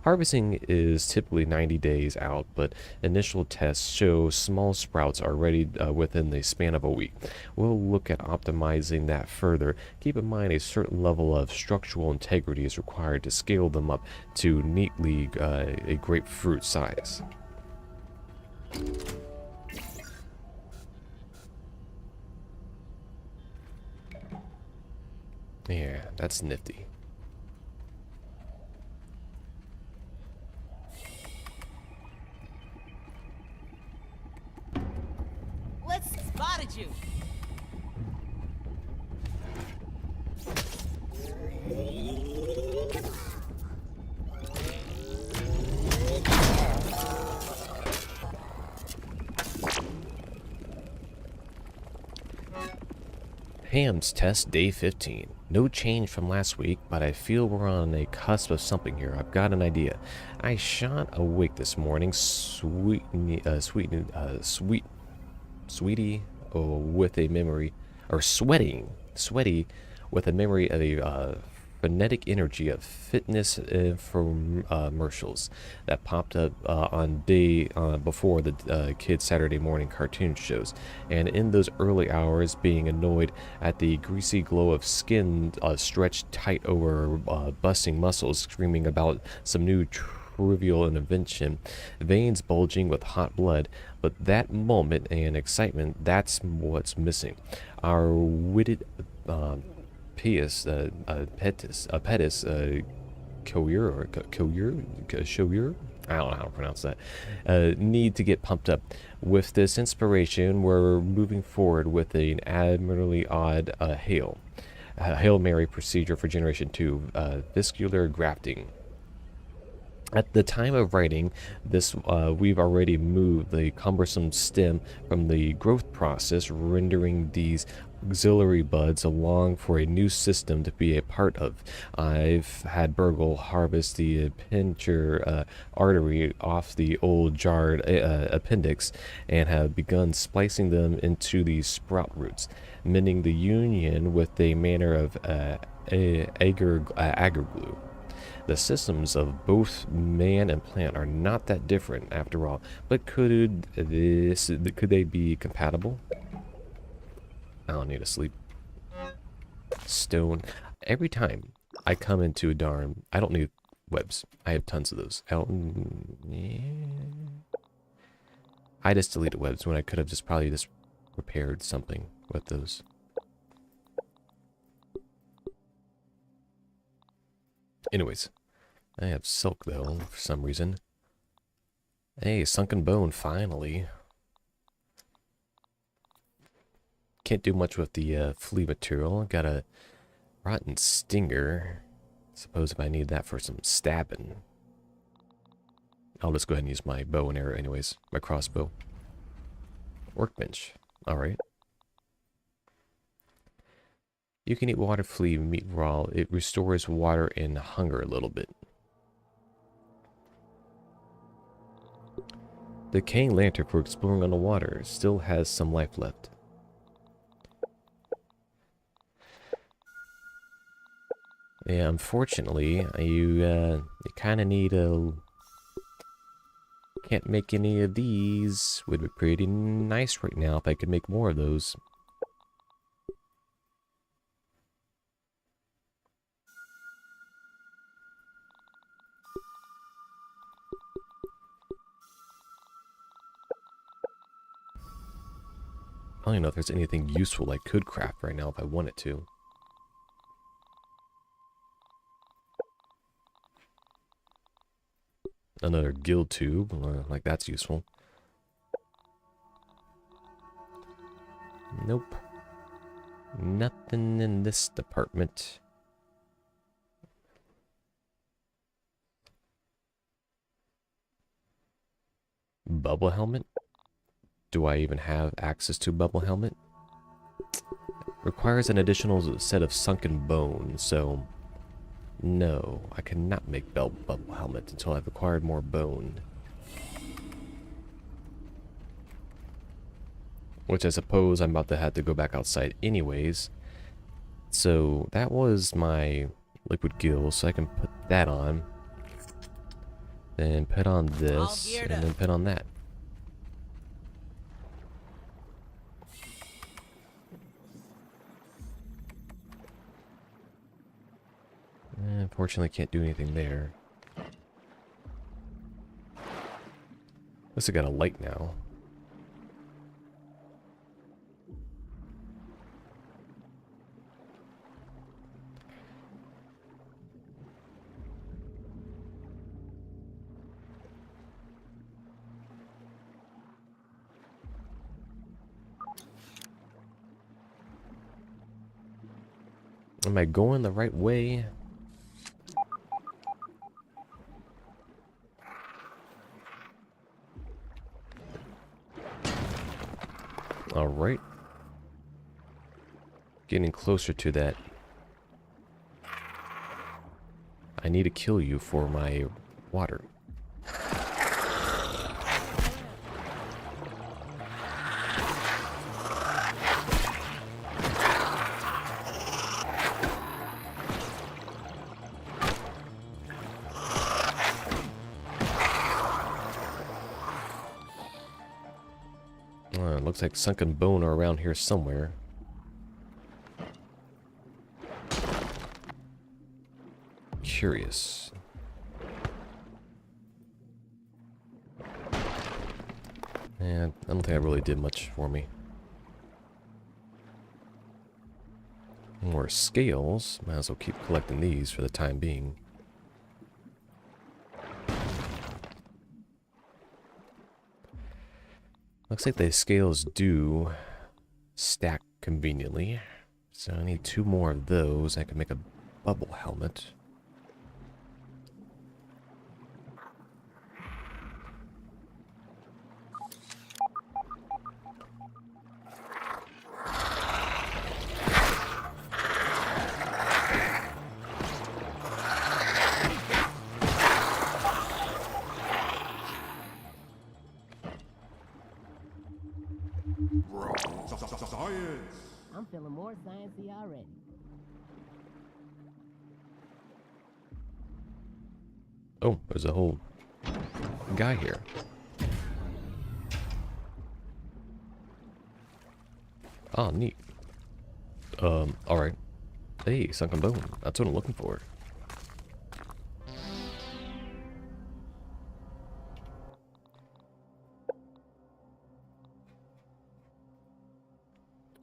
Harvesting is typically 90 days out, but initial tests show small sprouts are ready within the span of a week. We'll look at optimizing that further. Keep in mind a certain level of structural integrity is required to scale them up to neatly a grapefruit size. Yeah, that's nifty. Let's spotted you. Ham's test day 15. No change from last week, but I feel we're on a cusp of something here. I've got an idea. I shot awake this morning, sweetie, with a memory, or sweaty with a memory of a frenetic energy of fitness infomercials that popped up on day before the kids' Saturday morning cartoon shows, and in those early hours, being annoyed at the greasy glow of skin stretched tight over busting muscles, screaming about some new trivial invention, veins bulging with hot blood. But that moment and excitement, that's what's missing. Our witted Pettis, Courier, I don't know how to pronounce that, need to get pumped up. With this inspiration, we're moving forward with an admirably odd Hail Mary procedure for Generation 2, viscular grafting. At the time of writing this, we've already moved the cumbersome stem from the growth process, rendering these auxiliary buds along for a new system to be a part of. I've had Burgle harvest the pincher artery off the old jarred appendix and have begun splicing them into these sprout roots, mending the union with a manner of agar glue. The systems of both man and plant are not that different after all, but could they be compatible? I don't need to sleep. Stone. Every time I come into a darn, I don't need webs. I have tons of those. I just deleted webs when I could have just probably just repaired something with those. Anyways, I have silk though for some reason. Hey, sunken bone finally. Can't do much with the flea material. Got a rotten stinger. Suppose if I need that for some stabbing. I'll just go ahead and use my bow and arrow anyways. My crossbow. Workbench. Alright. You can eat water flea meat raw. It restores water and hunger a little bit. The decaying lantern for exploring underwater still has some life left. Yeah, unfortunately, you kind of need a... Can't make any of these. Would be pretty nice right now if I could make more of those. I don't even know if there's anything useful I could craft right now if I wanted to. Another guild tube, like that's useful. Nope. Nothing in this department. Bubble helmet? Do I even have access to bubble helmet? Requires an additional set of sunken bone, so... No, I cannot make bubble helmet until I've acquired more bone. Which I suppose I'm about to have to go back outside anyways. So that was my liquid gill, so I can put that on. Then put on this, and then put on that. Unfortunately, can't do anything there. At least I got a light now. Am I going the right way? Alright. Getting closer to that. I need to kill you for my water. Looks like sunken bone are around here somewhere. Curious. And I don't think that really did much for me. More scales. Might as well keep collecting these for the time being. Looks like the scales do stack conveniently. So I need 2 more of those. I can make a bubble helmet. Science. I'm feeling more sciencey already. Oh, there's a whole guy here. Oh, neat. Alright. Hey, sunken bone. That's what I'm looking for.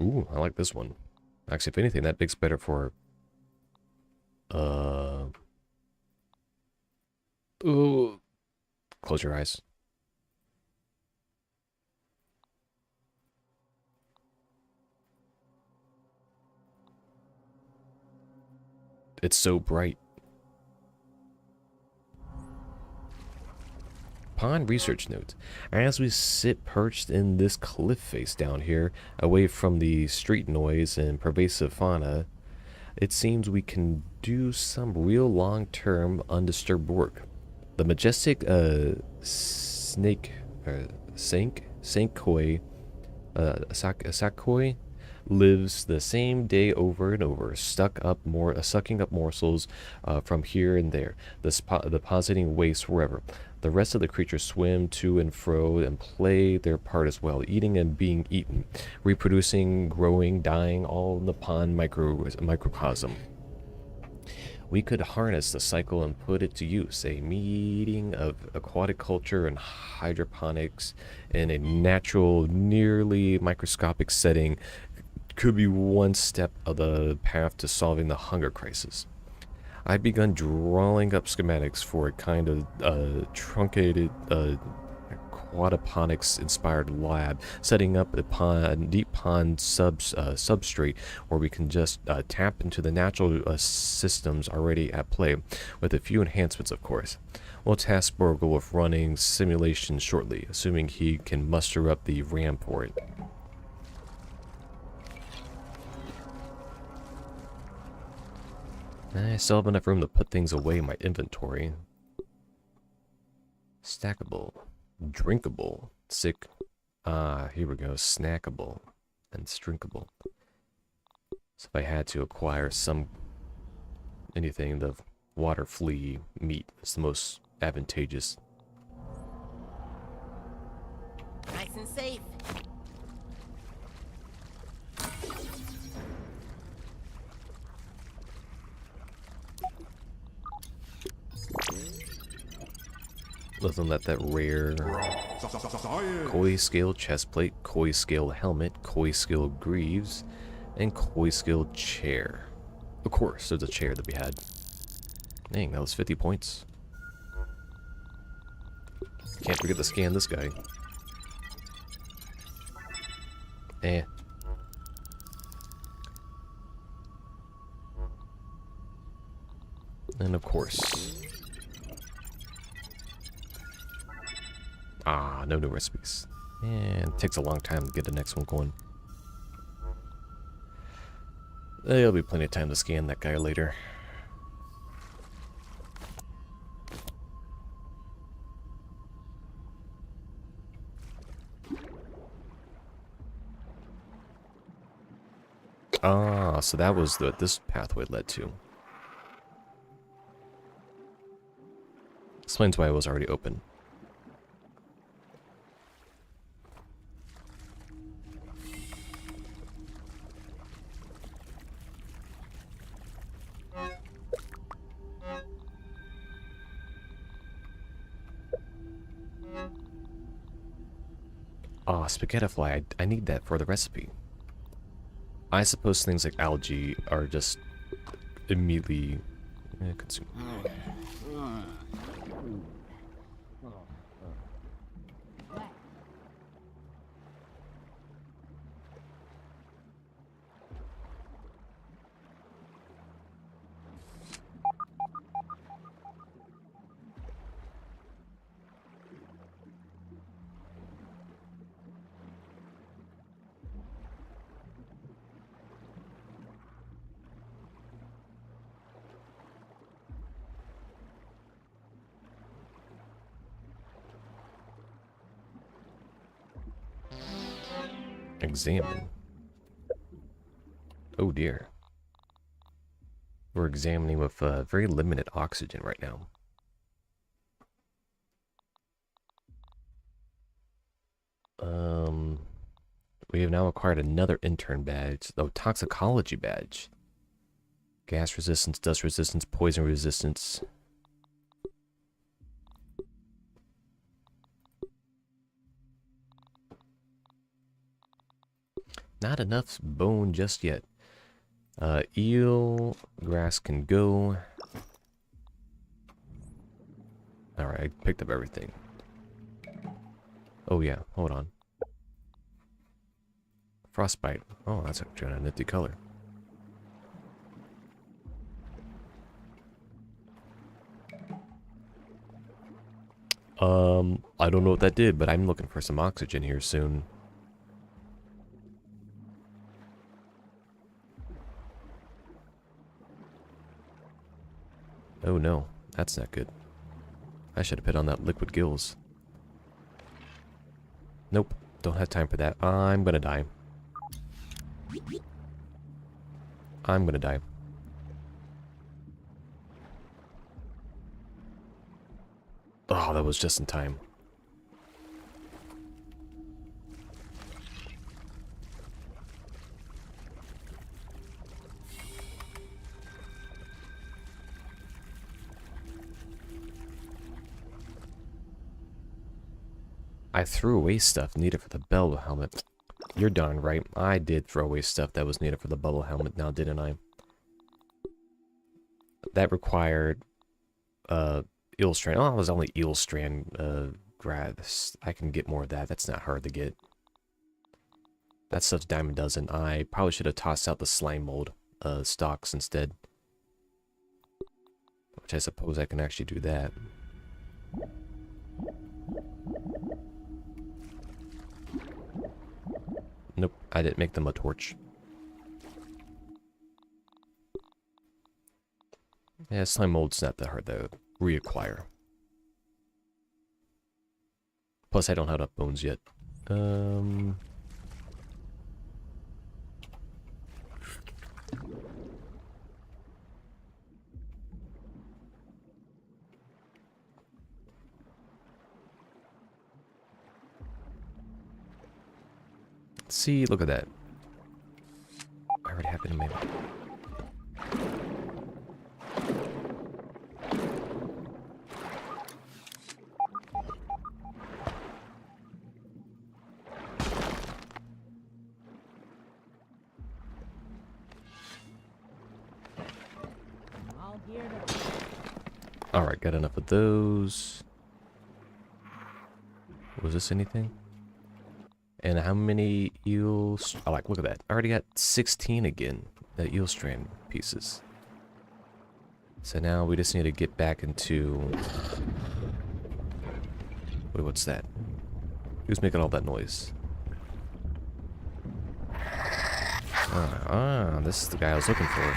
Ooh, I like this one. Actually, if anything, that makes better for... Ooh. Close your eyes. It's so bright. Pond research note. As we sit perched in this cliff face down here, away from the street noise and pervasive fauna, it seems we can do some real long-term undisturbed work. The majestic Sakoi lives the same day over and over, sucking up morsels from here and there, depositing waste wherever. The rest of the creatures swim to and fro and play their part as well, eating and being eaten, reproducing, growing, dying, all in the pond microcosm. We could harness the cycle and put it to use, a meeting of aquatic culture and hydroponics in a natural, nearly microscopic setting could be one step of the path to solving the hunger crisis. I'd begun drawing up schematics for a kind of truncated aquaponics-inspired lab, setting up a deep pond substrate where we can just tap into the natural systems already at play, with a few enhancements, of course. We'll task Borgel with running simulations shortly, assuming he can muster up the RAM for it. I still have enough room to put things away in my inventory. Stackable. Drinkable. Sick. Here we go. Snackable. And strinkable. So if I had to acquire anything, the water flea meat is the most advantageous. Nice and safe. Nothing like that rare Science. koi scale chestplate, koi scale helmet, koi scale greaves, and koi scale chair. Of course, there's a chair that we had. Dang, that was 50 points. Can't forget to scan this guy. Eh. And of course... no new recipes. And it takes a long time to get the next one going. There'll be plenty of time to scan that guy later. So that was what this pathway led to. Explains why it was already open. Spaghetti fly. I need that for the recipe. I suppose things like algae are just immediately consumed. Examine. Oh dear. We're examining with very limited oxygen right now. We have now acquired another intern badge. Oh, toxicology badge. Gas resistance, dust resistance, poison resistance. Not enough bone just yet. Eel, grass can go. Alright, I picked up everything. Oh yeah, hold on. Frostbite. Oh, that's actually a nifty color. I don't know what that did, but I'm looking for some oxygen here soon. Oh no, that's not good. I should have put on that liquid gills. Nope, don't have time for that. I'm gonna die. I'm gonna die. Oh, that was just in time. I threw away stuff needed for the bubble helmet. You're darn right. I did throw away stuff that was needed for the bubble helmet now, didn't I? That required eel strand. Oh, it was only eel strand grass. I can get more of that. That's not hard to get. That stuff's dime a dozen. I probably should have tossed out the slime mold stalks instead. Which I suppose I can actually do that. Nope, I didn't make them a torch. Yeah, slime mold's not that hard to reacquire. Plus, I don't have enough bones yet. See, look at that. I already have it in my... Alright, got enough of those. Was this anything? And how many eels? Oh, like, look at that. I already got 16 again. The eel strand pieces. So now we just need to get back into... Wait, what's that? Who's making all that noise? This is the guy I was looking for.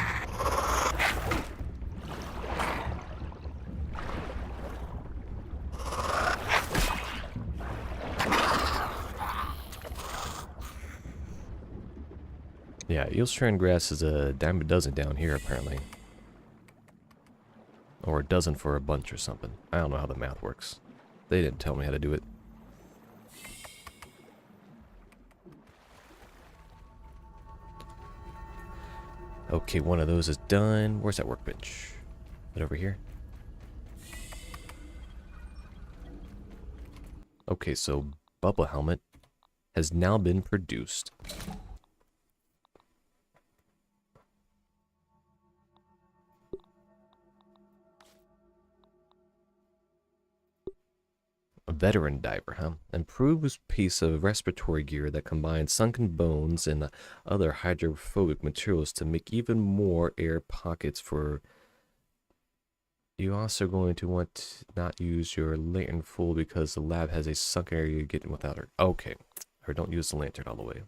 Yeah, eel strand grass is a dime a dozen down here, apparently. Or a dozen for a bunch or something. I don't know how the math works. They didn't tell me how to do it. Okay, one of those is done. Where's that workbench? Right over here. Okay, so bubble helmet has now been produced. A veteran diver, huh? Improved piece of respiratory gear that combines sunken bones and other hydrophobic materials to make even more air pockets for... You're also going to want to not use your lantern full because the lab has a sunk area you're getting without her. Okay. Or don't use the lantern all the way.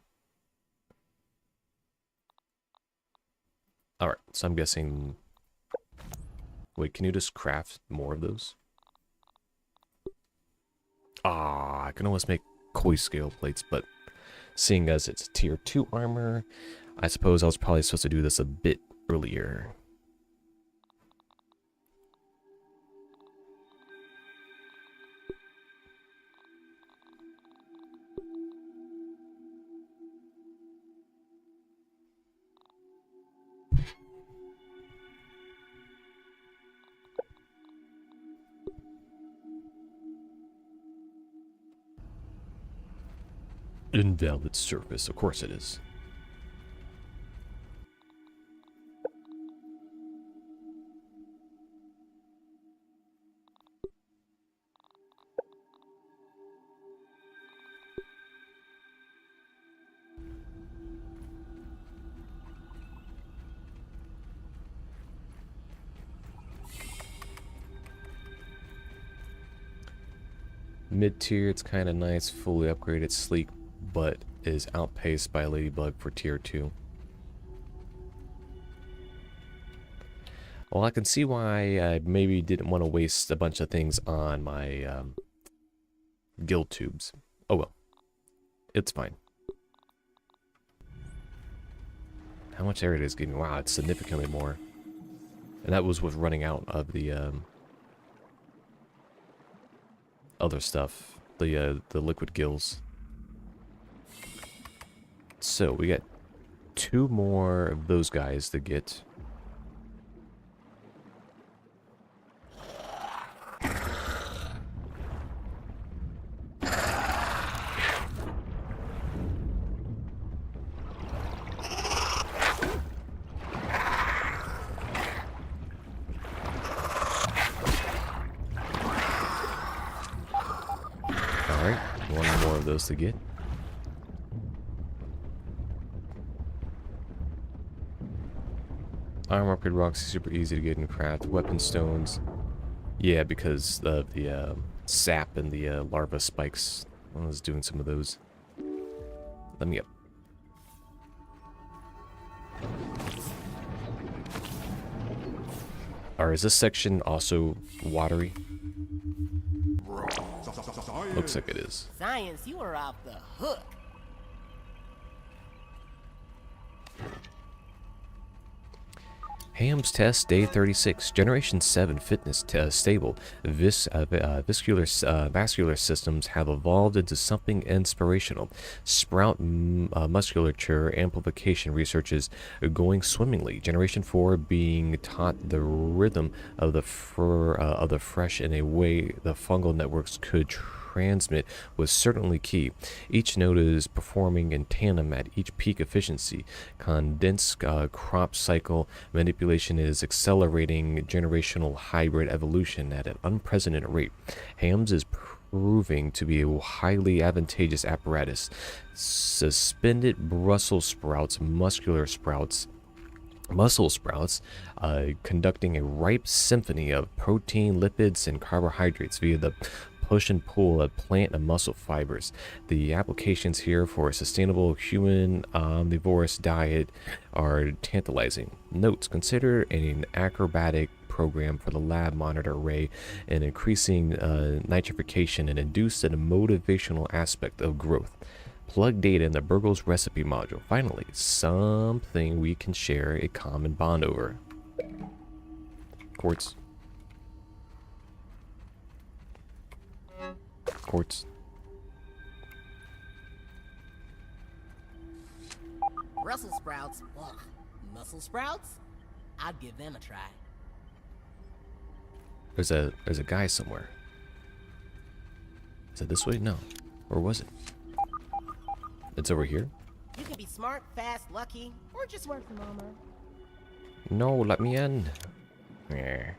Alright, so I'm guessing... Wait, can you just craft more of those? Ah, I can almost make koi scale plates, but seeing as it's tier 2 armor, I suppose I was probably supposed to do this a bit earlier. Invalid surface, of course it is. Mid-tier, it's kind of nice, fully upgraded, sleek, but is outpaced by Ladybug for tier 2. Well, I can see why I maybe didn't want to waste a bunch of things on my guild tubes. Oh well, it's fine. How much area is getting? Wow, it's significantly more. And that was with running out of the other stuff, the liquid gills. So we got 2 more of those guys to get. Alright, 1 more of those to get. Armor upgrade rocks, super easy to get and craft. Weapon stones. Yeah, because of the sap and the larva spikes. I was doing some of those. Let me up. Or is this section also watery? Looks like it is. Science, you are off the hook. Ham's test, day 36. Generation 7 fitness stable. Vascular systems have evolved into something inspirational. Sprout musculature amplification research is going swimmingly. Generation 4 being taught the rhythm of the fresh in a way the fungal networks could transmit was certainly key. Each node is performing in tandem at each peak efficiency. Condensed crop cycle manipulation is accelerating generational hybrid evolution at an unprecedented rate. Hams is proving to be a highly advantageous apparatus. Suspended Brussels sprouts, muscle sprouts, conducting a ripe symphony of protein, lipids, and carbohydrates via the push and pull of plant and muscle fibers. The applications here for a sustainable human omnivorous diet are tantalizing. Notes: consider an acrobatic program for the lab monitor array and increasing nitrification and induce a motivational aspect of growth. Plug data in the Burgle's recipe module. Finally, something we can share a common bond over. Quartz. Quartz. Brussels sprouts. Ugh. Muscle sprouts? I'd give them a try. There's a guy somewhere. Is it this way? No. Or was it? It's over here? You can be smart, fast, lucky, or just work for mama. No, let me in. Yeah.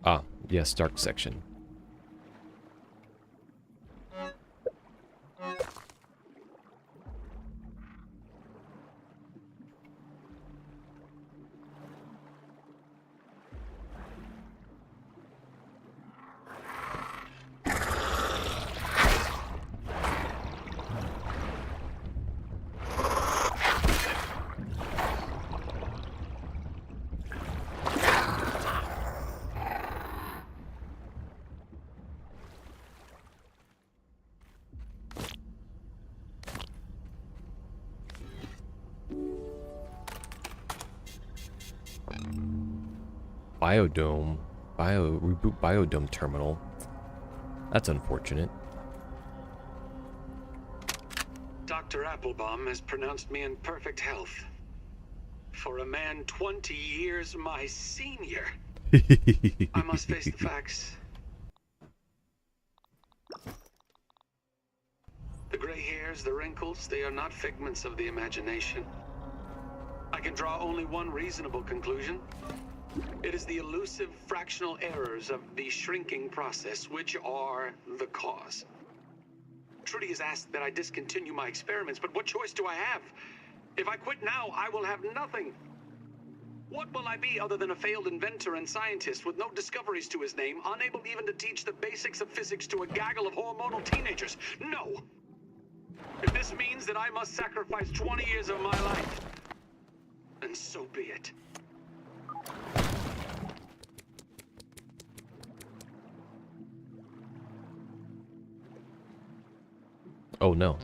Ah, yes, dark section. reboot biodome terminal. That's unfortunate. Dr. Applebaum has pronounced me in perfect health. For a man 20 years my senior, I must face the facts. The gray hairs, the wrinkles, they are not figments of the imagination. I can draw only one reasonable conclusion. It is the elusive fractional errors of the shrinking process which are the cause. Trudy has asked that I discontinue my experiments, but what choice do I have? If I quit now, I will have nothing. What will I be other than a failed inventor and scientist with no discoveries to his name, unable even to teach the basics of physics to a gaggle of hormonal teenagers? No! If this means that I must sacrifice 20 years of my life, then so be it. Oh no.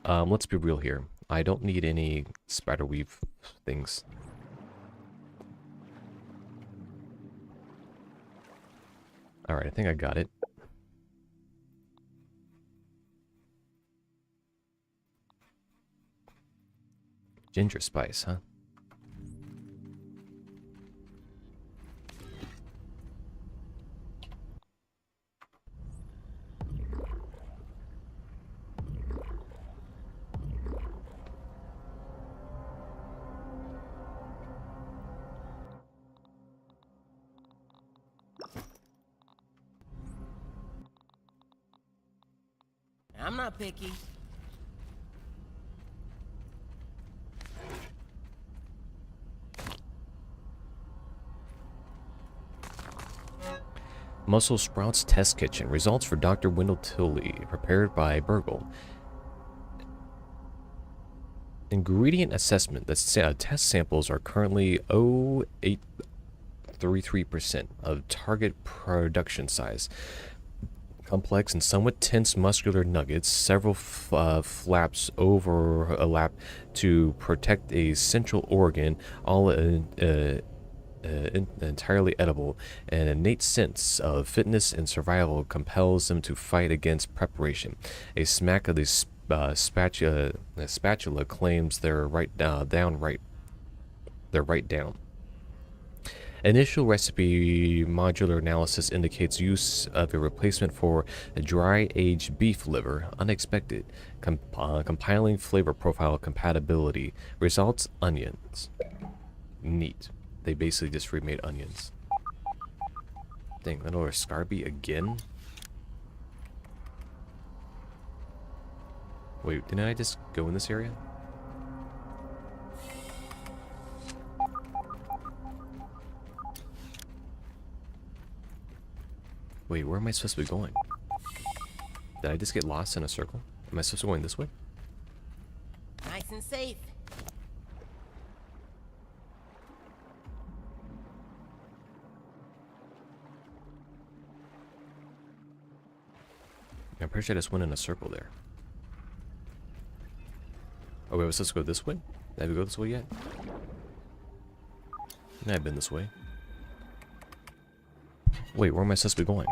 Let's be real here. I don't need any spiderweave things. Alright, I think I got it. Ginger spice, huh? I'm not picky. Muscle Sprouts Test Kitchen. Results for Dr. Wendell Tilley. Prepared by Burgle. Ingredient assessment. The test samples are currently 0.833% of target production size. Complex and somewhat tense muscular nuggets. Several flaps overlap to protect a central organ. All entirely edible. An innate sense of fitness and survival compels them to fight against preparation. A smack of the spatula claims they're right down. Initial recipe modular analysis indicates use of a replacement for a dry-aged beef liver. Unexpected. Compiling flavor profile compatibility. Results: onions. Neat. They basically just remade onions. Dang, another Scarby again? Wait, didn't I just go in this area? Wait, where am I supposed to be going? Did I just get lost in a circle? Am I supposed to be going this way? Nice and safe. I'm pretty sure I just went in a circle there. Oh, wait, was supposed to go this way? Did I go this way yet? No, I've been this way. Wait, where am I supposed to be going?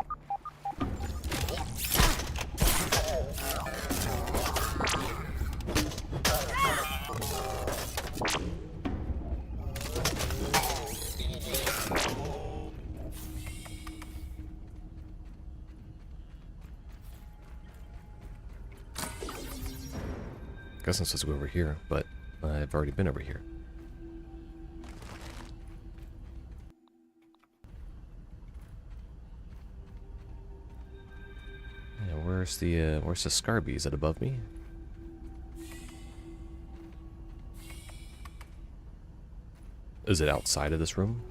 Guess I'm supposed to go over here, but I've already been over here. Yeah, where's the Scarby? Is it above me? Is it outside of this room?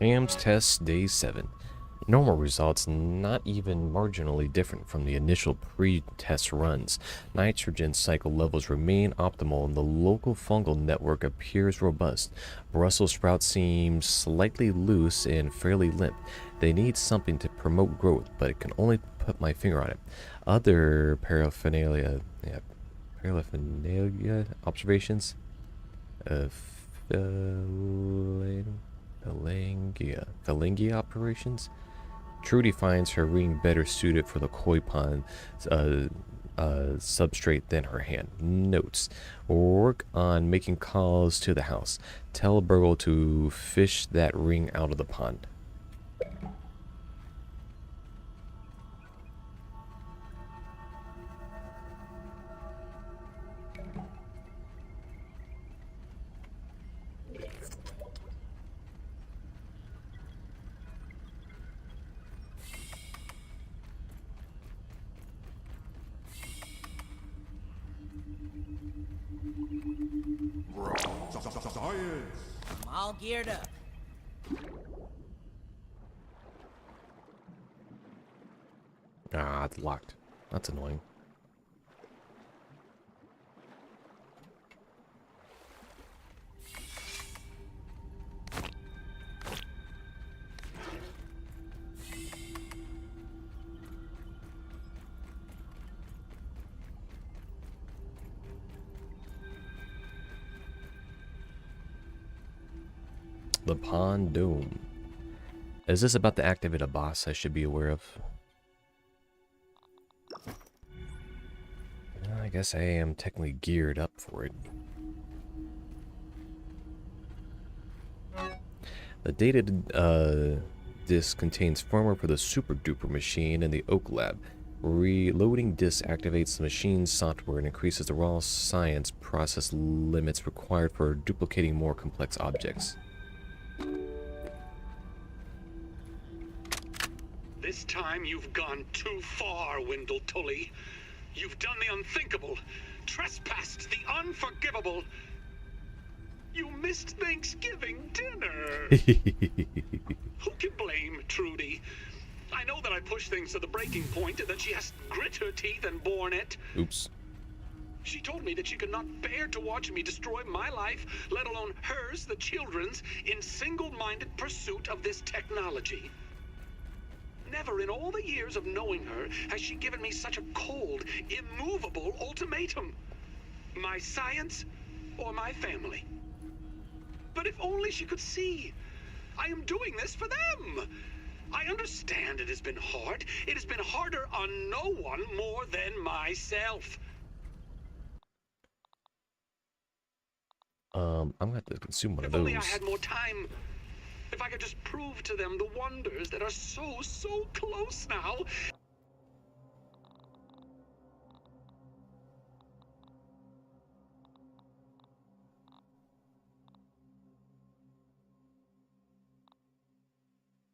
Ham's test day 7. Normal results not even marginally different from the initial pre-test runs. Nitrogen cycle levels remain optimal and the local fungal network appears robust. Brussels sprouts seem slightly loose and fairly limp. They need something to promote growth, but I can only put my finger on it. Other paraphernalia observations of Phalangia operations. Trudy finds her ring better suited for the koi pond substrate than her hand. Notes: work on making calls to the house. Tell Burgle to fish that ring out of the pond. Science! I'm all geared up. Ah, it's locked. That's annoying. The Pond Dome. Is this about to activate a boss I should be aware of? I guess I am technically geared up for it. The data disk contains firmware for the super duper machine in the Oak Lab. Reloading disk activates the machine's software and increases the raw science process limits required for duplicating more complex objects. This time you've gone too far, Wendell Tully. You've done the unthinkable, trespassed the unforgivable. You missed Thanksgiving dinner. Who can blame Trudy? I know that I pushed things to the breaking point and that she has grit her teeth and borne it. Oops. She told me that she could not bear to watch me destroy my life, let alone hers, the children's, in single-minded pursuit of this technology. Never in all the years of knowing her has she given me such a cold, immovable ultimatum. My science or my family. But if only she could see. I am doing this for them. I understand it has been hard. It has been harder on no one more than myself. I'm gonna have to consume one of If those. only I had more time. If I could just prove to them the wonders that are so close now.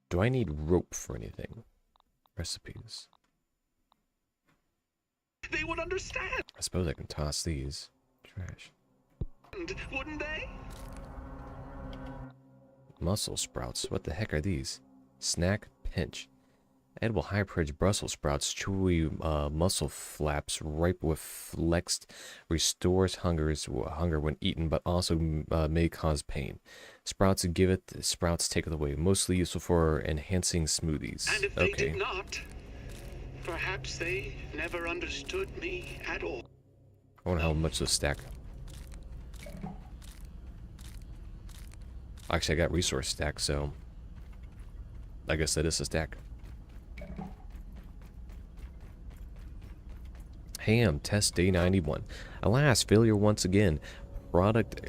Do I need rope for anything? Recipes. They would understand, I suppose I can toss these. Trash. wouldn't they? Mussel sprouts. What the heck are these? Snack pinch. Edible high-pitched Brussels sprouts, chewy mussel flaps, ripe with flexed, restores hunger when eaten, but also may cause pain. Sprouts give it, sprouts take it away. Mostly useful for enhancing smoothies. And if they Okay. did not, perhaps they never understood me at all. I wonder how much this stack. Actually, I got resource stack, so I guess that is a stack. Ham, test day 91. Alas, failure once again. Product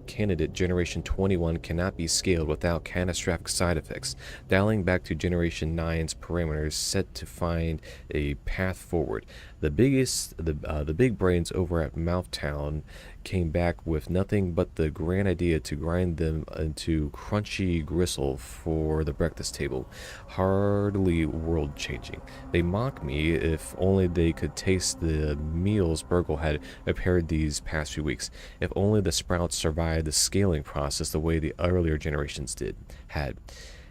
candidate generation 21 cannot be scaled without catastrophic side effects. Dialing back to generation 9's parameters set to find a path forward. The big brains over at Mouthtown came back with nothing but the grand idea to grind them into crunchy gristle for the breakfast table. Hardly world-changing. They mock me if only they could taste the meals Burgle had prepared these past few weeks. If only the sprouts survived the scaling process the way the earlier generations had.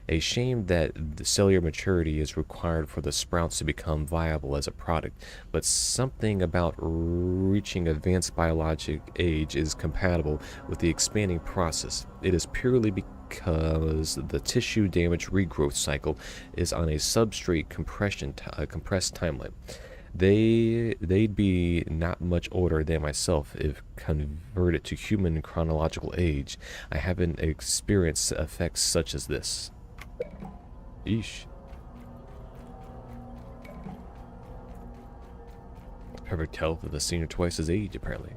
A shame that the cellular maturity is required for the sprouts to become viable as a product, but something about reaching advanced biologic age is compatible with the expanding process. It is purely because the tissue damage regrowth cycle is on a substrate compressed timeline. They'd be not much older than myself if converted to human chronological age. I haven't experienced effects such as this. Eesh. Perfect health of the senior twice his age, apparently.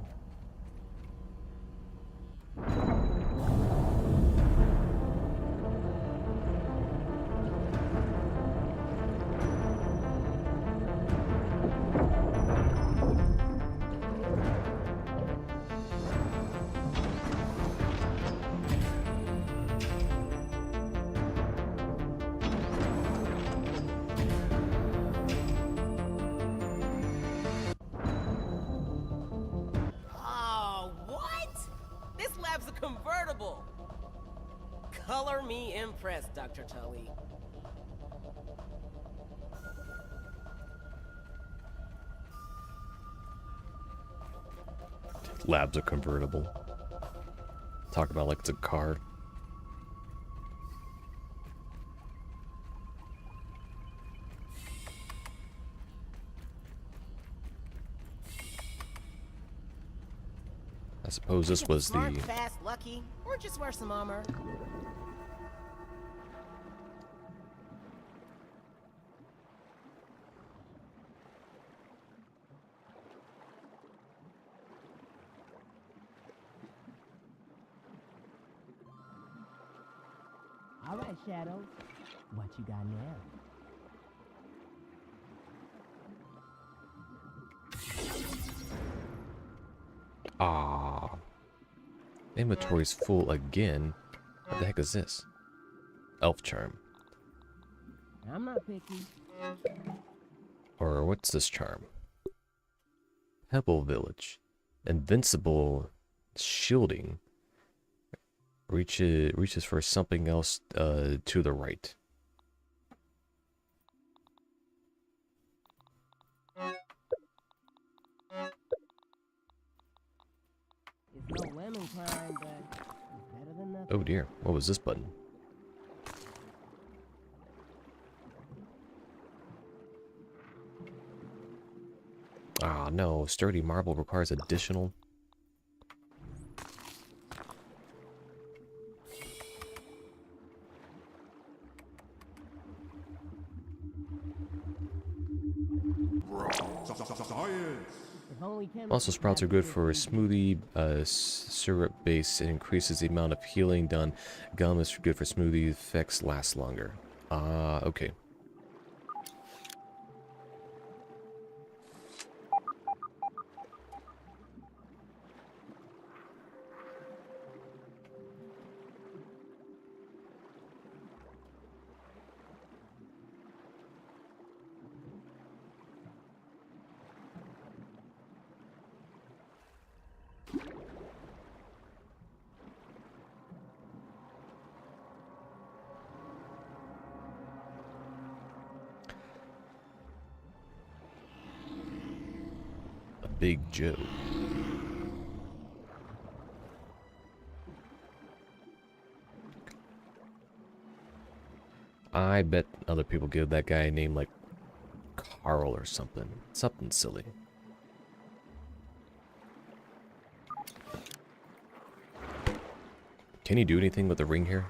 Oh, what? This lab's a convertible. Color me impressed, Dr. Tully. Lab's a convertible. Talk about like it's a car. I suppose this was Smart, the... fast, lucky, or just wear some armor. All right, Shadow. What you got now? Ah. Inventory's full again. What the heck is this? Elf charm. I'm not picky. Or what's this charm? Pebble Village. Invincible shielding. Reaches for something else to the right. It's no lemon time, but it's better than nothing. Oh dear, what was this button? Ah no, sturdy marble requires additional... Science! If only chemists Also, could sprouts are have good this for a thing. smoothie syrup base. It increases the amount of healing done. Gum is good for smoothie. Effects last longer. Ah, okay. A Big Joe. I bet other people give that guy a name like Carl or something. Something silly. Can he do anything with the ring here?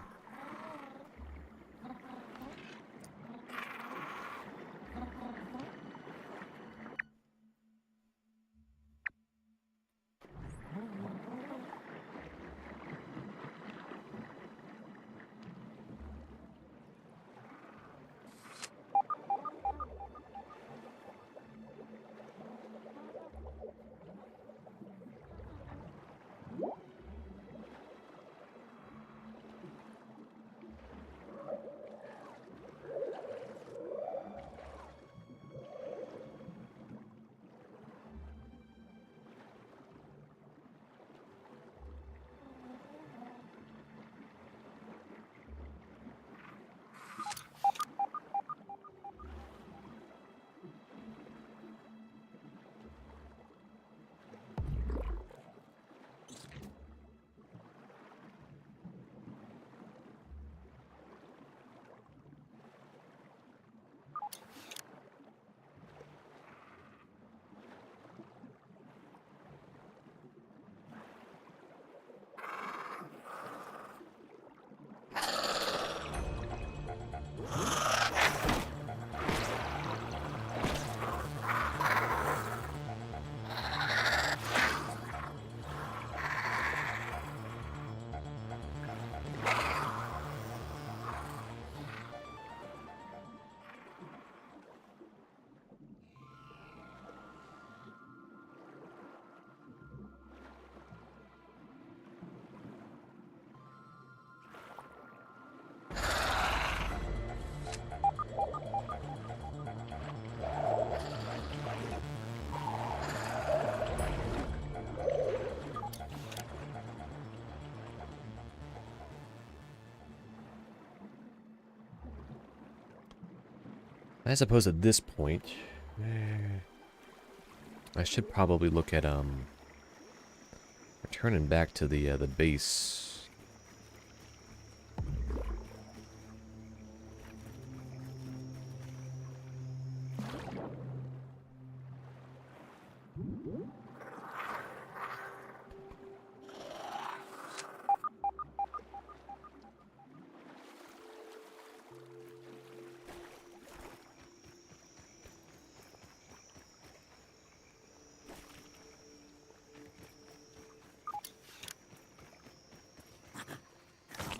I suppose at this point, I should probably look at returning back to the base.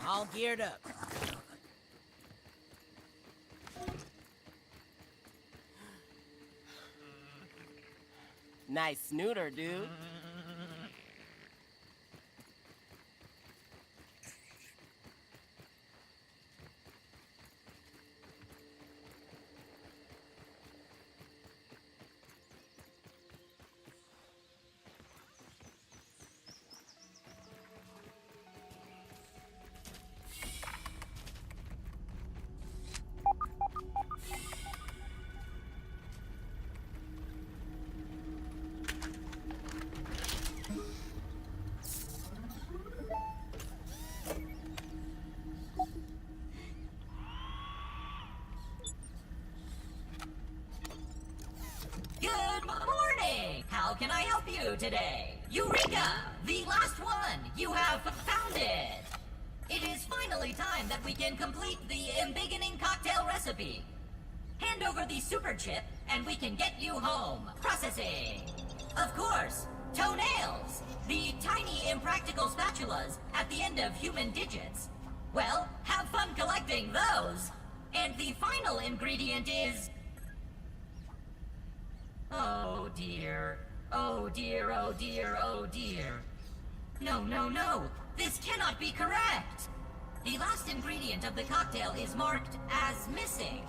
All geared up. Nice snooter, dude. Good morning! How can I help you today? Eureka! The last one! You have found it! It is finally time that we can complete the embiggening cocktail recipe. Hand over the super chip, and we can get you home. Processing! Of course, toenails! The tiny impractical spatulas at the end of human digits. Well, have fun collecting those! And the final ingredient is... Oh dear. Oh dear, oh dear, oh dear. No, no, no. This cannot be correct. The last ingredient of the cocktail is marked as missing.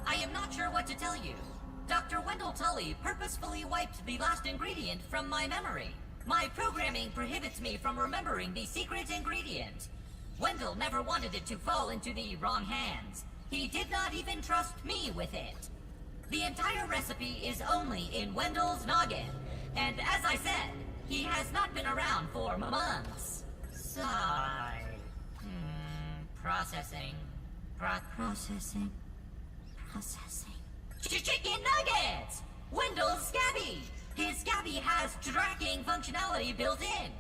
I am not sure what to tell you. Dr. Wendell Tully purposefully wiped the last ingredient from my memory. My programming prohibits me from remembering the secret ingredient. Wendell never wanted it to fall into the wrong hands. He did not even trust me with it. The entire recipe is only in Wendell's noggin, and as I said, he has not been around for months. Sigh. Processing. Processing. Chicken nuggets! Wendell's Scabby! His Scabby has tracking functionality built in.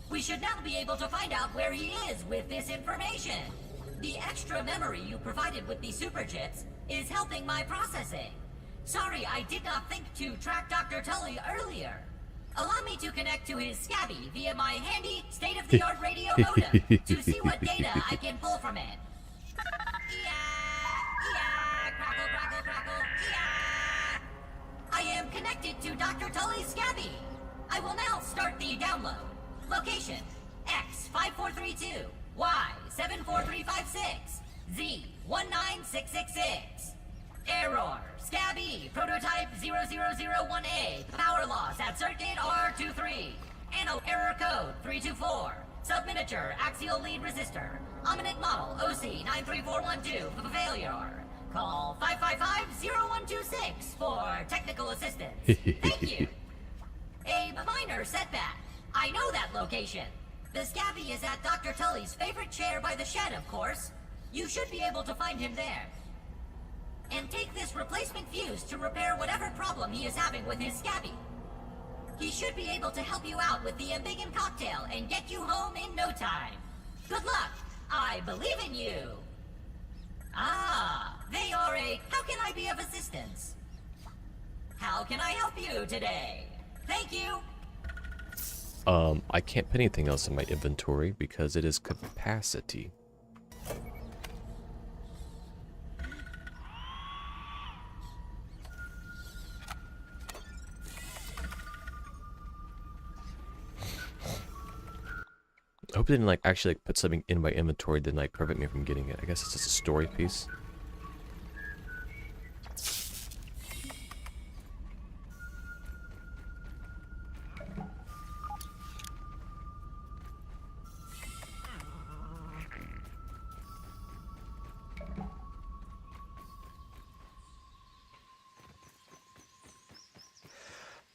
We should now be able to find out where he is with this information. The extra memory you provided with the super chips is helping my processing. Sorry, I did not think to track Dr. Tully earlier. Allow me to connect to his Scabby via my handy, state-of-the-art radio modem to see what data I can pull from it. Crackle, crackle, crackle, I am connected to Dr. Tully's Scabby. I will now start the download. Location, X5432, Y74356, Z19666. Error, Scabby, prototype 0001A, power loss at circuit R23. Anno error code 324. Subminiature axial lead resistor. Ominent model OC93412, failure. Call 555-0126 for technical assistance. Thank you. A minor setback. I know that location. The Scabby is at Dr. Tully's favorite chair by the shed, of course. You should be able to find him there. And take this replacement fuse to repair whatever problem he is having with his Scabby. He should be able to help you out with the embiggen cocktail and get you home in no time. Good luck. I believe in you. Ah, they are a... How can I be of assistance? How can I help you today? Thank you. I can't put anything else in my inventory because it is capacity. I hope it didn't like actually like put something in my inventory that like prevent me from getting it. I guess it's just a story piece.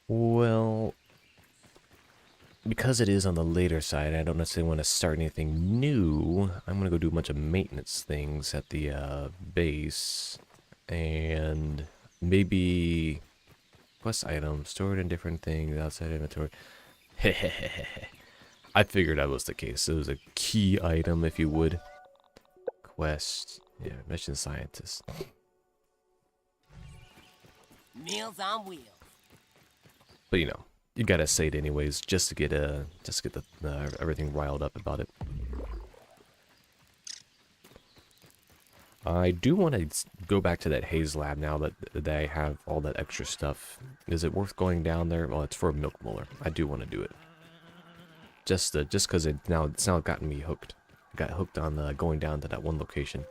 Well, because it is on the later side, I don't necessarily want to start anything new. I'm going to go do a bunch of maintenance things at the base. And maybe quest items stored in different things outside inventory. I figured that was the case. It was a key item, if you would. Quest. Yeah, mission scientist. Meals on wheels. But you know, you gotta say it anyways, just to get the everything riled up about it. I do want to go back to that Haze lab now that they have all that extra stuff. Is it worth going down there? Well, it's for a milk molar. I do want to do it. Just because it's now gotten me hooked. I got hooked on going down to that one location.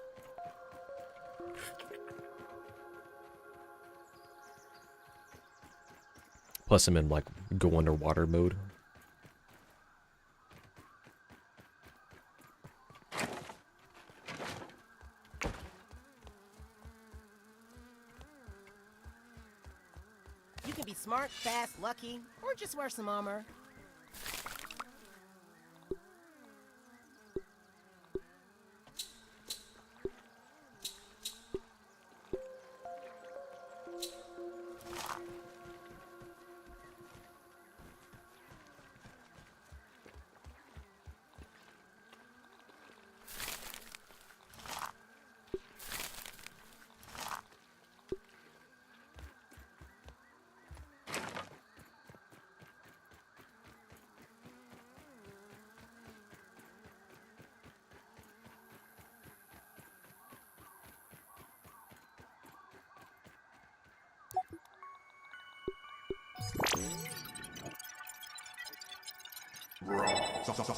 Plus, I'm in like go underwater mode. You can be smart, fast, lucky, or just wear some armor.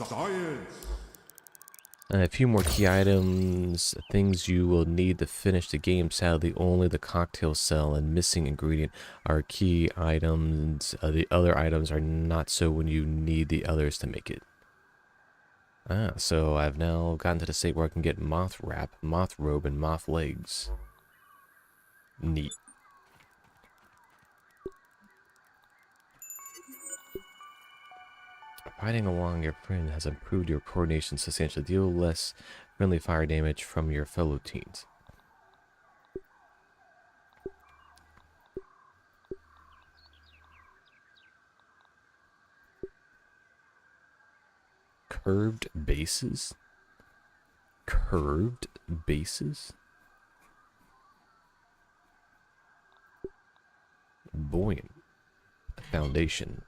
Science! A few more key items, things you will need to finish the game. Sadly, only the cocktail cell and missing ingredient are key items. The other items are not so when you need the others to make it. So I've now gotten to the state where I can get moth wrap, moth robe, and moth legs. Neat. Riding along your friend has improved your coordination substantially. Deal less friendly fire damage from your fellow teens. Curved bases? Curved bases? Buoyant. Foundation.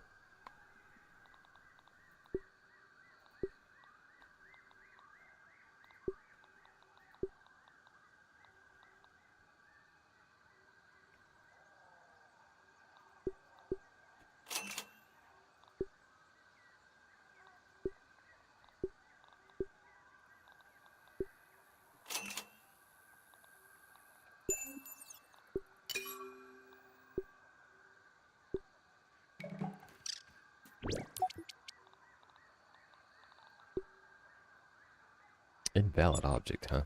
Invalid object, huh?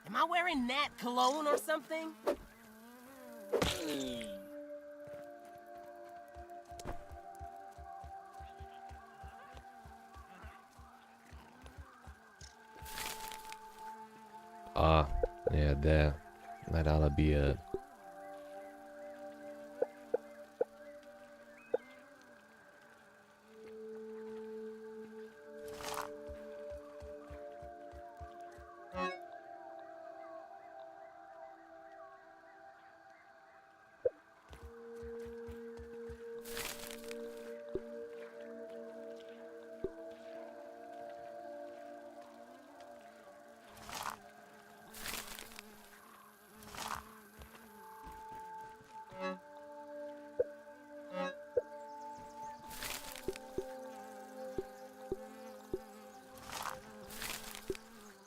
Am I wearing Nat cologne or something? Yeah, that ought to be a...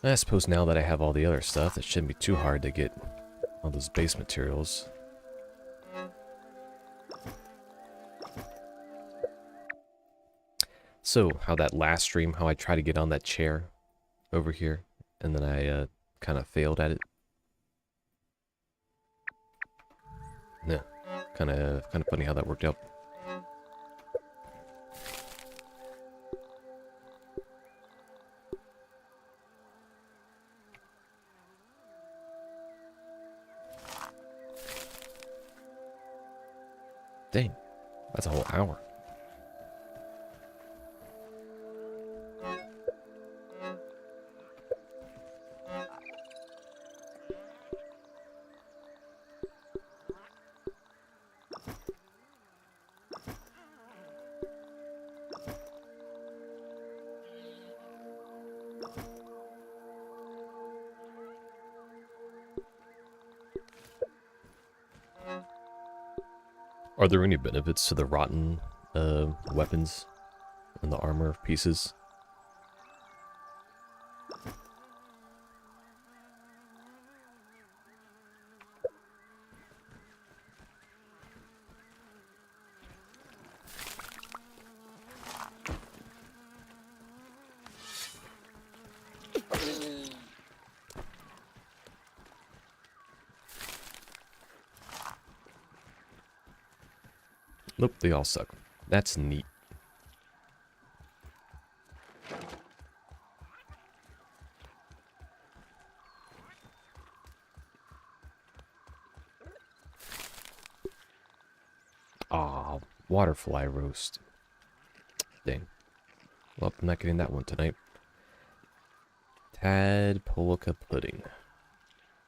I suppose now that I have all the other stuff, it shouldn't be too hard to get all those base materials. So, how that last stream, how I tried to get on that chair over here, and then I kind of failed at it. Yeah, kind of funny how that worked out. Dang, that's a whole hour. Are there any benefits to the rotten weapons and the armor pieces? Nope, they all suck. That's neat. Aw, waterfly roast. Dang. Well, I'm not getting that one tonight. Tadpolka pudding.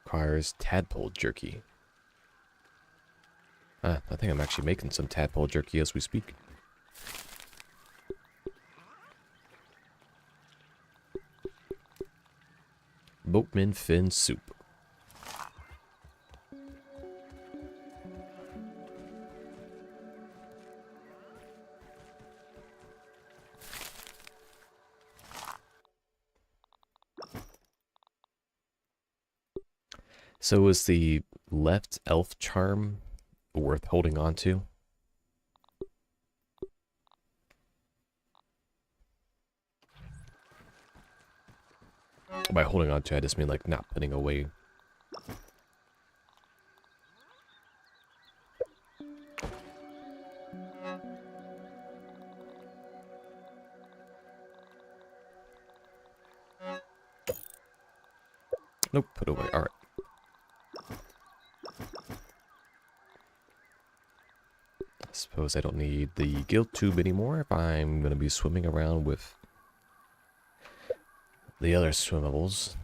Requires tadpole jerky. I think I'm actually making some tadpole jerky as we speak. Boatman fin soup. So is the left elf charm worth holding on to? By holding on to, I just mean like not putting away. Nope, put away. All right. I suppose I don't need the guild tube anymore if I'm going to be swimming around with the other swimmables.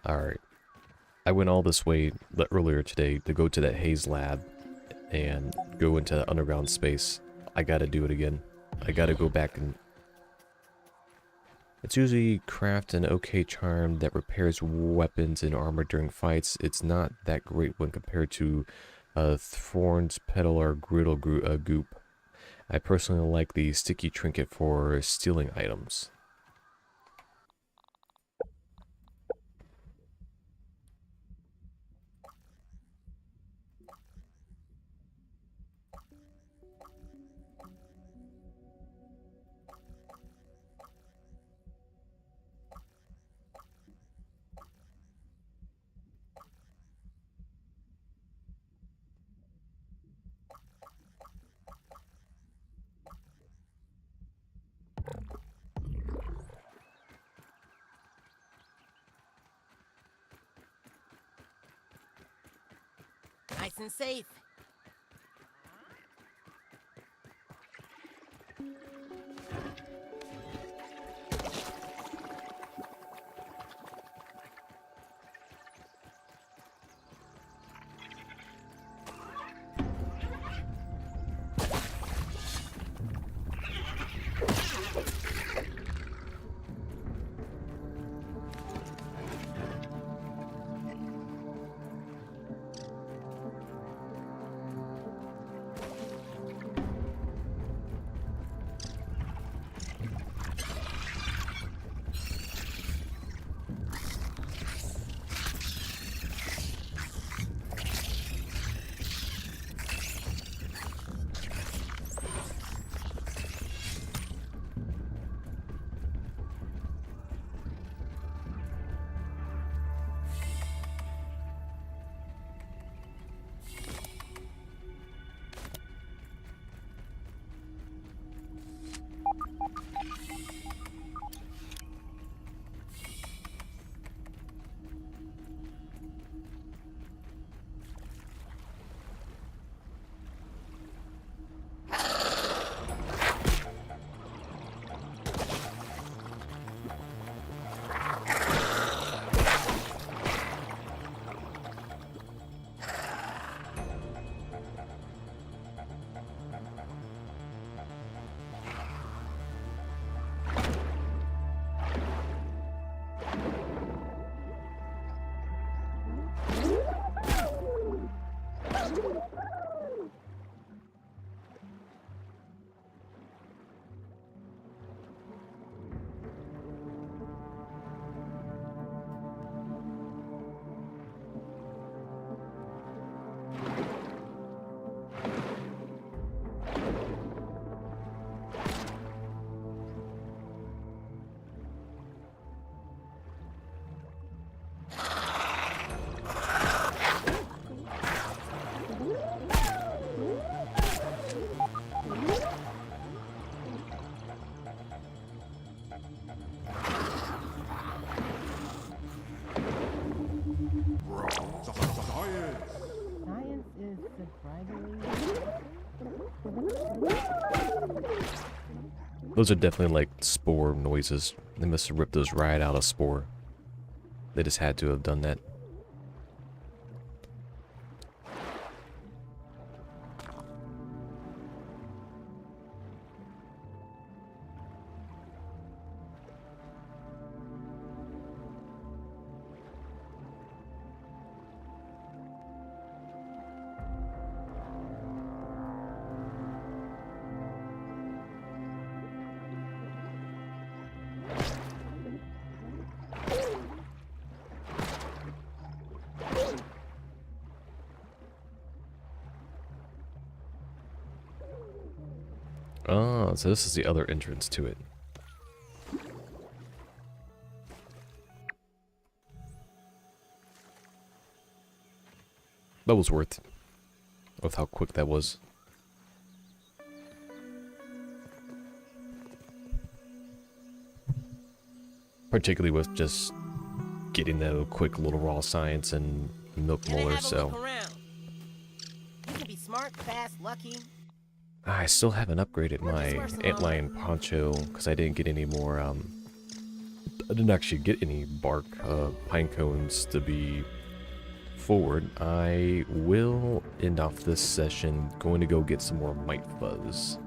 Alright. I went all this way earlier today to go to that Haze lab and go into underground space. I gotta do it again. I gotta go back and... It's usually craft an okay charm that repairs weapons and armor during fights. It's not that great when compared to Thorn's Petal or Griddle Goop. I personally like the sticky trinket for stealing items. Nice and safe. Those are definitely like spore noises. They must have ripped those right out of spore. They just had to have done that. Oh, so this is the other entrance to it. That was worth with how quick that was. Particularly with just getting the quick little raw science and milk molar, so. You can be smart, fast, lucky. I still haven't upgraded my antlion poncho because I didn't get any more, I didn't actually get any bark, pine cones to be forward. I will end off this session going to go get some more mite fuzz.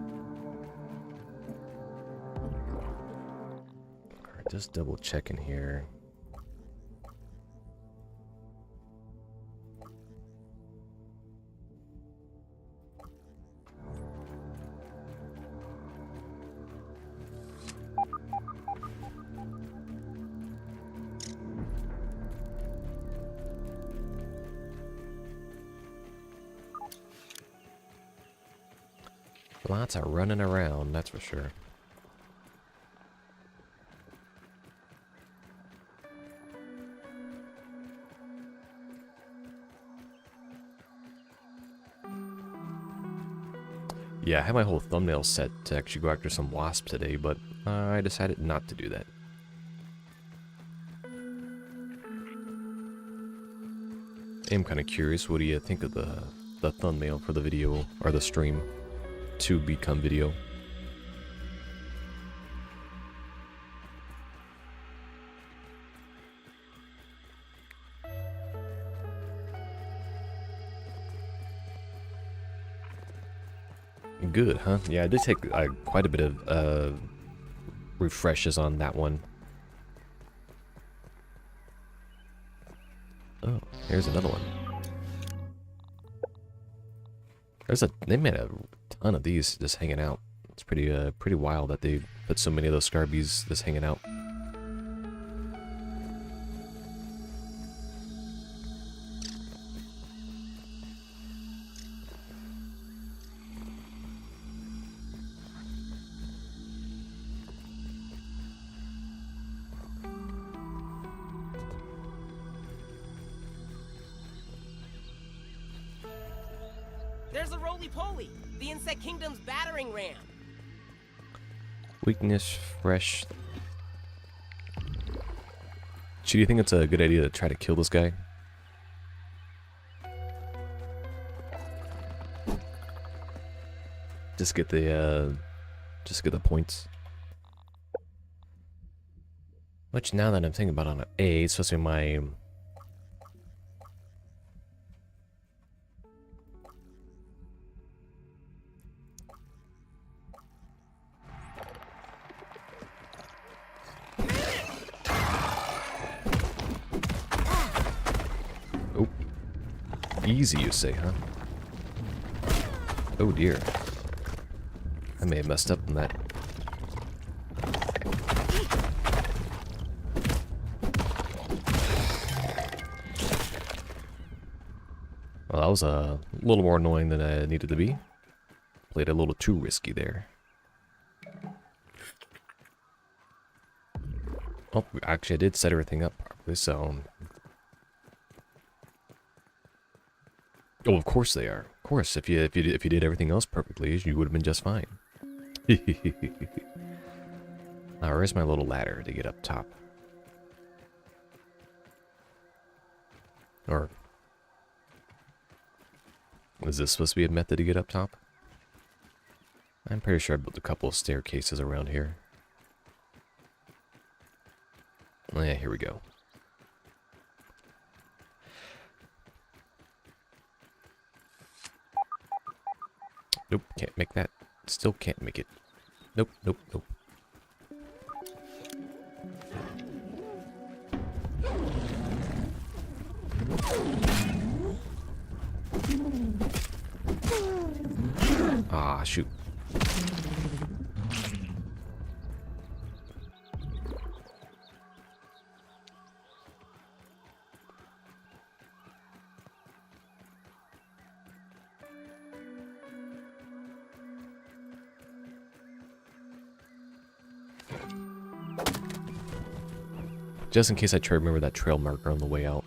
Alright, just double checking here. Lots of running around, that's for sure. Yeah, I had my whole thumbnail set to actually go after some wasps today, but I decided not to do that. I'm kind of curious, what do you think of the thumbnail for the video, or the stream? To become video. Good, huh? Yeah, I did take quite a bit of refreshes on that one. Oh, here's another one. They made a ton of these just hanging out. It's pretty wild that they put so many of those scarbies just hanging out. There's a roly-poly, the Insect Kingdom's battering ram. Weakness, fresh. Do you think it's a good idea to try to kill this guy? Just get the points. Which, now that I'm thinking about it, on an A, it's supposed to be my... Oh. Easy, you say, huh? Oh dear. I may have messed up on that. Well, that was a little more annoying than I needed to be. Played a little too risky there. Oh, actually I did set everything up properly, so... Oh, of course they are. Of course, if you did everything else perfectly, you would have been just fine. Now, where's my little ladder to get up top? Or... Is this supposed to be a method to get up top? I'm pretty sure I built a couple of staircases around here. Oh, yeah, here we go. Nope, can't make that. Still can't make it. Nope, nope, nope. Ah, shoot. Just in case I try to remember that trail marker on the way out.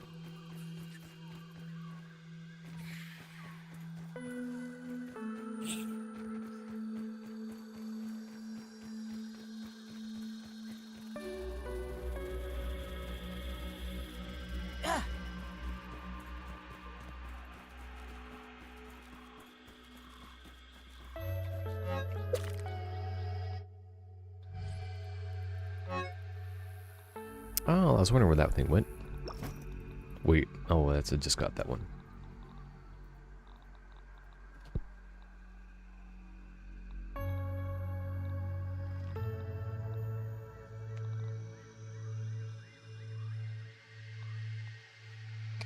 Oh, I was wondering where that thing went. Wait, oh, I just got that one.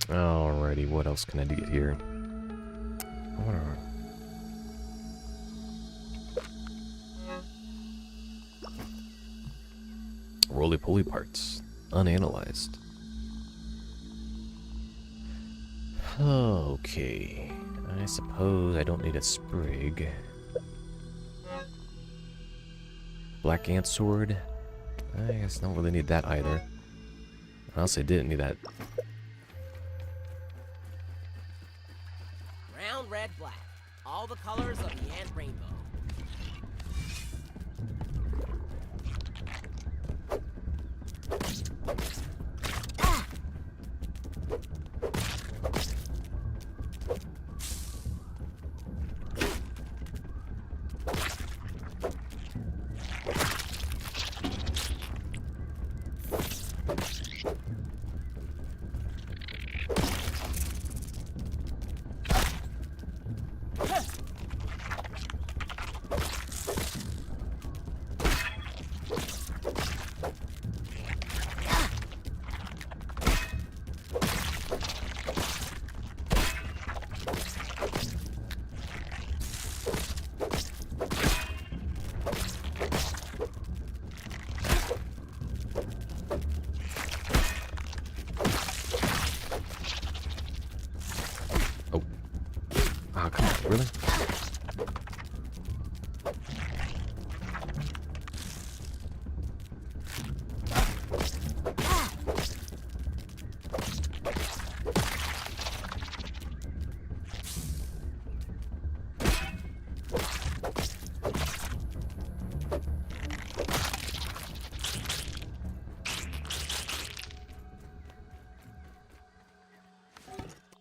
Alrighty, what else can I get here? Roly-poly parts. Unanalyzed. Okay. I suppose I don't need a sprig. Black ant sword. I guess I don't really need that either. I also didn't need that. Brown, red, black. All the colors of the ant rainbow. Oh, come on, really?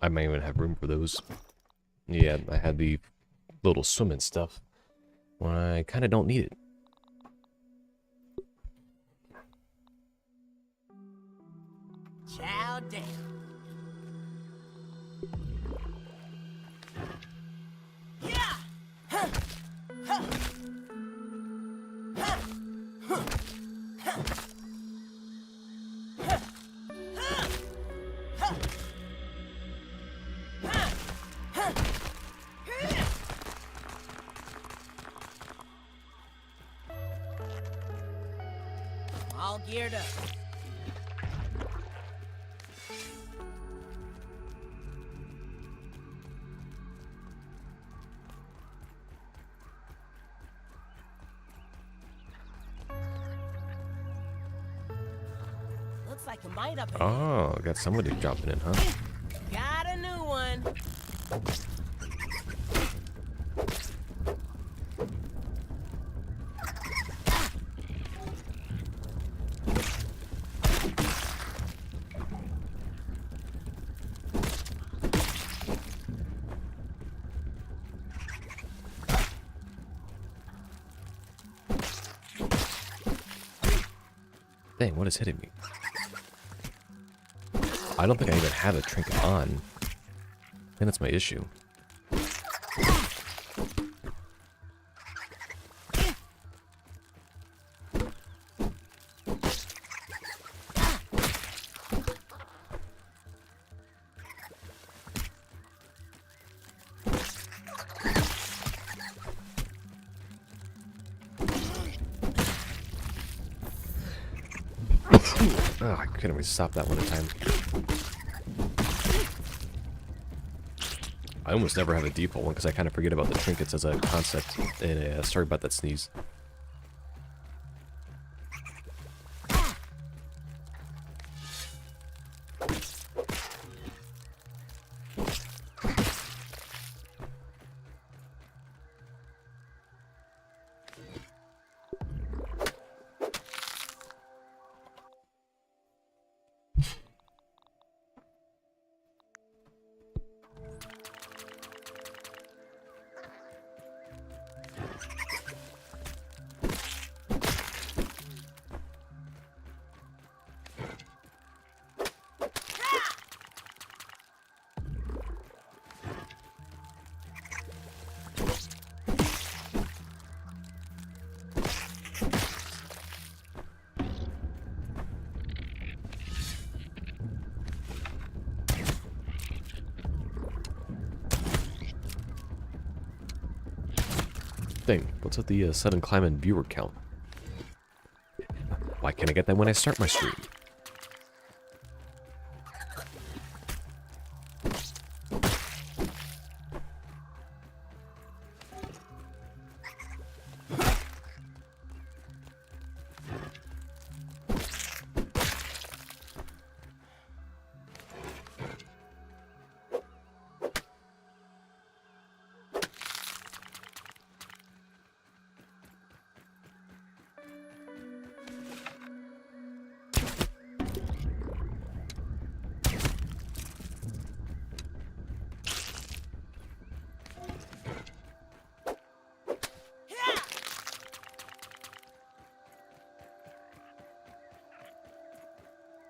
I might even have room for those. Yeah, I had the little swimming stuff. Well, I kind of don't need it. Chow down. All geared up. Looks like a mite up ahead. Oh, got somebody dropping in, huh? Got a new one. Dang, what is hitting me? I don't think I even have a trinket on. I think that's my issue. Oh, I couldn't even stop that one at a time. I almost never have a default one because I kind of forget about the trinkets as a concept. And sorry about that sneeze. Thing. What's with the sudden climb in viewer count? Why can't I get that when I start my stream?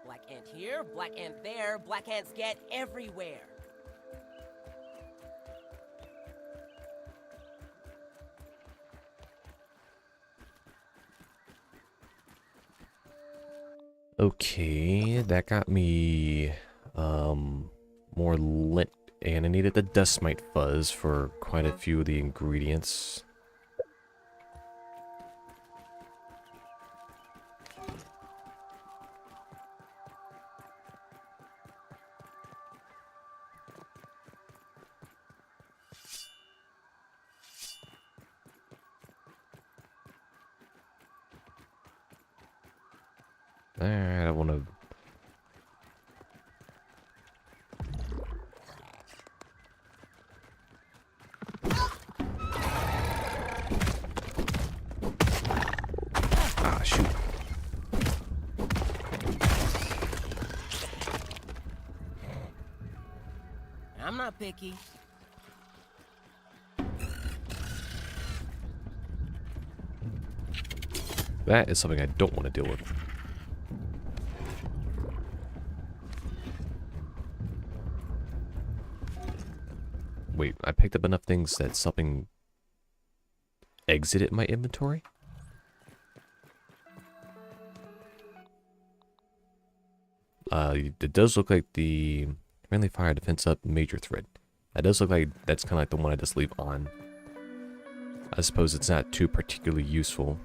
Black ant here, black ant there, black ants get everywhere. Okay, that got me more lint, and I needed the dust mite fuzz for quite a few of the ingredients. I don't want to. Ah, shoot. I'm not picky. That is something I don't want to deal with. Wait, I picked up enough things that something exited my inventory? It does look like the friendly fire defense up major threat. That does look like that's kind of like the one I just leave on. I suppose it's not too particularly useful.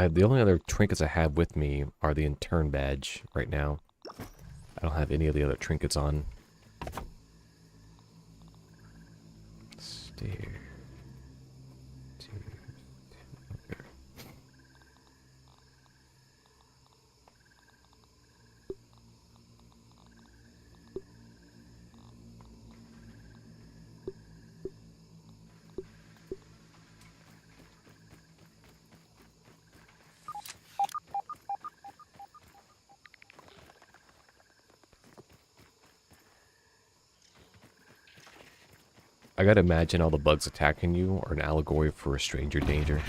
The only other trinkets I have with me are the intern badge right now. I don't have any of the other trinkets on. Stare. I gotta imagine all the bugs attacking you are an allegory for a stranger danger.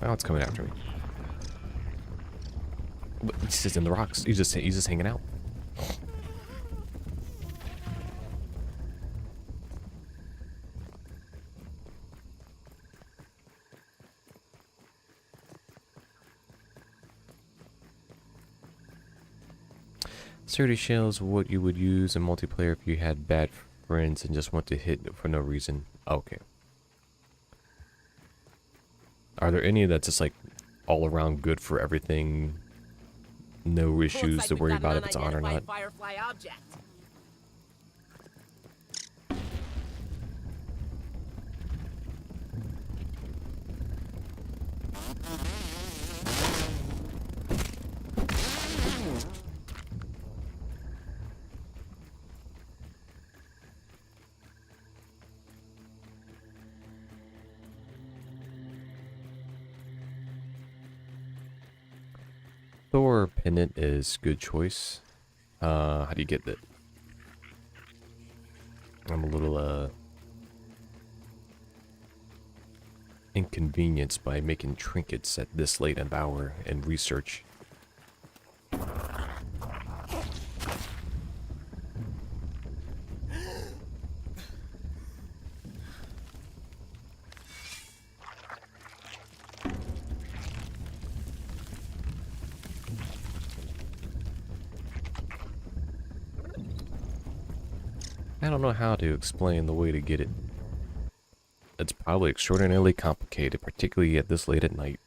Oh, it's coming after me. But he's just in the rocks. He's just hanging out. Sturdy shells, what you would use in multiplayer if you had bad friends and just want to hit for no reason. Okay. Are there any that's just like all around good for everything? No issues to worry about if it's on or not. Firefly object. Thor pendant is good choice. How do you get that? I'm a little inconvenienced by making trinkets at this late an hour and research. I don't know how to explain the way to get it. It's probably extraordinarily complicated, particularly at this late at night.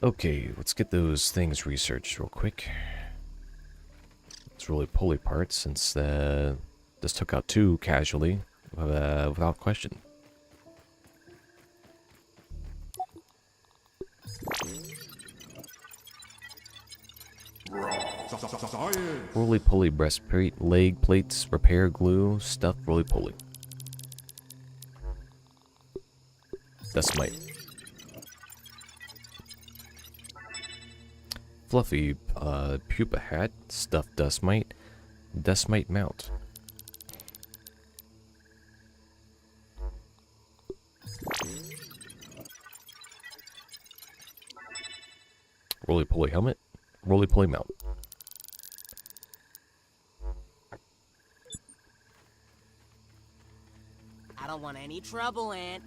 Okay, let's get those things researched real quick. It's really pulley parts since this took out 2 casually without question. Science. Roly-poly breastplate, leg plates, repair glue, stuffed roly-poly. Dust mite. Fluffy pupa hat, stuffed dust mite mount. Roly-poly helmet, roly-poly mount. I don't want any trouble, Aunt.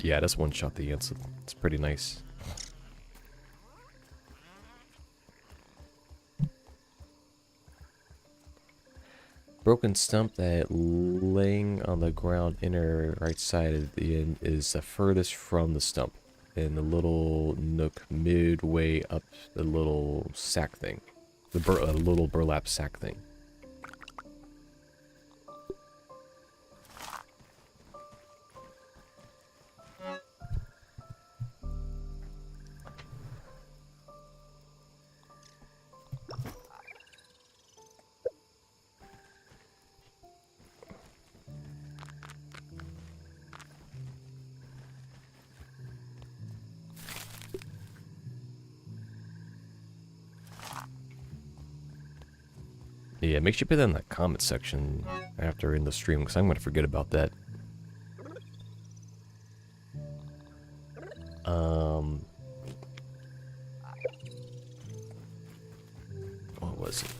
Yeah, that's one shot the ants. It's pretty nice. Broken stump that laying on the ground inner right side of the end is the furthest from the stump. In the little nook midway up the little sack thing. The little burlap sack thing. Yeah, make sure you put that in the comment section after in the stream, because I'm going to forget about that. What was it?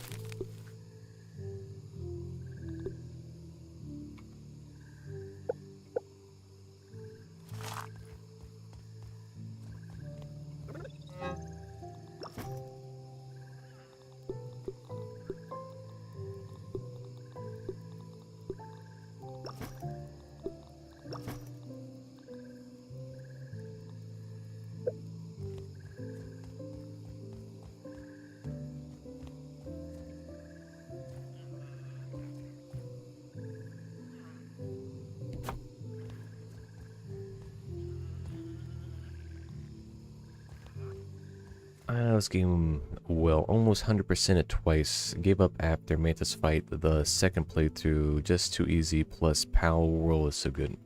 I was game well, almost 100% it twice. Gave up after Mantis fight. The second playthrough just too easy. Plus, Power Roll is so good.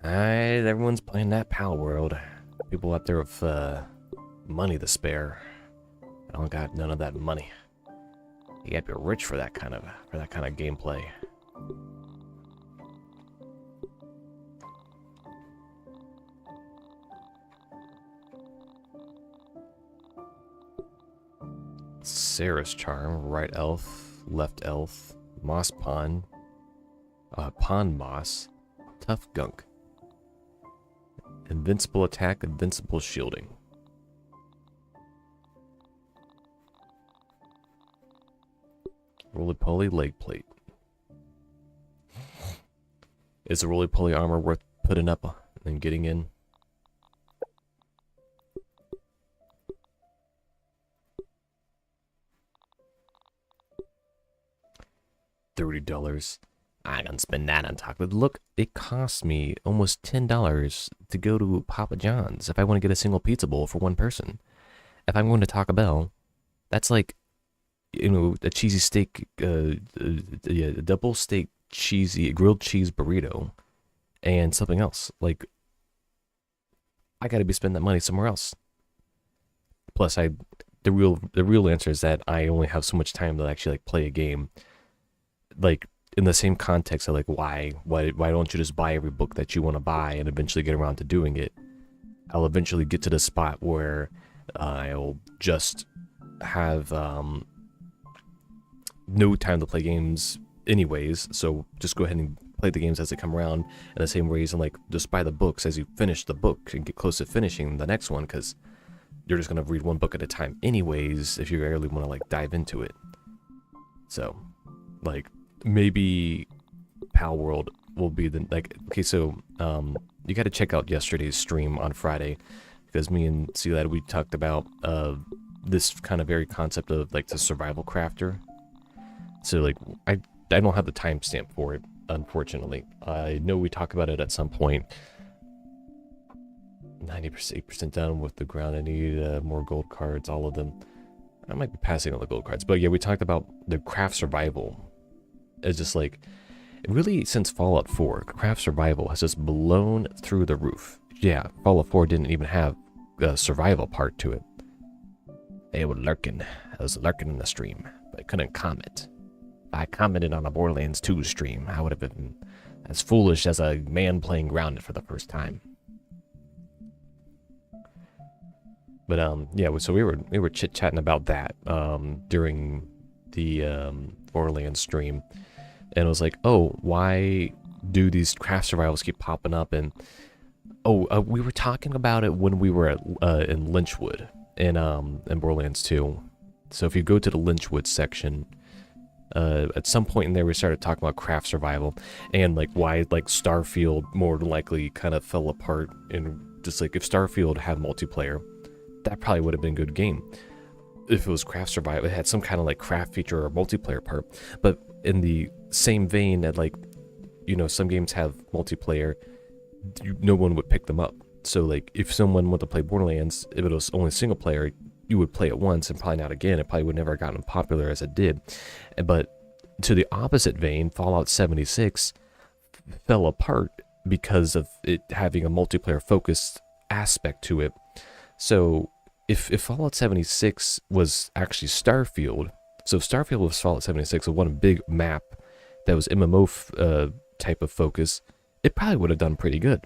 Everyone's playing that Pal World. People out there with money to spare. I don't got none of that money. You gotta be rich for that kind of gameplay. Sarah's Charm, right elf, left elf, moss pond, pond moss, tough gunk. Invincible attack, invincible shielding. Roly-poly leg plate. Is the roly-poly armor worth putting up and getting in? $30. I can spend that on taco. Look, it cost me almost $10 to go to Papa John's if I want to get a single pizza bowl for one person. If I'm going to Taco Bell, that's like, you know, a cheesy steak, a double steak cheesy grilled cheese burrito, and something else. Like, I got to be spending that money somewhere else. Plus, the real answer is that I only have so much time to actually like play a game. Like, in the same context of like, why don't you just buy every book that you want to buy and eventually get around to doing it? I'll eventually get to the spot where I'll just have no time to play games anyways, so just go ahead and play the games as they come around in the same ways, and like just buy the books as you finish the book and get close to finishing the next one, because you're just going to read one book at a time anyways if you really want to like dive into it. So, like, maybe Pal World will be the, like, okay, so you got to check out yesterday's stream on Friday, because me and C-Lad, we talked about this kind of very concept of like the survival crafter. So like, I don't have the timestamp for it, unfortunately. I know we talk about it at some point. 98% done with the ground. I need more gold cards, all of them. I might be passing on the gold cards, but yeah, we talked about the craft survival. It's just like, really, since Fallout 4, craft survival has just blown through the roof. Yeah, Fallout 4 didn't even have a survival part to it. They were lurking. I was lurking in the stream, but I couldn't comment. If I commented on a Borderlands 2 stream, I would have been as foolish as a man playing Grounded for the first time. But yeah, so we were chit-chatting about that during the Borderlands stream, and it was like, oh, why do these craft survivals keep popping up? And we were talking about it when we were at in Lynchwood in Borderlands 2. So if you go to the Lynchwood section, at some point in there we started talking about craft survival and like why like Starfield more than likely kind of fell apart, and just like if Starfield had multiplayer, that probably would have been a good game. If it was craft survival, it had some kind of like craft feature or multiplayer part. But in the same vein that, like, you know, some games have multiplayer, no one would pick them up. So like if someone wanted to play Borderlands, if it was only single player, you would play it once and probably not again. It probably would never have gotten popular as it did. But to the opposite vein, Fallout 76 fell apart because of it having a multiplayer focused aspect to it. So if Fallout 76 was actually Starfield, so if Starfield was Fallout 76 with one big map that was MMO type of focus, it probably would have done pretty good.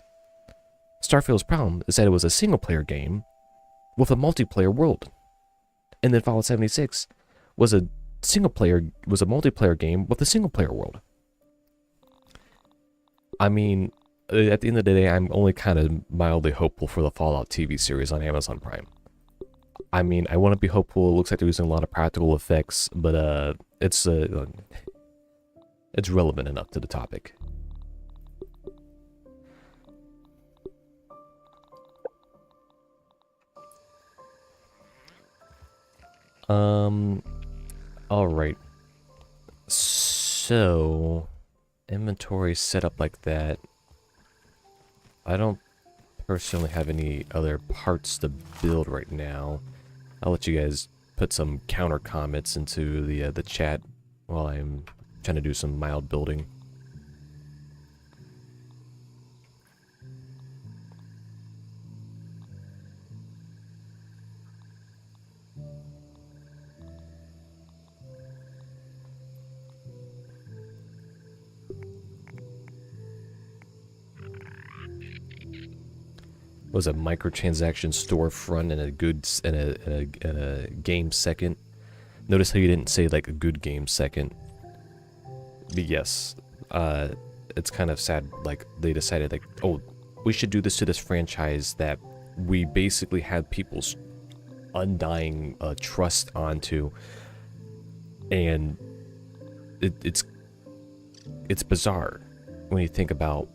Starfield's problem is that it was a single player game with a multiplayer world. And then Fallout 76 was a multiplayer game with a single player world. I mean, at the end of the day, I'm only kind of mildly hopeful for the Fallout TV series on Amazon Prime. I mean, I want to be hopeful. It looks like they're using a lot of practical effects, but it's relevant enough to the topic. All right. So, inventory set up like that. I don't personally have any other parts to build right now. I'll let you guys put some counter comments into the chat while I'm trying to do some mild building. was a microtransaction storefront and a goods and a game second. Notice how you didn't say like a good game second. But yes, it's kind of sad. Like they decided like, oh, we should do this to this franchise that we basically had people's undying trust onto, and it's bizarre when you think about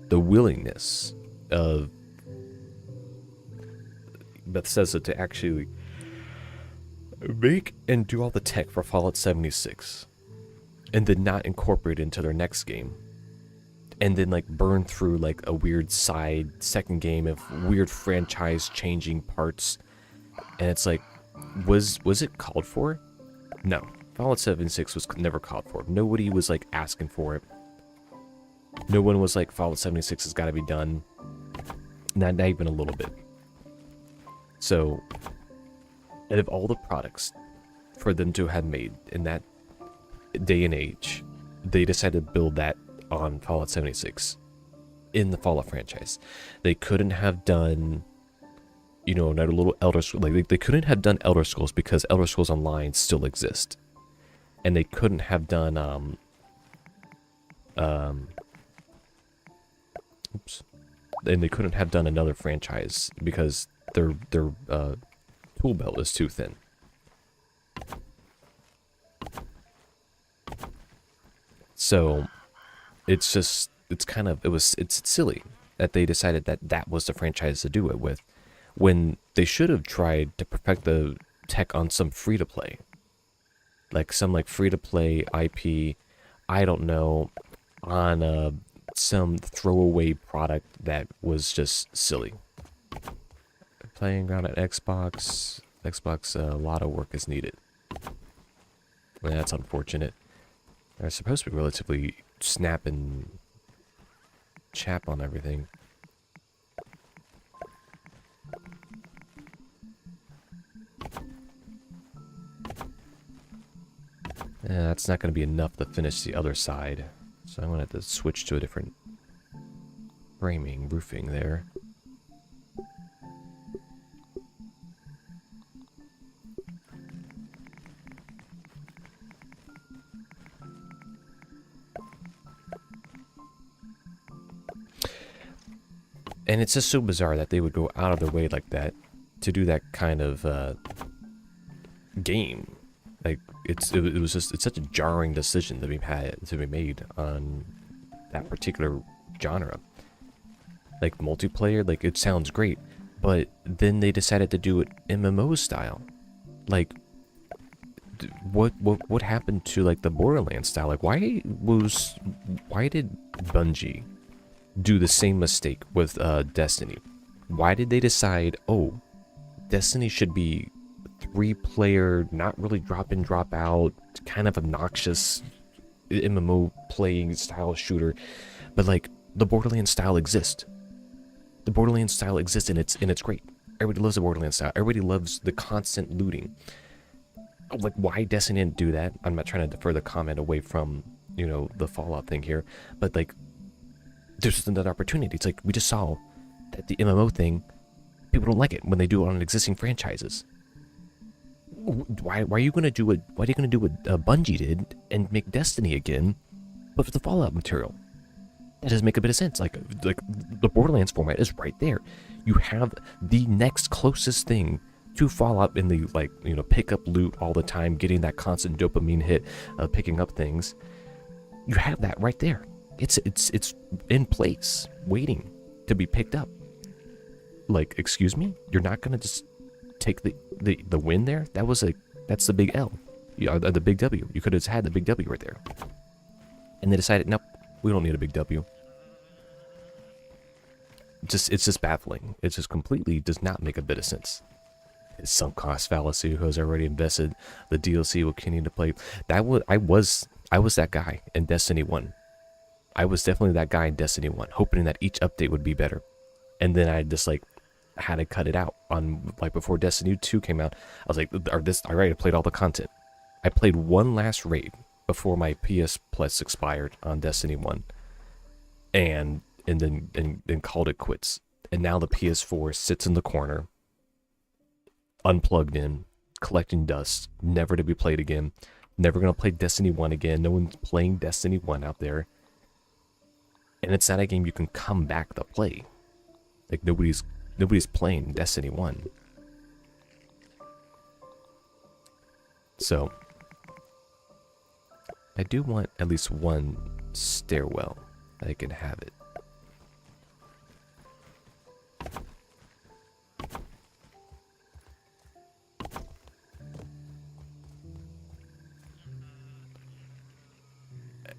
the willingness of Bethesda to actually make and do all the tech for Fallout 76 and then not incorporate it into their next game, and then like burn through like a weird second game of weird franchise changing parts. And it's like, was it called for? No, Fallout 76 was never called for. Nobody was like asking for it. No one was like, Fallout 76 has got to be done. Not even a little bit. So, out of all the products for them to have made in that day and age, they decided to build that on Fallout 76 in the Fallout franchise. They couldn't have done, you know, another little Elder Scrolls. Like they couldn't have done Elder Scrolls because Elder Scrolls Online still exist, and they couldn't have done and they couldn't have done another franchise because their tool belt is too thin. So it's silly that they decided that was the franchise to do it with, when they should have tried to perfect the tech on some free-to-play. Like some like free-to-play IP, I don't know, on some throwaway product that was just silly. Playing around at Xbox, a lot of work is needed. Well, that's unfortunate. They're supposed to be relatively snap and chap on everything. That's not going to be enough to finish the other side. So I'm going to have to switch to a different framing, roofing there. And it's just so bizarre that they would go out of their way like that to do that kind of game. Like it's such a jarring decision to be made on that particular genre. Like multiplayer, like it sounds great, but then they decided to do it MMO style. Like what happened to like the Borderlands style? Like why did Bungie do the same mistake with Destiny? Why did they decide, oh, Destiny should be 3-player, not really drop in, drop out, kind of obnoxious MMO playing style shooter, but like the Borderlands style exists. The Borderlands style exists and it's great. Everybody loves the Borderlands style. Everybody loves the constant looting. Like why Destiny didn't do that? I'm not trying to defer the comment away from, you know, the Fallout thing here, but like there's just another opportunity. It's like we just saw that the MMO thing, people don't like it when they do it on existing franchises. Why are you gonna do what Bungie did and make Destiny again, but for the Fallout material? That doesn't make a bit of sense. Like the Borderlands format is right there. You have the next closest thing to Fallout in the, like, you know, pick up loot all the time, getting that constant dopamine hit, picking up things. You have that right there. It's in place, waiting to be picked up. Like, excuse me, you're not gonna just take the win there? That's the big L, the big W. You could have had the big W right there. And they decided, nope, we don't need a big W. It's just baffling. It just completely does not make a bit of sense. It's sunk cost fallacy. Who has already invested the DLC will continue to play. I was that guy in Destiny 1. I was definitely that guy in Destiny 1, hoping that each update would be better. And then I just like had to cut it out on, like, before Destiny 2 came out. I was like, I played all the content. I played one last raid before my PS Plus expired on Destiny 1. And then called it quits. And now the PS4 sits in the corner, unplugged in, collecting dust, never to be played again. Never gonna play Destiny 1 again. No one's playing Destiny 1 out there. And it's not a game you can come back to play. Like nobody's playing Destiny 1. So I do want at least one stairwell that I can have it.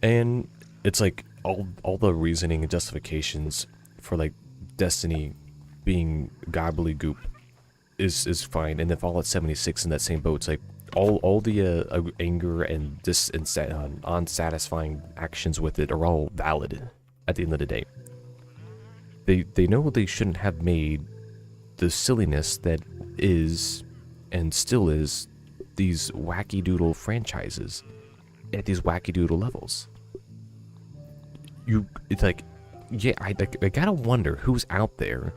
And it's like all the reasoning and justifications for like Destiny being gobbledygook is fine, and then Fallout 76 in that same boat. It's like all the anger and unsatisfying actions with it are all valid at the end of the day. They know they shouldn't have made the silliness that is and still is these wacky doodle franchises at these wacky doodle levels. It's like, yeah, I gotta wonder who's out there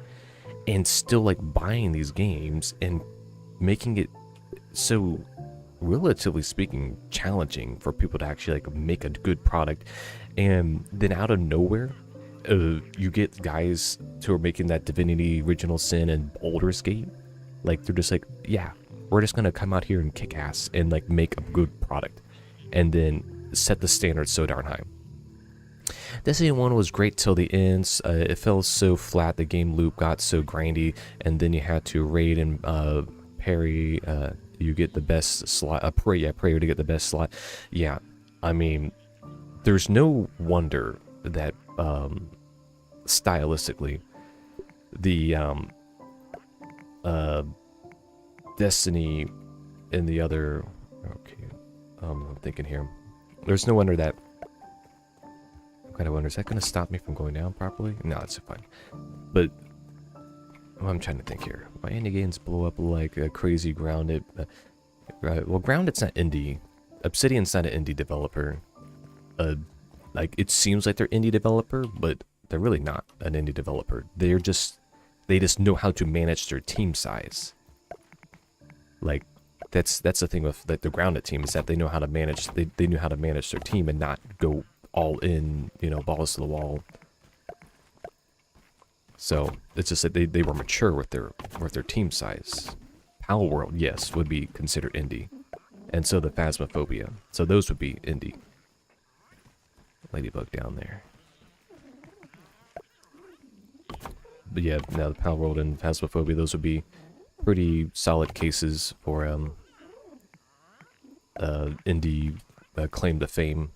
and still like buying these games and making it so, relatively speaking, challenging for people to actually like make a good product. And then out of nowhere, you get guys who are making that Divinity Original Sin and Baldur's Gate. Like they're just like, yeah, we're just gonna come out here and kick ass and like make a good product, and then set the standard so darn high. Destiny 1 was great till the end. It fell so flat, the game loop got so grindy, and then you had to raid and parry. You get the best slot. Prayer to get the best slot. Yeah, I mean, there's no wonder that stylistically, the Destiny and the other. Okay, I'm thinking here. There's no wonder that. I wonder, is that going to stop me from going down properly? No, it's fine. But I'm trying to think here. My indie games blow up like a crazy Grounded. Well, Grounded's not indie. Obsidian's not an indie developer. Like it seems like they're indie developer, but they're really not an indie developer. They just know how to manage their team size. Like that's the thing with like the Grounded team, is that they know how to manage. They knew how to manage their team and not go all in, balls to the wall. So it's just that they were mature with their team size. Pal World, yes, would be considered indie, and so the Phasmophobia. So those would be indie. Ladybug down there. But yeah, now the Pal World and Phasmophobia, those would be pretty solid cases for indie claim to fame.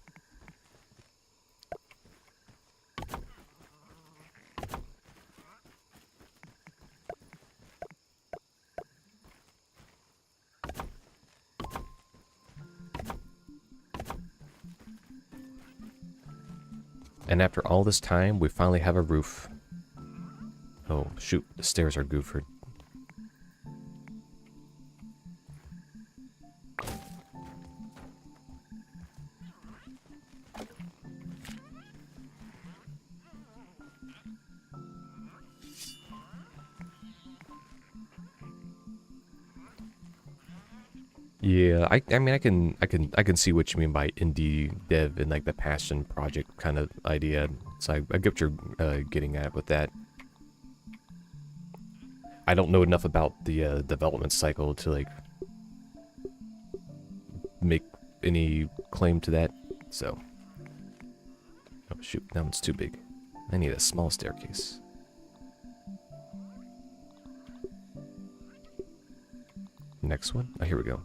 And after all this time, we finally have a roof. Oh, shoot, the stairs are goofered. Yeah, I mean I can see what you mean by indie dev and like the passion project kind of idea. So I get what you're getting at with that. I don't know enough about the development cycle to like make any claim to that. So, oh shoot, that one's too big. I need a small staircase. Next one. Oh, here we go.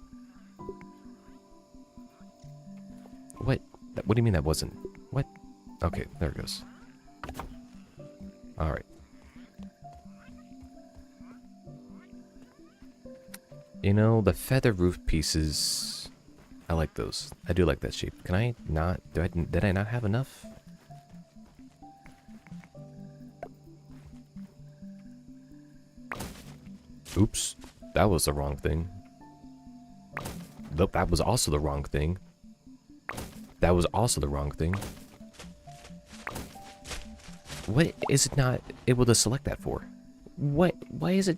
What? What do you mean that wasn't? What? Okay, there it goes. Alright. The feather roof pieces, I like those. I do like that shape. Can I not? Did I not have enough? Oops. That was the wrong thing. Nope, that was also the wrong thing. That was also the wrong thing. What is it not able to select that for? What? Why is it?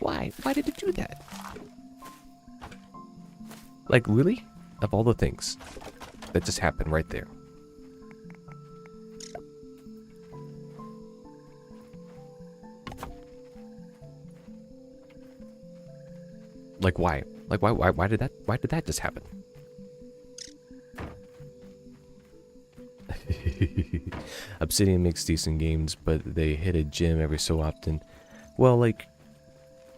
Why? Why did it do that? Like, really? Of all the things that just happened right there. Like, why? Like, why did that just happen? Obsidian makes decent games, but they hit a gym every so often. Well, like,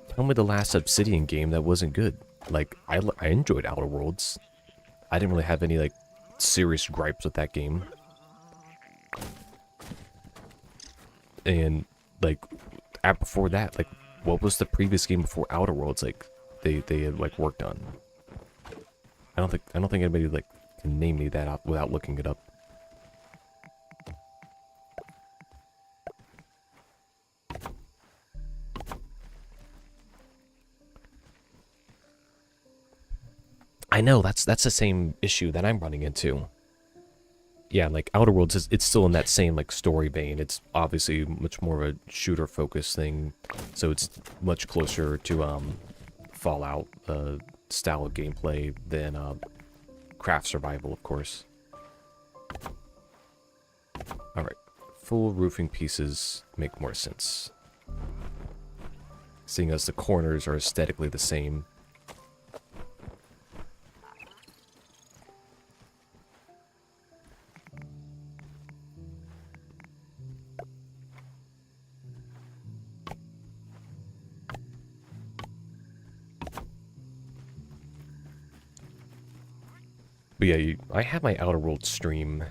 tell me the last Obsidian game that wasn't good. Like, I enjoyed Outer Worlds. I didn't really have any, like, serious gripes with that game. And, like, before that, like, what was the previous game before Outer Worlds, like, they had, like, worked on? I don't think anybody, like, can name me that up without looking it up. I know, that's the same issue that I'm running into. Yeah, like Outer Worlds it's still in that same like story vein. It's obviously much more of a shooter focused thing, so it's much closer to Fallout style of gameplay than craft survival, of course. All right, full roofing pieces make more sense, seeing as the corners are aesthetically the same. But yeah, I have my Outer Worlds stream.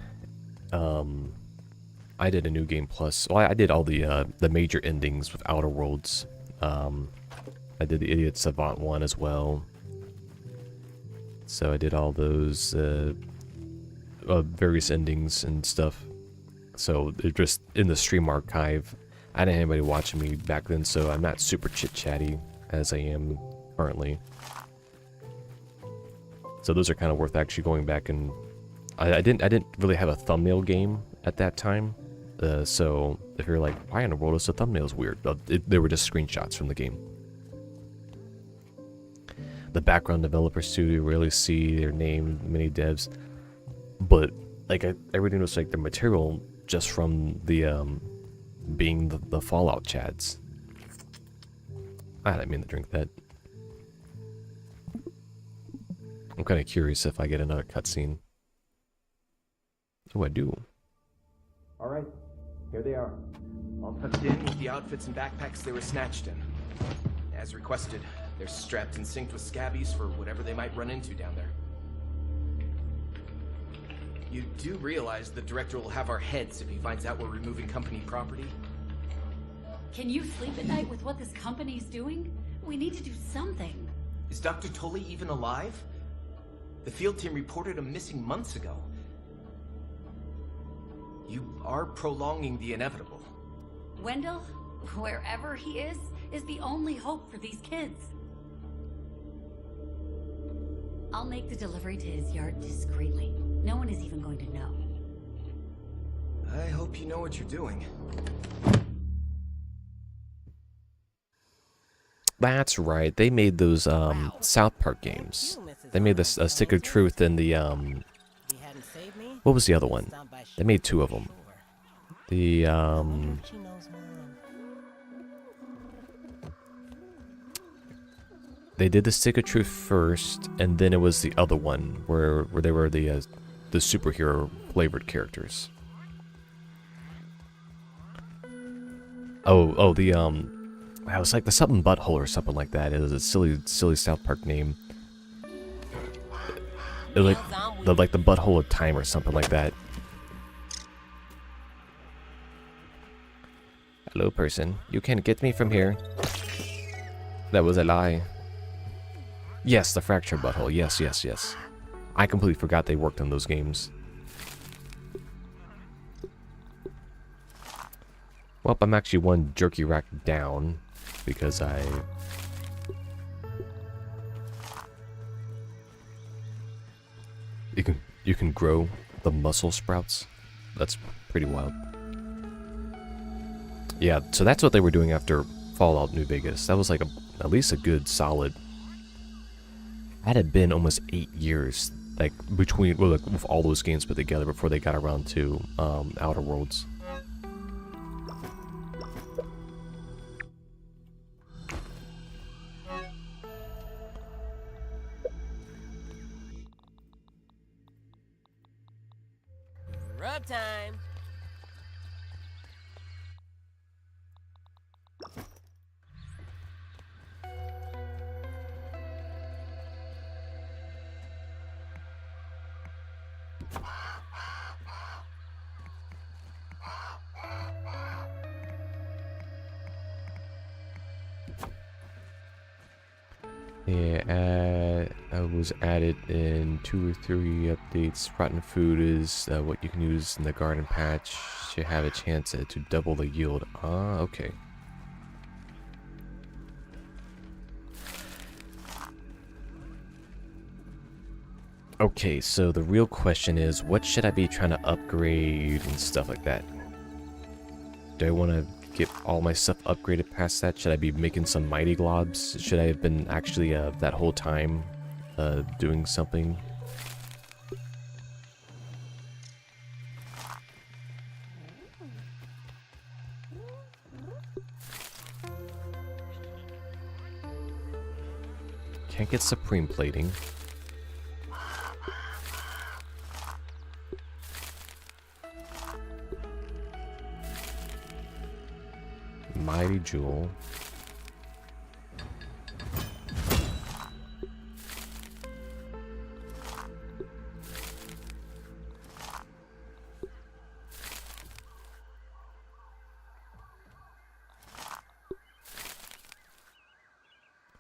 I did a New Game Plus. Well, I did all the major endings with Outer Worlds. I did the Idiot Savant one as well. So I did all those various endings and stuff. So they're just in the stream archive. I didn't have anybody watching me back then, so I'm not super chit-chatty as I am currently. So those are kind of worth actually going back and I didn't really have a thumbnail game at that time. So if you're like, why in the world is the thumbnails weird? They were just screenshots from the game. The background developer studio, rarely see their name, many devs, but like everything was like the material just from the being the Fallout chads. I didn't mean to drink that. I'm kind of curious if I get another cutscene. Oh, I do. All right, here they are. All tucked in with the outfits and backpacks they were snatched in. As requested, they're strapped and synced with scabbies for whatever they might run into down there. You do realize the director will have our heads if he finds out we're removing company property? Can you sleep at night with what this company's doing? We need to do something. Is Dr. Tully even alive? The field team reported him missing months ago. You are prolonging the inevitable. Wendell, wherever he is the only hope for these kids. I'll make the delivery to his yard discreetly. No one is even going to know. I hope you know what you're doing. That's right. They made those South Park games. They made this Stick of Truth and the what was the other one? They made two of them. The they did the Stick of Truth first, and then it was the other one where they were the superhero flavored characters. Oh, the it was like the something butthole or something like that. It was a silly South Park name. It was like the butthole of time or something like that. Hello, person. You can't get me from here. That was a lie. Yes, the fractured butthole. Yes. I completely forgot they worked on those games. Well, I'm actually one jerky rack down because you can grow the muscle sprouts. That's pretty wild. Yeah, so that's what they were doing after Fallout New Vegas. That was like at least a good solid. That had been almost 8 years, like between like, with all those games put together before they got around to Outer Worlds. Rub time. Yeah, was added in 2 or 3 updates. Rotten food is what you can use in the garden patch to have a chance to double the yield. Ah, okay. Okay, so the real question is, what should I be trying to upgrade and stuff like that? Do I want to get all my stuff upgraded past that? Should I be making some mighty globs? Should I have been actually that whole time doing something? Can't get supreme plating. Mighty Jewel.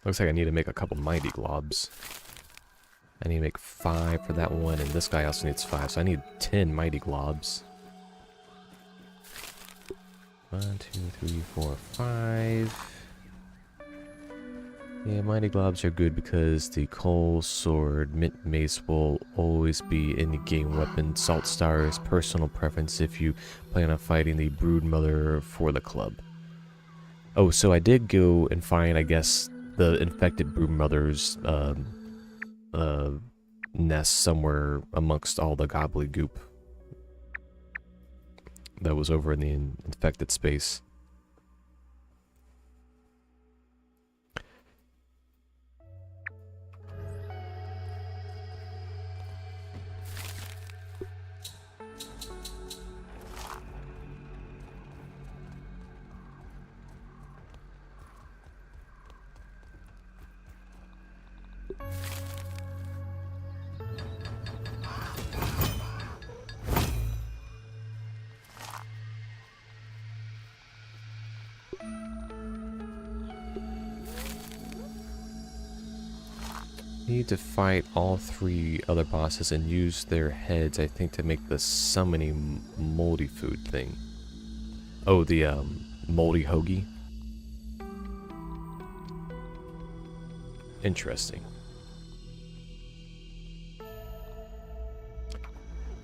Looks like I need to make a couple Mighty Globs. I need to make 5 for that one, and this guy also needs 5, so I need 10 Mighty Globs. 1, 2, 3, 4, 5. Yeah, Mighty Globs are good because the Coal Sword, Mint Mace will always be an in-game weapon. Salt Star is personal preference if you plan on fighting the Brood Mother for the club. Oh, so I did go and find, I guess, the infected Brood Mother's nest somewhere amongst all the gobbledygook that was over in the infected space. Need to fight all 3 other bosses and use their heads, I think, to make the summoning moldy food thing. Oh, the moldy hoagie. Interesting.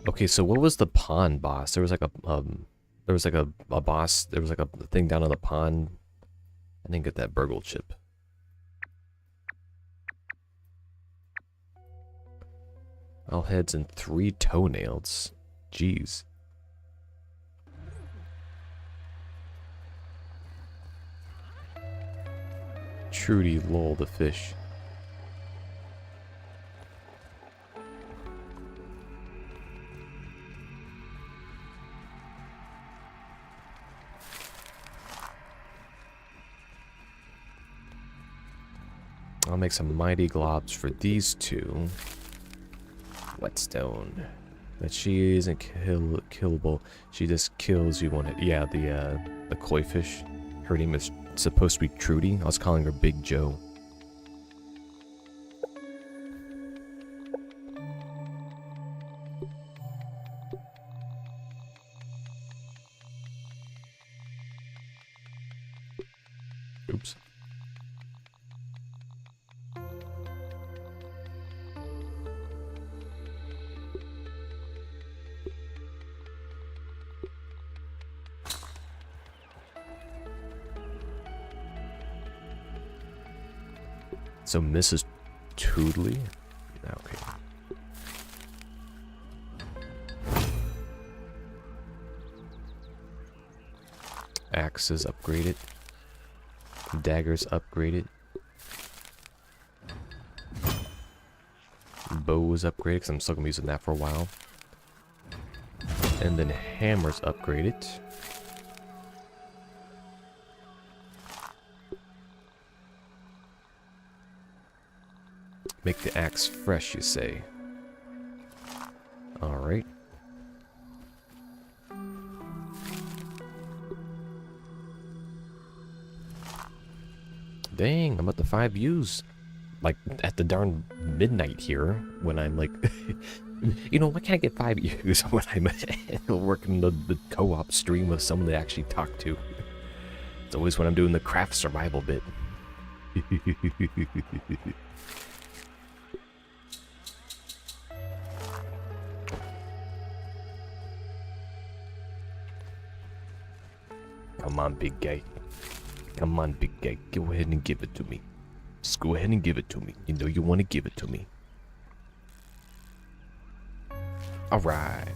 Okay, so what was the pond boss? There was like a boss. There was like a thing down on the pond. I didn't get that burgle chip. All heads and 3 toenails. Jeez. Trudy lol the fish. I'll make some mighty globs for these 2. Whetstone. That she isn't killable. She just kills you on it. Yeah, the koi fish. Her name is supposed to be Trudy. I was calling her Big Joe. Oops. So Mrs. Toodley? Okay. Axes upgraded. Daggers upgraded. Bow was upgraded because I'm still going to be using that for a while. And then hammers upgraded. Make the axe fresh, you say? Alright. Dang, I'm at the 5 views. Like, at the darn midnight here, when I'm like... You know, why can't I get 5 views when I'm working the co-op stream with someone to actually talk to? It's always when I'm doing the craft survival bit. Come on, big guy. Come on, big guy. Go ahead and give it to me. Just go ahead and give it to me. You know you want to give it to me. Alright.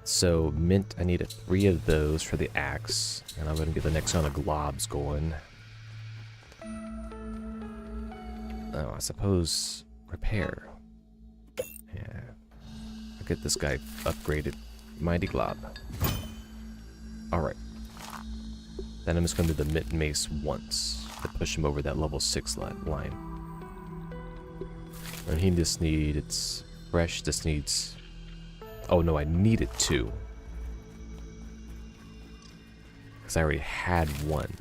So, mint, I need 3 of those for the axe. And I'm going to get the next round of globs going. Oh, I suppose repair. Yeah. I'll get this guy upgraded. Mighty glob. Alright. Then I'm just going to do the mint mace once to push him over that level 6 line. And he just needs... It's fresh. This needs... Oh no, I needed 2. Because I already had 1.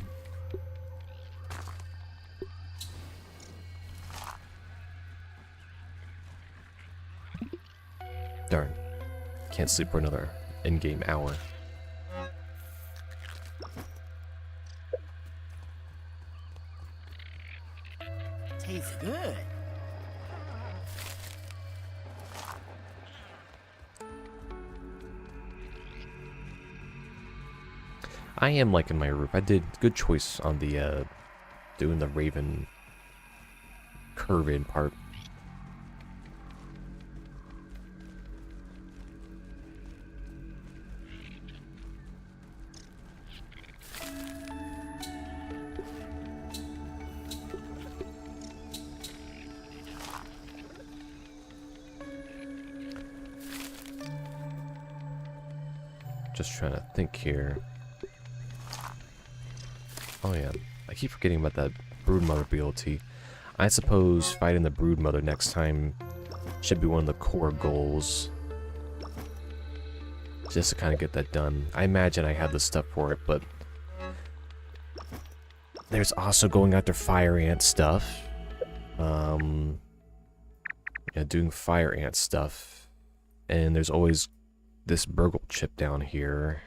Darn. Can't sleep for another in-game hour. Tastes good. I am liking my roof. I did good choice on the doing the raven curve in part. Just trying to think here. Oh yeah, I keep forgetting about that broodmother ability. I suppose fighting the broodmother next time should be one of the core goals. Just to kind of get that done. I imagine I have the stuff for it, but there's also going after fire ant stuff. Yeah, doing fire ant stuff. And there's always this burgle chip down here.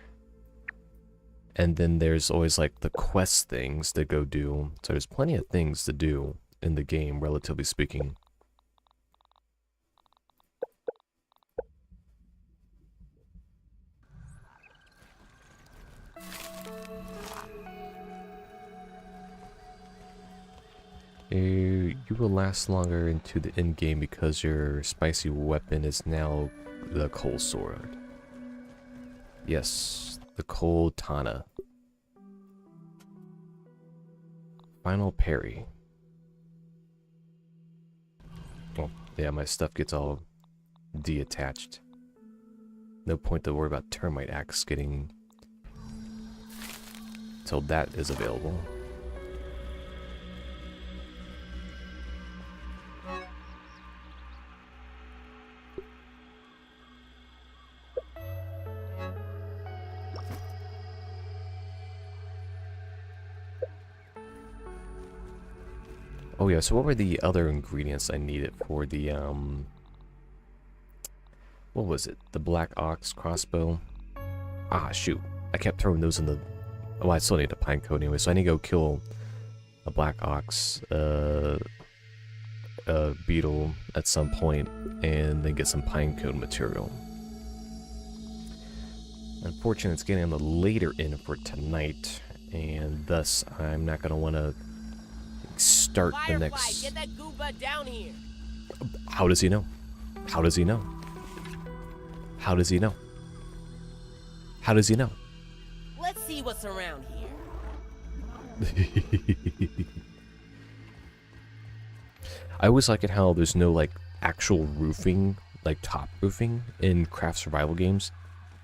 And then there's always like the quest things to go do. So there's plenty of things to do in the game, relatively speaking. You will last longer into the end game because your spicy weapon is now the cold sword. Yes, the cold Tana. Final parry. Oh, yeah, my stuff gets all deattached. No point to worry about termite axe getting till that is available. Oh yeah, so what were the other ingredients I needed for the, what was it? The Black Ox crossbow? Ah, shoot. I kept throwing those in the... Oh, I still need a pine cone anyway, so I need to go kill a Black Ox, beetle at some point, and then get some pine cone material. Unfortunately, it's getting on the later end for tonight, and thus I'm not going to want to start the Firefly, next... get that gooba down here. How does he know? How does he know? How does he know? How does he know? Let's see what's around here. I always like it how there's no like actual roofing, like top roofing in craft survival games.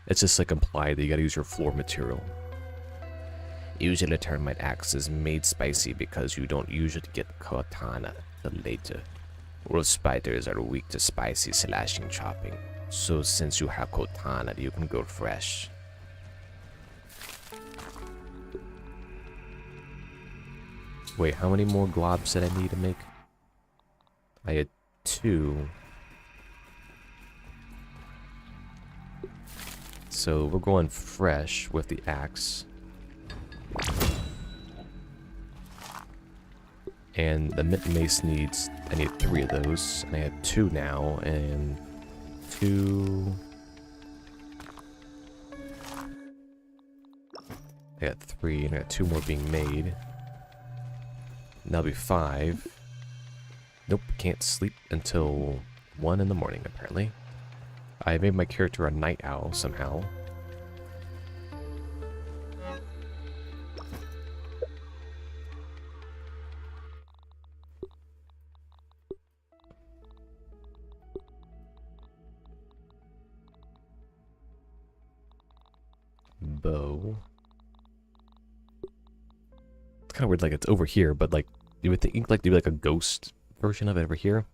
It's just like implied that you gotta use your floor material. Usually a termite axe is made spicy because you don't usually get katana till later. Wolf spiders are weak to spicy slashing chopping. So since you have katana, you can go fresh. Wait, how many more globs did I need to make? I had 2. So we're going fresh with the axe. And the mace needs, I need 3 of those. And I have 2 now, and 2. I got 3, and I got 2 more being made. And that'll be 5. Nope, can't sleep until 1 in the morning, apparently. I made my character a night owl somehow. Bow. It's kind of weird, like it's over here, but like you would think like do like a ghost version of it over here.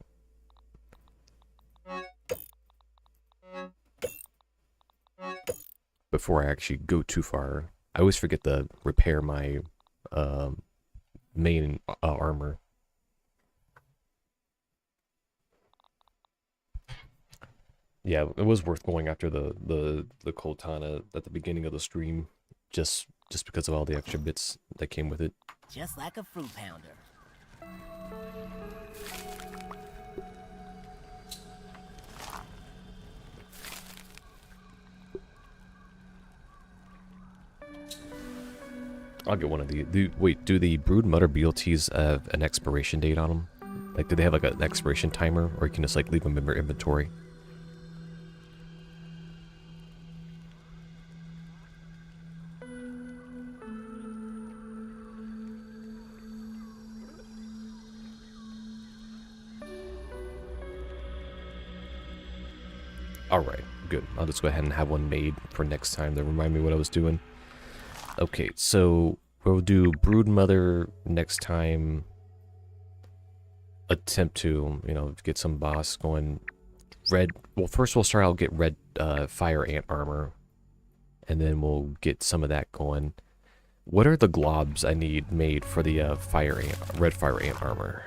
Before I actually go too far, I always forget to repair my main armor. Yeah, it was worth going after the Coltana at the beginning of the stream, just because of all the extra bits that came with it. Just like a fruit pounder. I'll get one of the wait, do the Brood Mutter BLTs have an expiration date on them? Like, do they have like an expiration timer, or you can just like leave them in your inventory? Alright, good. I'll just go ahead and have one made for next time to remind me what I was doing. Okay, so we'll do Brood Mother next time. Attempt to, you know, get some boss going. Red, well, first we'll start out get red fire ant armor, and then we'll get some of that going. What are the globs I need made for the red fire ant armor?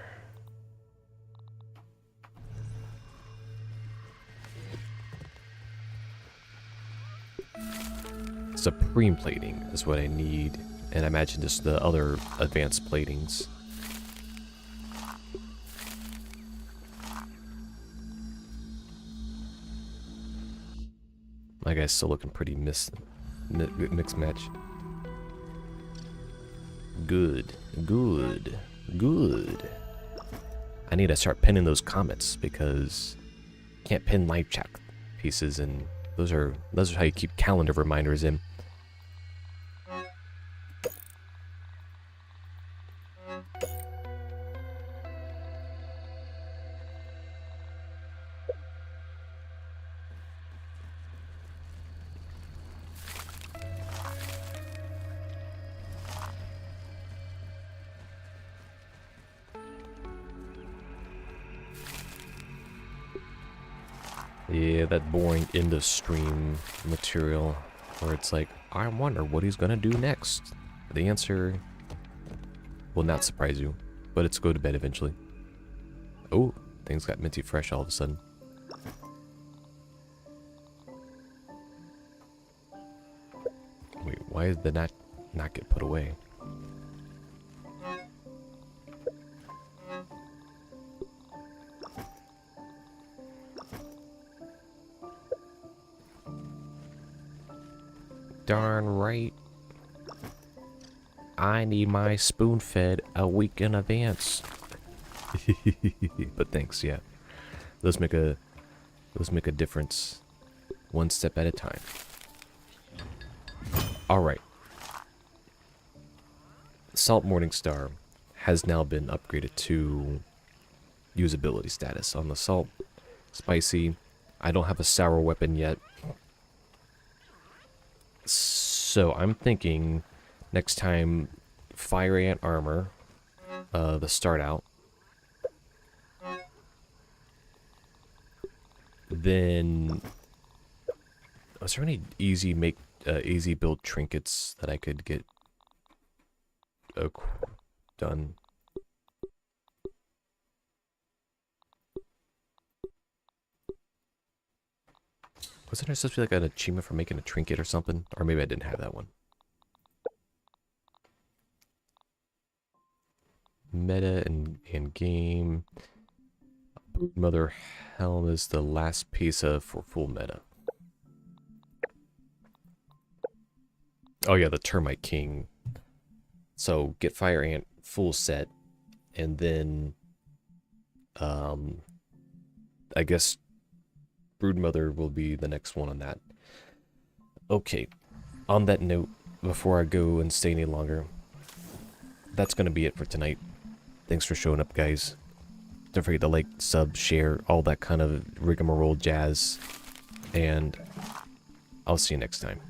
Supreme plating is what I need, and I imagine just the other advanced platings. My guy's still looking pretty mixed match. Good, good, good. I need to start pinning those comments because you can't pin live chat pieces, and those are how you keep calendar reminders in. Yeah, that boring end of stream material where it's like, I wonder what he's gonna do next. The answer will not surprise you, but it's go to bed eventually. Oh, things got minty fresh all of a sudden. Wait, why did the not get put away? Darn right. I need my spoon fed a week in advance. But thanks, yeah. Those make a difference, one step at a time. All right. Salt Morningstar has now been upgraded to usability status on the salt. Spicy. I don't have a sour weapon yet. So I'm thinking next time fire ant armor, the start out. Then, was there any easy build trinkets that I could get done? Wasn't there supposed to be like an achievement for making a trinket or something? Or maybe I didn't have that one. Meta and game. Mother Helm is the last piece for full meta. Oh yeah, the Termite King. So get Fire Ant full set, and then I guess Broodmother will be the next one on that. Okay, on that note, before I go and stay any longer, that's gonna be it for tonight. Thanks for showing up, guys. Don't forget to like, sub, share, all that kind of rigmarole jazz. And I'll see you next time.